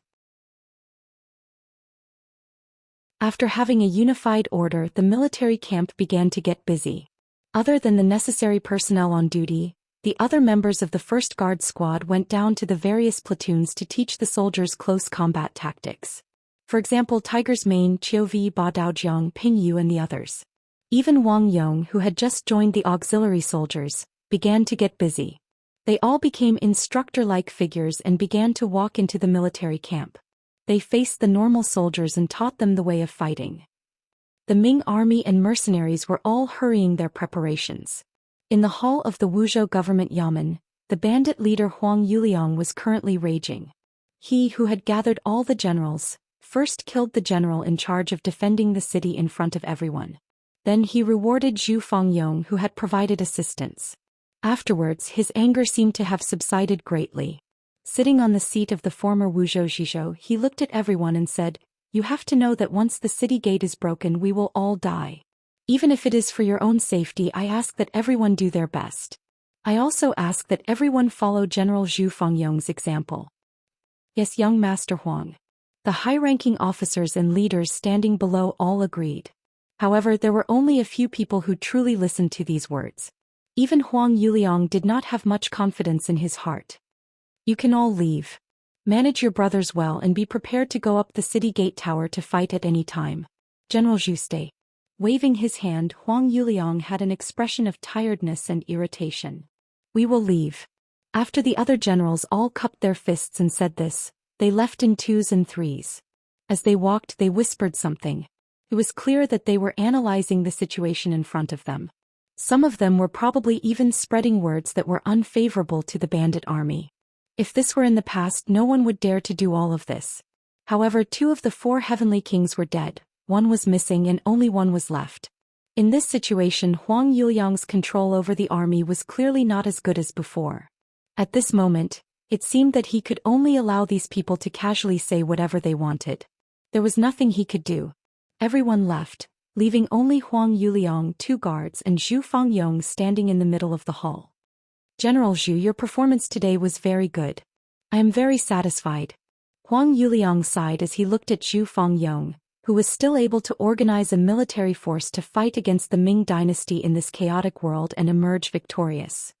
After having a unified order, the military camp began to get busy. Other than the necessary personnel on duty, the other members of the 1st Guard Squad went down to the various platoons to teach the soldiers close combat tactics. For example, Tiger's Mane, Qiuvi, Ba Daojiang, Ping Yu and the others. Even Wang Yong, who had just joined the auxiliary soldiers, began to get busy. They all became instructor-like figures and began to walk into the military camp. They faced the normal soldiers and taught them the way of fighting. The Ming army and mercenaries were all hurrying their preparations. In the hall of the Wuzhou government yamen, the bandit leader Huang Yuliang was currently raging. He who had gathered all the generals, first killed the general in charge of defending the city in front of everyone. Then he rewarded Zhu Fangyong who had provided assistance. Afterwards his anger seemed to have subsided greatly. Sitting on the seat of the former Wuzhou Zhizhou, he looked at everyone and said, "You have to know that once the city gate is broken we will all die. Even if it is for your own safety, I ask that everyone do their best. I also ask that everyone follow General Zhu Fangyong's example." "Yes, young Master Huang." The high-ranking officers and leaders standing below all agreed. However, there were only a few people who truly listened to these words. Even Huang Yuliang did not have much confidence in his heart. "You can all leave. Manage your brothers well and be prepared to go up the city gate tower to fight at any time. General Zhu stay." Waving his hand, Huang Yuliang had an expression of tiredness and irritation. "We will leave." After the other generals all cupped their fists and said this, they left in 2s and 3s. As they walked they whispered something. It was clear that they were analyzing the situation in front of them. Some of them were probably even spreading words that were unfavorable to the bandit army. If this were in the past, no one would dare to do all of this. However, 2 of the 4 heavenly kings were dead, 1 was missing and only 1 was left. In this situation, Huang Yuliang's control over the army was clearly not as good as before. At this moment, it seemed that he could only allow these people to casually say whatever they wanted. There was nothing he could do. Everyone left, leaving only Huang Yuliang, 2 guards and Zhu Fangyong standing in the middle of the hall. "General Zhu, your performance today was very good. I am very satisfied." Huang Yuliang sighed as he looked at Zhu Fangyong, who was still able to organize a military force to fight against the Ming dynasty in this chaotic world and emerge victorious.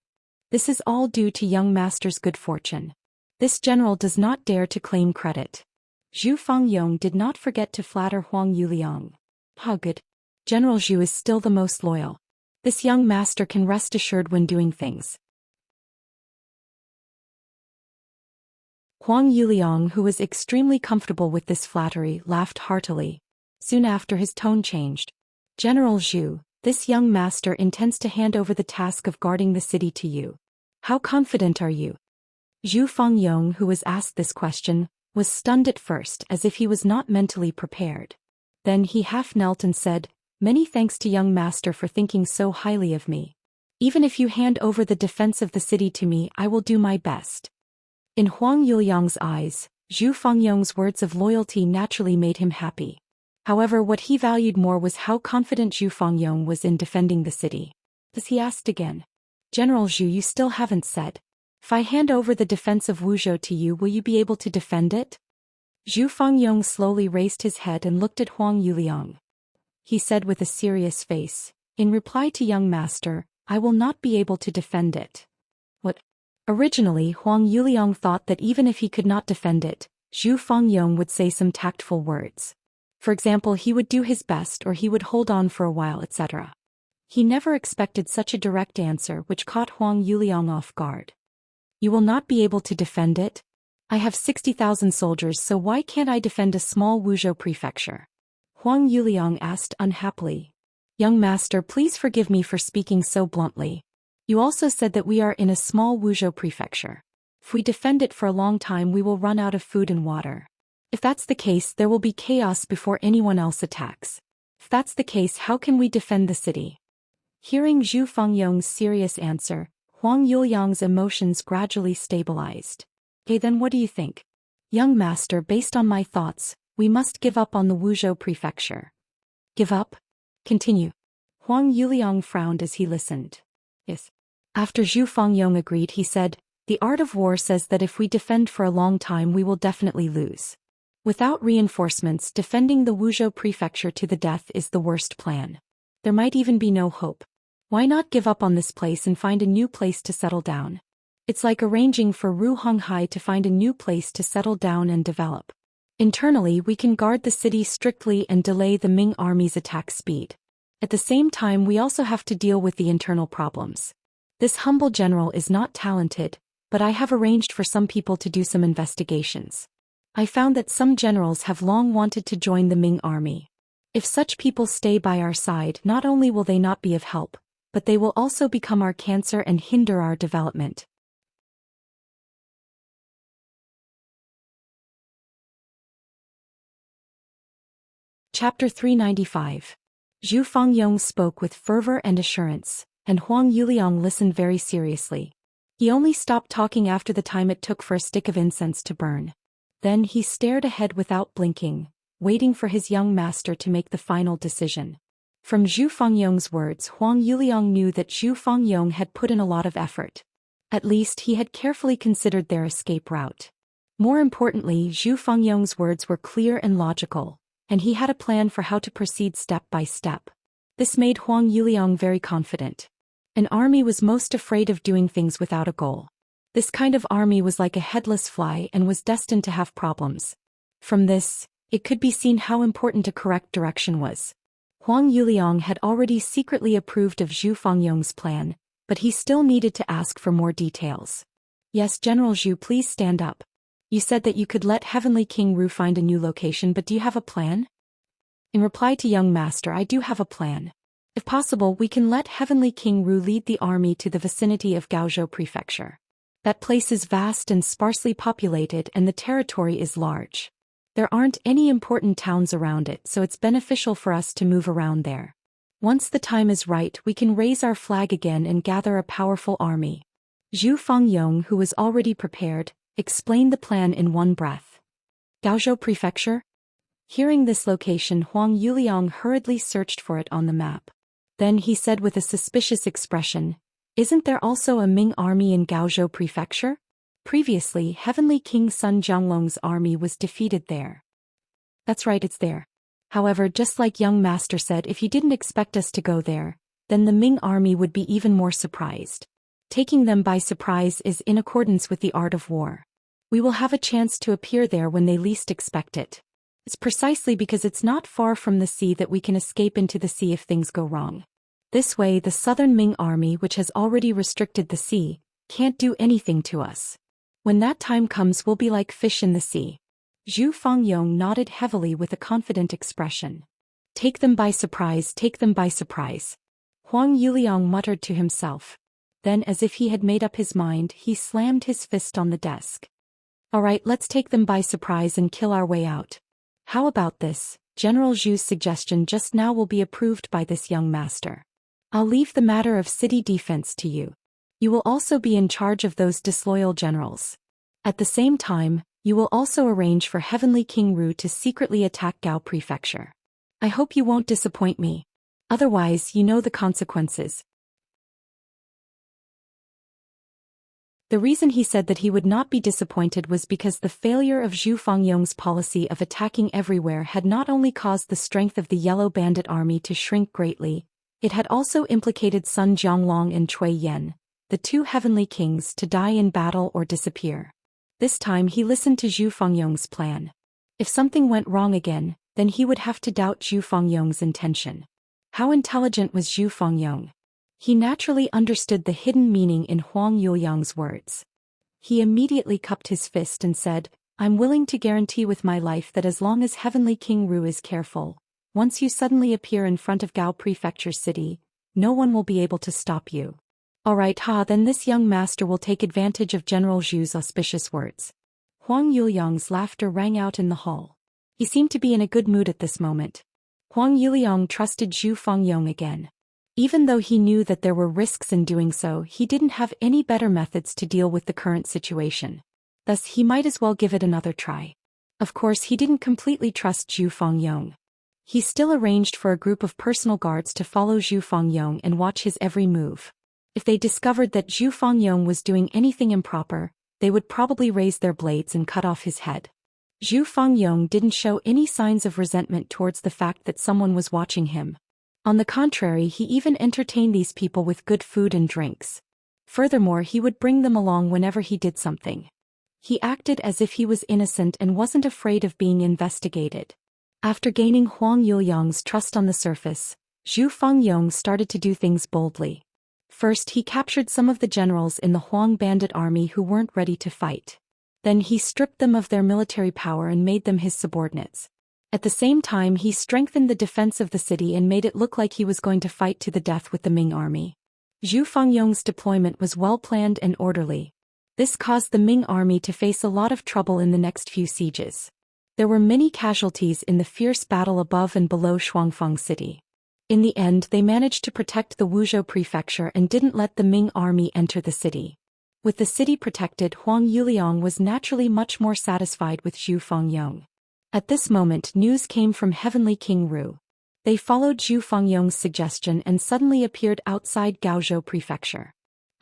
This is all due to young master's good fortune. This general does not dare to claim credit. Zhu Fangyong did not forget to flatter Huang Yuliang. "How good. General Zhu is still the most loyal. This young master can rest assured when doing things." Huang Yuliang, who was extremely comfortable with this flattery, laughed heartily. Soon after his tone changed. "General Zhu, this young master intends to hand over the task of guarding the city to you. How confident are you?" Zhu Fangyong, who was asked this question, was stunned at first as if he was not mentally prepared. Then he half knelt and said, "Many thanks to young master for thinking so highly of me. Even if you hand over the defense of the city to me, I will do my best." In Huang Yuliang's eyes, Zhu Fangyong's words of loyalty naturally made him happy. However, what he valued more was how confident Zhu Fangyong was in defending the city. As he asked again, "General Zhu, you still haven't said. If I hand over the defense of Wuzhou to you, will you be able to defend it?" Zhu Fangyong slowly raised his head and looked at Huang Yuliang. He said with a serious face, "In reply to young master, I will not be able to defend it." What? Originally, Huang Yuliang thought that even if he could not defend it, Zhu Fangyong would say some tactful words. For example, he would do his best or he would hold on for a while, etc. He never expected such a direct answer, which caught Huang Yuliang off guard. "You will not be able to defend it? I have 60,000 soldiers, so why can't I defend a small Wuzhou prefecture?" Huang Yuliang asked unhappily. "Young master, please forgive me for speaking so bluntly. You also said that we are in a small Wuzhou prefecture. If we defend it for a long time, we will run out of food and water. If that's the case, there will be chaos before anyone else attacks. If that's the case, how can we defend the city?" Hearing Zhu Fangyong's serious answer, Huang Yuliang's emotions gradually stabilized. "Okay, then what do you think?" "Young master, based on my thoughts, we must give up on the Wuzhou prefecture." "Give up?" "Continue." Huang Yuliang frowned as he listened. "Yes." After Zhu Fangyong agreed, he said, "The art of war says that if we defend for a long time, we will definitely lose. Without reinforcements, defending the Wuzhou prefecture to the death is the worst plan. There might even be no hope. Why not give up on this place and find a new place to settle down? It's like arranging for Ru Honghai to find a new place to settle down and develop. Internally, we can guard the city strictly and delay the Ming army's attack speed. At the same time, we also have to deal with the internal problems. This humble general is not talented, but I have arranged for some people to do some investigations. I found that some generals have long wanted to join the Ming army. If such people stay by our side, not only will they not be of help, but they will also become our cancer and hinder our development." Chapter 395. Zhu Fangyong spoke with fervor and assurance, and Huang Yuliang listened very seriously. He only stopped talking after the time it took for a stick of incense to burn. Then he stared ahead without blinking, waiting for his young master to make the final decision. From Zhu Fangyong's words, Huang Yuliang knew that Zhu Fangyong had put in a lot of effort. At least he had carefully considered their escape route. More importantly, Zhu Fangyong's words were clear and logical, and he had a plan for how to proceed step by step. This made Huang Yuliang very confident. An army was most afraid of doing things without a goal. This kind of army was like a headless fly and was destined to have problems. From this, it could be seen how important a correct direction was. Huang Yuliang had already secretly approved of Zhu Fangyong's plan, but he still needed to ask for more details. "Yes, General Zhu, please stand up. You said that you could let Heavenly King Ru find a new location, but do you have a plan?" "In reply to young master, I do have a plan. If possible, we can let Heavenly King Ru lead the army to the vicinity of Gaozhou Prefecture. That place is vast and sparsely populated, and the territory is large. There aren't any important towns around it, so it's beneficial for us to move around there. Once the time is right, we can raise our flag again and gather a powerful army." Zhu Fangyong, who was already prepared, explained the plan in one breath. "Gaozhou Prefecture?" Hearing this location, Huang Yuliang hurriedly searched for it on the map. Then he said with a suspicious expression, "Isn't there also a Ming army in Gaozhou Prefecture? Previously, Heavenly King Sun Jianglong's army was defeated there." "That's right, it's there. However, just like young master said, if you didn't expect us to go there, then the Ming army would be even more surprised. Taking them by surprise is in accordance with the art of war. We will have a chance to appear there when they least expect it. It's precisely because it's not far from the sea that we can escape into the sea if things go wrong. This way, the southern Ming army, which has already restricted the sea, can't do anything to us. When that time comes, we'll be like fish in the sea." Zhu Fangyong nodded heavily with a confident expression. "Take them by surprise, take them by surprise," Huang Yuliang muttered to himself. Then, as if he had made up his mind, he slammed his fist on the desk. "All right, let's take them by surprise and kill our way out. How about this? General Zhu's suggestion just now will be approved by this young master. I'll leave the matter of city defense to you. You will also be in charge of those disloyal generals. At the same time, you will also arrange for Heavenly King Ru to secretly attack Gao Prefecture. I hope you won't disappoint me. Otherwise, you know the consequences. The reason he said that he would not be disappointed was because the failure of Zhu Fangyong's policy of attacking everywhere had not only caused the strength of the Yellow Bandit army to shrink greatly, it had also implicated Sun Jianglong and Cui Yan, the two heavenly kings, to die in battle or disappear. This time he listened to Zhu Fangyong's plan. If something went wrong again, then he would have to doubt Zhu Fangyong's intention. How intelligent was Zhu Fangyong? He naturally understood the hidden meaning in Huang Yuliang's words. He immediately cupped his fist and said, I'm willing to guarantee with my life that as long as Heavenly King Ru is careful, once you suddenly appear in front of Gao Prefecture City, no one will be able to stop you. Alright, then this young master will take advantage of General Zhu's auspicious words. Huang Yuliang's laughter rang out in the hall. He seemed to be in a good mood at this moment. Huang Yuliang trusted Zhu Fangyong again. Even though he knew that there were risks in doing so, he didn't have any better methods to deal with the current situation. Thus he might as well give it another try. Of course he didn't completely trust Zhu Fangyong. He still arranged for a group of personal guards to follow Zhu Fangyong and watch his every move. If they discovered that Zhu Fangyong was doing anything improper, they would probably raise their blades and cut off his head. Zhu Fangyong didn't show any signs of resentment towards the fact that someone was watching him. On the contrary, he even entertained these people with good food and drinks. Furthermore, he would bring them along whenever he did something. He acted as if he was innocent and wasn't afraid of being investigated. After gaining Huang Yuliang's trust on the surface, Zhu Fangyong started to do things boldly. First, he captured some of the generals in the Huang bandit army who weren't ready to fight. Then he stripped them of their military power and made them his subordinates. At the same time, he strengthened the defense of the city and made it look like he was going to fight to the death with the Ming army. Zhu Fangyong's deployment was well planned and orderly. This caused the Ming army to face a lot of trouble in the next few sieges. There were many casualties in the fierce battle above and below Shuangfeng City. In the end, they managed to protect the Wuzhou prefecture and didn't let the Ming army enter the city. With the city protected, Huang Yuliang was naturally much more satisfied with Zhu Fangyong. At this moment, news came from Heavenly King Ru. They followed Zhu Fangyong's suggestion and suddenly appeared outside Gaozhou prefecture.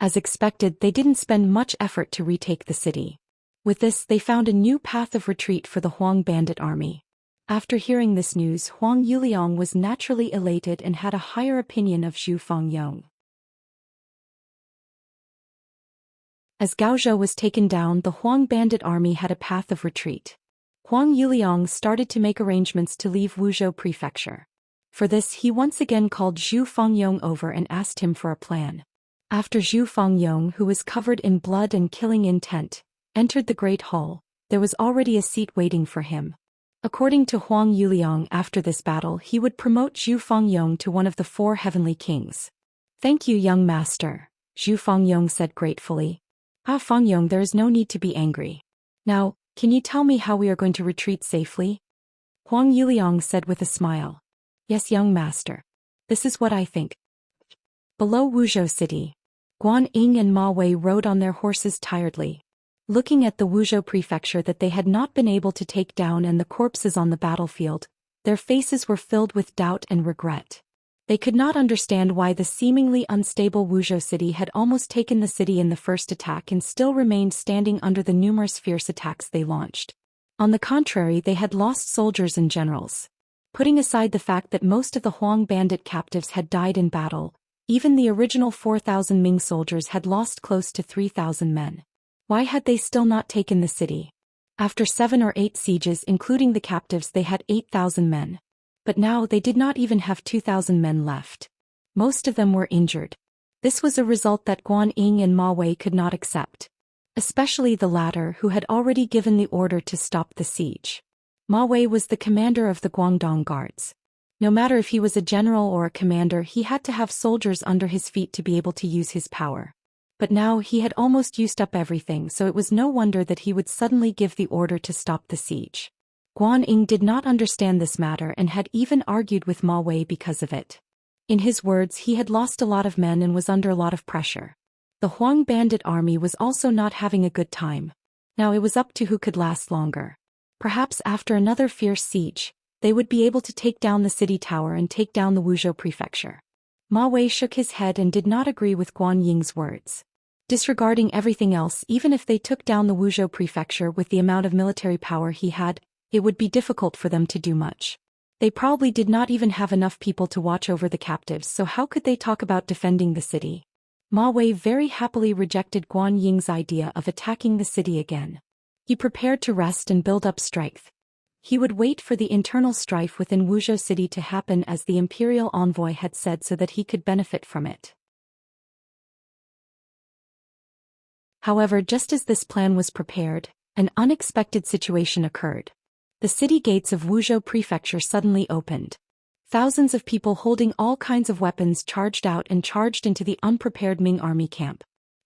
As expected, they didn't spend much effort to retake the city. With this, they found a new path of retreat for the Huang bandit army. After hearing this news, Huang Yuliang was naturally elated and had a higher opinion of Zhu Fangyong. As Gaozhou was taken down, the Huang bandit army had a path of retreat. Huang Yuliang started to make arrangements to leave Wuzhou prefecture. For this, he once again called Zhu Fangyong over and asked him for a plan. After Zhu Fangyong, who was covered in blood and killing intent, entered the Great Hall, there was already a seat waiting for him. According to Huang Yuliang, after this battle he would promote Zhu Fangyong to one of the 4 heavenly kings. Thank you, young master, Zhu Fangyong said gratefully. Fangyong, there is no need to be angry. Now, can you tell me how we are going to retreat safely? Huang Yuliang said with a smile. Yes, young master. This is what I think. Below Wuzhou city, Guan Ying and Ma Wei rode on their horses tiredly. Looking at the Wuzhou prefecture that they had not been able to take down and the corpses on the battlefield, their faces were filled with doubt and regret. They could not understand why the seemingly unstable Wuzhou city had almost taken the city in the first attack and still remained standing under the numerous fierce attacks they launched. On the contrary, they had lost soldiers and generals. Putting aside the fact that most of the Huang bandit captives had died in battle, even the original 4,000 Ming soldiers had lost close to 3,000 men. Why had they still not taken the city? After 7 or 8 sieges including the captives they had 8,000 men. But now they did not even have 2,000 men left. Most of them were injured. This was a result that Guan Ying and Ma Wei could not accept. Especially the latter, who had already given the order to stop the siege. Ma Wei was the commander of the Guangdong Guards. No matter if he was a general or a commander, he had to have soldiers under his feet to be able to use his power. But now he had almost used up everything, so it was no wonder that he would suddenly give the order to stop the siege. Guan Ying did not understand this matter and had even argued with Ma Wei because of it. In his words, he had lost a lot of men and was under a lot of pressure. The Huang bandit army was also not having a good time. Now it was up to who could last longer. Perhaps after another fierce siege, they would be able to take down the city tower and take down the Wuzhou prefecture. Ma Wei shook his head and did not agree with Guan Ying's words. Disregarding everything else, even if they took down the Wuzhou prefecture with the amount of military power he had, it would be difficult for them to do much. They probably did not even have enough people to watch over the captives, so how could they talk about defending the city? Ma Wei very happily rejected Guan Ying's idea of attacking the city again. He prepared to rest and build up strength. He would wait for the internal strife within Wuzhou city to happen as the imperial envoy had said, so that he could benefit from it. However, just as this plan was prepared, an unexpected situation occurred. The city gates of Wuzhou prefecture suddenly opened. Thousands of people holding all kinds of weapons charged out and charged into the unprepared Ming army camp.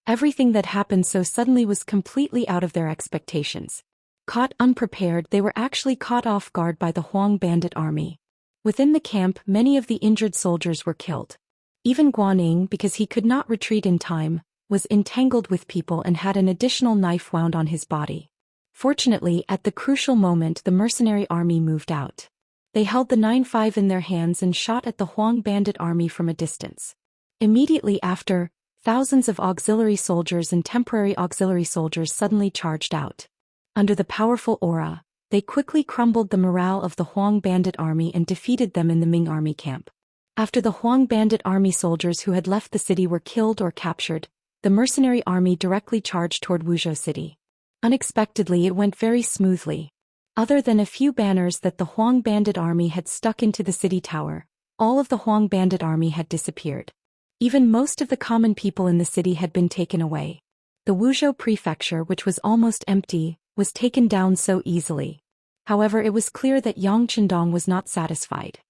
Everything that happened so suddenly was completely out of their expectations. Caught unprepared, they were actually caught off guard by the Huang bandit army. Within the camp, many of the injured soldiers were killed. Even Guan Ying, because he could not retreat in time, was entangled with people and had an additional knife wound on his body. Fortunately, at the crucial moment, the mercenary army moved out. They held the 9-5 in their hands and shot at the Huang bandit army from a distance. Immediately after, thousands of auxiliary soldiers and temporary auxiliary soldiers suddenly charged out. Under the powerful aura, they quickly crumbled the morale of the Huang bandit army and defeated them in the Ming army camp. After the Huang bandit army soldiers who had left the city were killed or captured, the mercenary army directly charged toward Wuzhou city. Unexpectedly, it went very smoothly. Other than a few banners that the Huang bandit army had stuck into the city tower, all of the Huang bandit army had disappeared. Even most of the common people in the city had been taken away. The Wuzhou prefecture, which was almost empty, was taken down so easily. However, it was clear that Yang Qindong was not satisfied.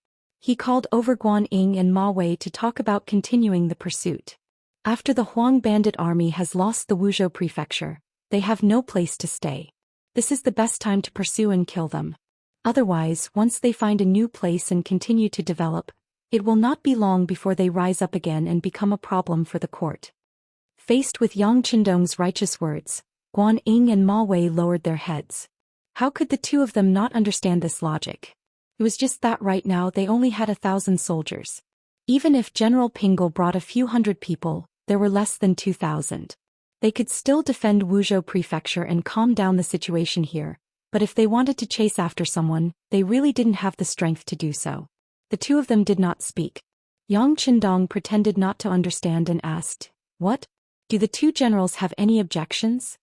He called over Guan Ying and Ma Wei to talk about continuing the pursuit. After the Huang bandit army has lost the Wuzhou prefecture, they have no place to stay. This is the best time to pursue and kill them. Otherwise, once they find a new place and continue to develop, it will not be long before they rise up again and become a problem for the court. Faced with Yang Qindong's righteous words, Guan Ying and Ma Wei lowered their heads. How could the two of them not understand this logic? It was just that right now they only had 1,000 soldiers. Even if General Pingle brought a few hundred people, there were less than 2,000. They could still defend Wuzhou prefecture and calm down the situation here, but if they wanted to chase after someone, they really didn't have the strength to do so. The two of them did not speak. Yang Qindong pretended not to understand and asked, "What? Do the two generals have any objections?"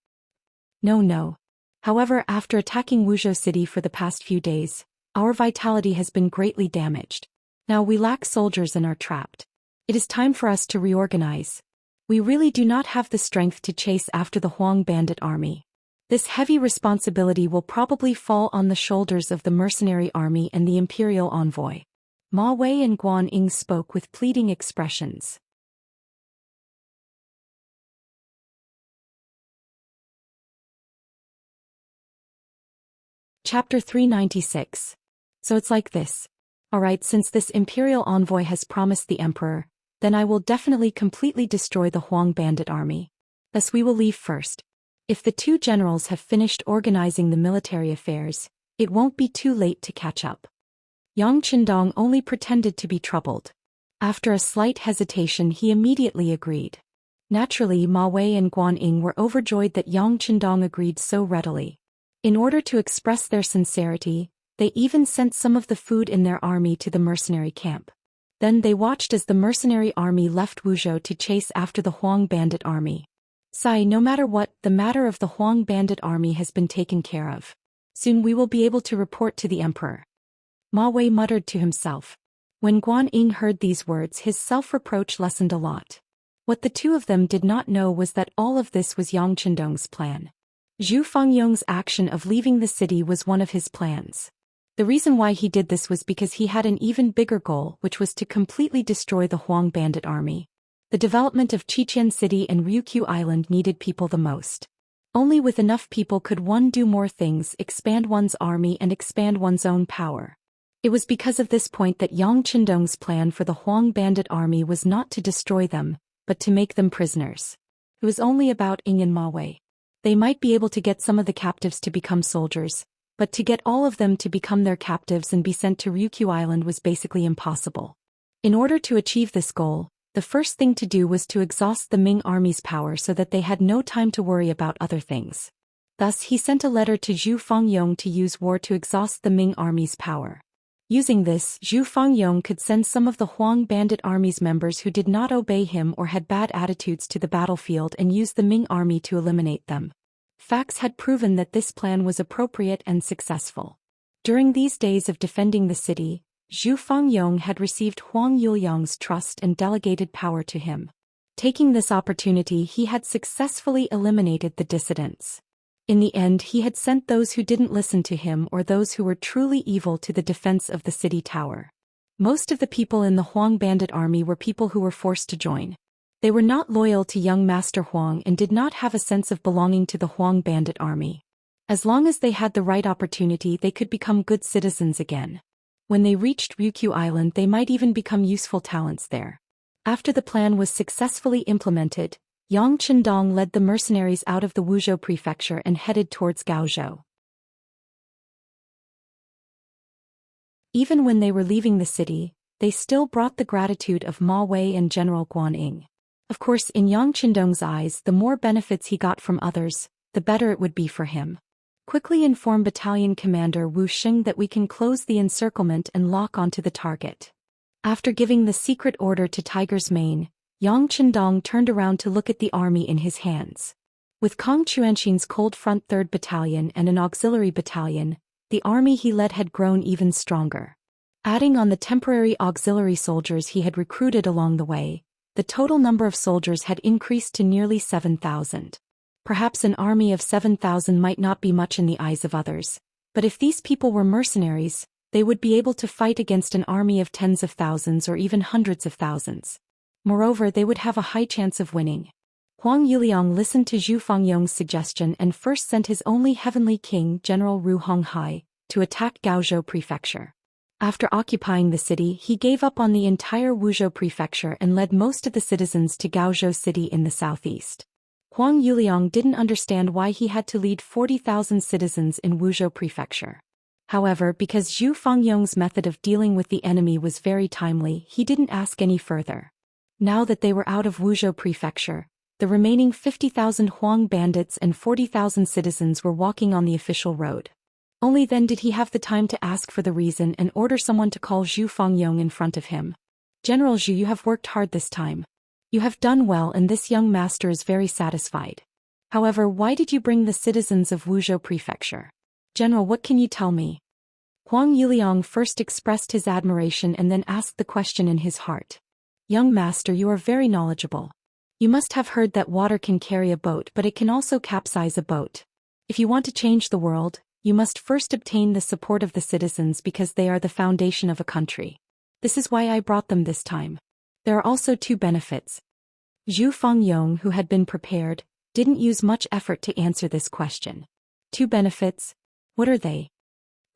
No. However, after attacking Wuzhou city for the past few days, our vitality has been greatly damaged. Now we lack soldiers and are trapped. It is time for us to reorganize. We really do not have the strength to chase after the Huang bandit army. This heavy responsibility will probably fall on the shoulders of the mercenary army and the imperial envoy. Ma Wei and Guan Ying spoke with pleading expressions. Chapter 396. So it's like this. Alright, since this imperial envoy has promised the emperor, then I will definitely completely destroy the Huang bandit army. Thus we will leave first. If the two generals have finished organizing the military affairs, it won't be too late to catch up. Yang Qindong only pretended to be troubled. After a slight hesitation, he immediately agreed. Naturally, Ma Wei and Guan Ying were overjoyed that Yang Qindong agreed so readily. In order to express their sincerity, they even sent some of the food in their army to the mercenary camp. Then they watched as the mercenary army left Wuzhou to chase after the Huang bandit army. No matter what, the matter of the Huang bandit army has been taken care of. Soon we will be able to report to the emperor. Ma Wei muttered to himself. When Guan Ying heard these words, his self-reproach lessened a lot. What the two of them did not know was that all of this was Yang Qindong's plan. Zhu Fengyong's action of leaving the city was one of his plans. The reason why he did this was because he had an even bigger goal, which was to completely destroy the Huang bandit army. The development of Xichen City and Ryukyu Island needed people the most. Only with enough people could one do more things, expand one's army and expand one's own power. It was because of this point that Yang Qindong's plan for the Huang bandit army was not to destroy them, but to make them prisoners. It was only about Ying and Ma Wei. They might be able to get some of the captives to become soldiers, but to get all of them to become their captives and be sent to Ryukyu Island was basically impossible. In order to achieve this goal, the first thing to do was to exhaust the Ming army's power so that they had no time to worry about other things. Thus he sent a letter to Zhu Fangyong to use war to exhaust the Ming army's power. Using this, Zhu Fangyong could send some of the Huang bandit army's members who did not obey him or had bad attitudes to the battlefield and use the Ming army to eliminate them. Facts had proven that this plan was appropriate and successful. During these days of defending the city, Zhu Fangyong had received Huang Yuliang's trust and delegated power to him. Taking this opportunity, he had successfully eliminated the dissidents. In the end, he had sent those who didn't listen to him or those who were truly evil to the defense of the city tower. Most of the people in the Huang bandit army were people who were forced to join. They were not loyal to young Master Huang and did not have a sense of belonging to the Huang bandit army. As long as they had the right opportunity, they could become good citizens again. When they reached Ryukyu Island, they might even become useful talents there. After the plan was successfully implemented, Yang Chendong led the mercenaries out of the Wuzhou prefecture and headed towards Gaozhou. Even when they were leaving the city, they still brought the gratitude of Ma Wei and General Guanyin. Of course, in Yang Chendong's eyes, the more benefits he got from others, the better it would be for him. Quickly inform Battalion Commander Wu Xing that we can close the encirclement and lock onto the target. After giving the secret order to Tiger's Mane, Yang Chendong turned around to look at the army in his hands. With Kong Chuanxin's Cold Front 3rd Battalion and an auxiliary battalion, the army he led had grown even stronger. Adding on the temporary auxiliary soldiers he had recruited along the way, the total number of soldiers had increased to nearly 7,000. Perhaps an army of 7,000 might not be much in the eyes of others, but if these people were mercenaries, they would be able to fight against an army of tens of thousands or even hundreds of thousands. Moreover, they would have a high chance of winning. Huang Yuliang listened to Zhu Fangyong's suggestion and first sent his only heavenly king, General Ru Honghai, to attack Gaozhou prefecture. After occupying the city, he gave up on the entire Wuzhou prefecture and led most of the citizens to Gaozhou city in the southeast. Huang Yuliang didn't understand why he had to lead 40,000 citizens in Wuzhou prefecture. However, because Zhu Fangyong's method of dealing with the enemy was very timely, he didn't ask any further. Now that they were out of Wuzhou prefecture, the remaining 50,000 Huang bandits and 40,000 citizens were walking on the official road. Only then did he have the time to ask for the reason and order someone to call Zhu Fangyong in front of him. General Zhu, you have worked hard this time. You have done well and this young master is very satisfied. However, why did you bring the citizens of Wuzhou prefecture? General, what can you tell me? Huang Yuliang first expressed his admiration and then asked the question in his heart. Young master, you are very knowledgeable. You must have heard that water can carry a boat, but it can also capsize a boat. If you want to change the world, you must first obtain the support of the citizens because they are the foundation of a country. This is why I brought them this time. There are also two benefits. Zhu Fangyong, who had been prepared, didn't use much effort to answer this question. Two benefits? What are they?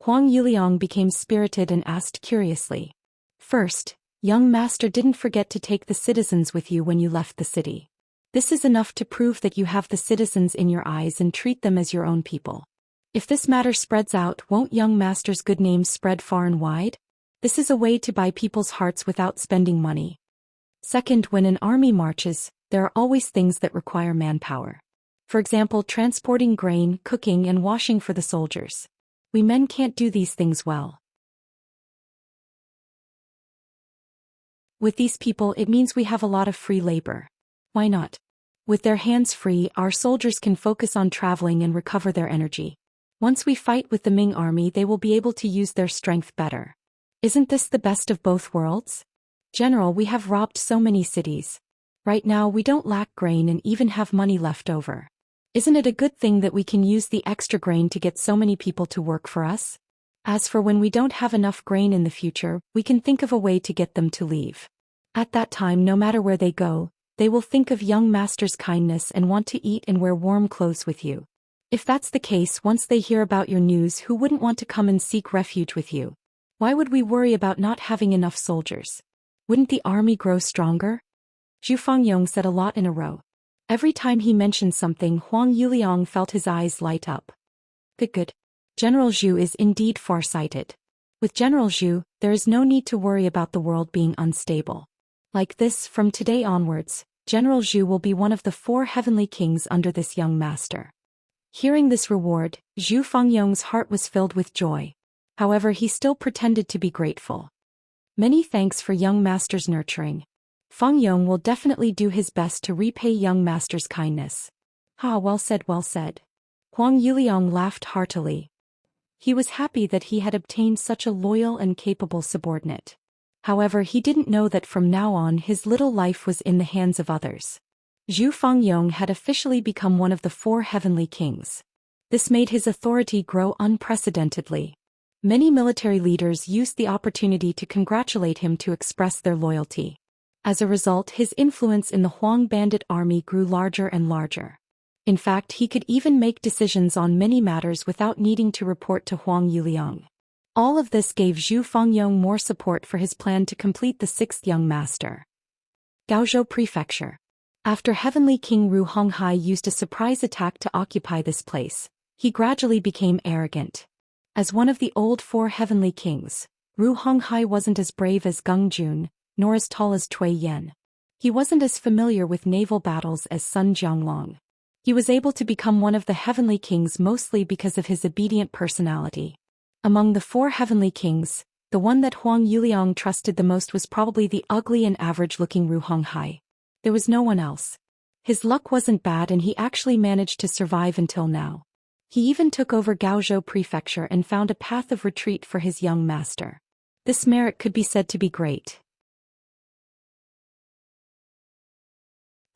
Huang Yuliang became spirited and asked curiously. First, young master didn't forget to take the citizens with you when you left the city. This is enough to prove that you have the citizens in your eyes and treat them as your own people. If this matter spreads out, won't young master's good name spread far and wide? This is a way to buy people's hearts without spending money. Second, when an army marches, there are always things that require manpower. For example, transporting grain, cooking, and washing for the soldiers. We men can't do these things well. With these people, it means we have a lot of free labor. Why not? With their hands free, our soldiers can focus on traveling and recover their energy. Once we fight with the Ming army, they will be able to use their strength better. Isn't this the best of both worlds? General, we have robbed so many cities. Right now we don't lack grain and even have money left over. Isn't it a good thing that we can use the extra grain to get so many people to work for us? As for when we don't have enough grain in the future, we can think of a way to get them to leave. At that time, no matter where they go, they will think of young master's kindness and want to eat and wear warm clothes with you. If that's the case, once they hear about your news, who wouldn't want to come and seek refuge with you? Why would we worry about not having enough soldiers? Wouldn't the army grow stronger? Zhu Fangyong said a lot in a row. Every time he mentioned something, Huang Yuliang felt his eyes light up. Good. General Zhu is indeed far-sighted. With General Zhu, there is no need to worry about the world being unstable. Like this, from today onwards, General Zhu will be one of the 4 heavenly kings under this young master. Hearing this reward, Zhu Fangyong's heart was filled with joy. However, he still pretended to be grateful. Many thanks for young master's nurturing. Fangyong will definitely do his best to repay young master's kindness. Well said, well said. Huang Yuliang laughed heartily. He was happy that he had obtained such a loyal and capable subordinate. However, he didn't know that from now on his little life was in the hands of others. Zhu Fangyong had officially become one of the 4 heavenly kings. This made his authority grow unprecedentedly. Many military leaders used the opportunity to congratulate him to express their loyalty. As a result, his influence in the Huang bandit army grew larger and larger. In fact, he could even make decisions on many matters without needing to report to Huang Yuliang. All of this gave Zhu Fangyong more support for his plan to complete the 6th young master. Gaozhou Prefecture. After Heavenly King Ru Honghai used a surprise attack to occupy this place, he gradually became arrogant. As one of the old 4 heavenly kings, Ru Honghai wasn't as brave as Gung Jun, nor as tall as Cui Yen. He wasn't as familiar with naval battles as Sun Jianglong. He was able to become one of the heavenly kings mostly because of his obedient personality. Among the 4 heavenly kings, the one that Huang Yuliang trusted the most was probably the ugly and average-looking Ru Honghai. There was no one else. His luck wasn't bad and he actually managed to survive until now. He even took over Gaozhou Prefecture and found a path of retreat for his young master. This merit could be said to be great.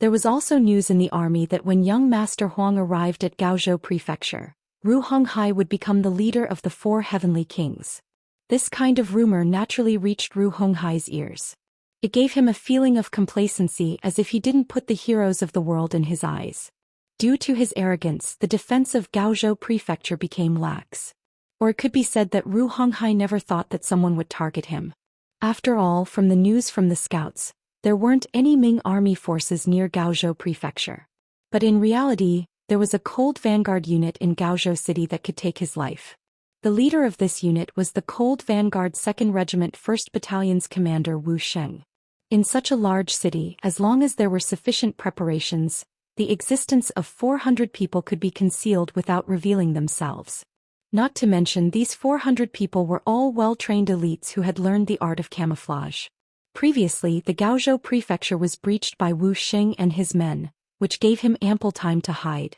There was also news in the army that when young Master Huang arrived at Gaozhou Prefecture, Ru Honghai would become the leader of the 4 heavenly kings. This kind of rumor naturally reached Ru Honghai's ears. It gave him a feeling of complacency as if he didn't put the heroes of the world in his eyes. Due to his arrogance, the defense of Gaozhou Prefecture became lax. Or it could be said that Ru Honghai never thought that someone would target him. After all, from the news from the scouts, there weren't any Ming army forces near Gaozhou Prefecture. But in reality, there was a cold vanguard unit in Gaozhou City that could take his life. The leader of this unit was the Cold Vanguard 2nd Regiment 1st Battalion's commander Wu Sheng. In such a large city, as long as there were sufficient preparations, the existence of 400 people could be concealed without revealing themselves. Not to mention these 400 people were all well-trained elites who had learned the art of camouflage. Previously, the Gaozhou Prefecture was breached by Wu Sheng and his men, which gave him ample time to hide.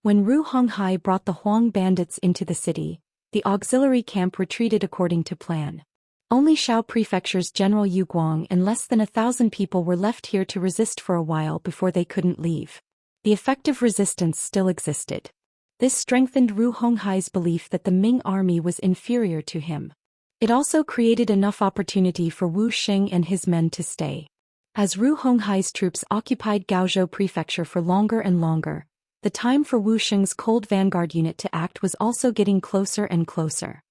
When Ru Honghai brought the Huang bandits into the city, the auxiliary camp retreated according to plan. Only Shao Prefecture's General Yu Guang and less than 1,000 people were left here to resist for a while before they couldn't leave. The effective resistance still existed. This strengthened Ru Honghai's belief that the Ming army was inferior to him. It also created enough opportunity for Wu Sheng and his men to stay. As Ru Honghai's troops occupied Gaozhou Prefecture for longer and longer, the time for Wu Sheng's Cold Vanguard unit to act was also getting closer and closer.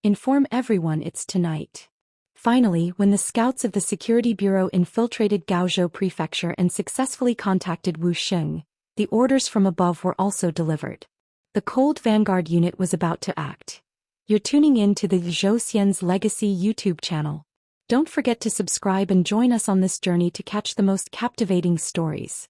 Inform everyone it's tonight. Finally, when the scouts of the Security Bureau infiltrated Gaozhou Prefecture and successfully contacted Wu Sheng, the orders from above were also delivered. The Cold Vanguard unit was about to act. You're tuning in to the Zhou Xian's Legacy YouTube channel. Don't forget to subscribe and join us on this journey to catch the most captivating stories.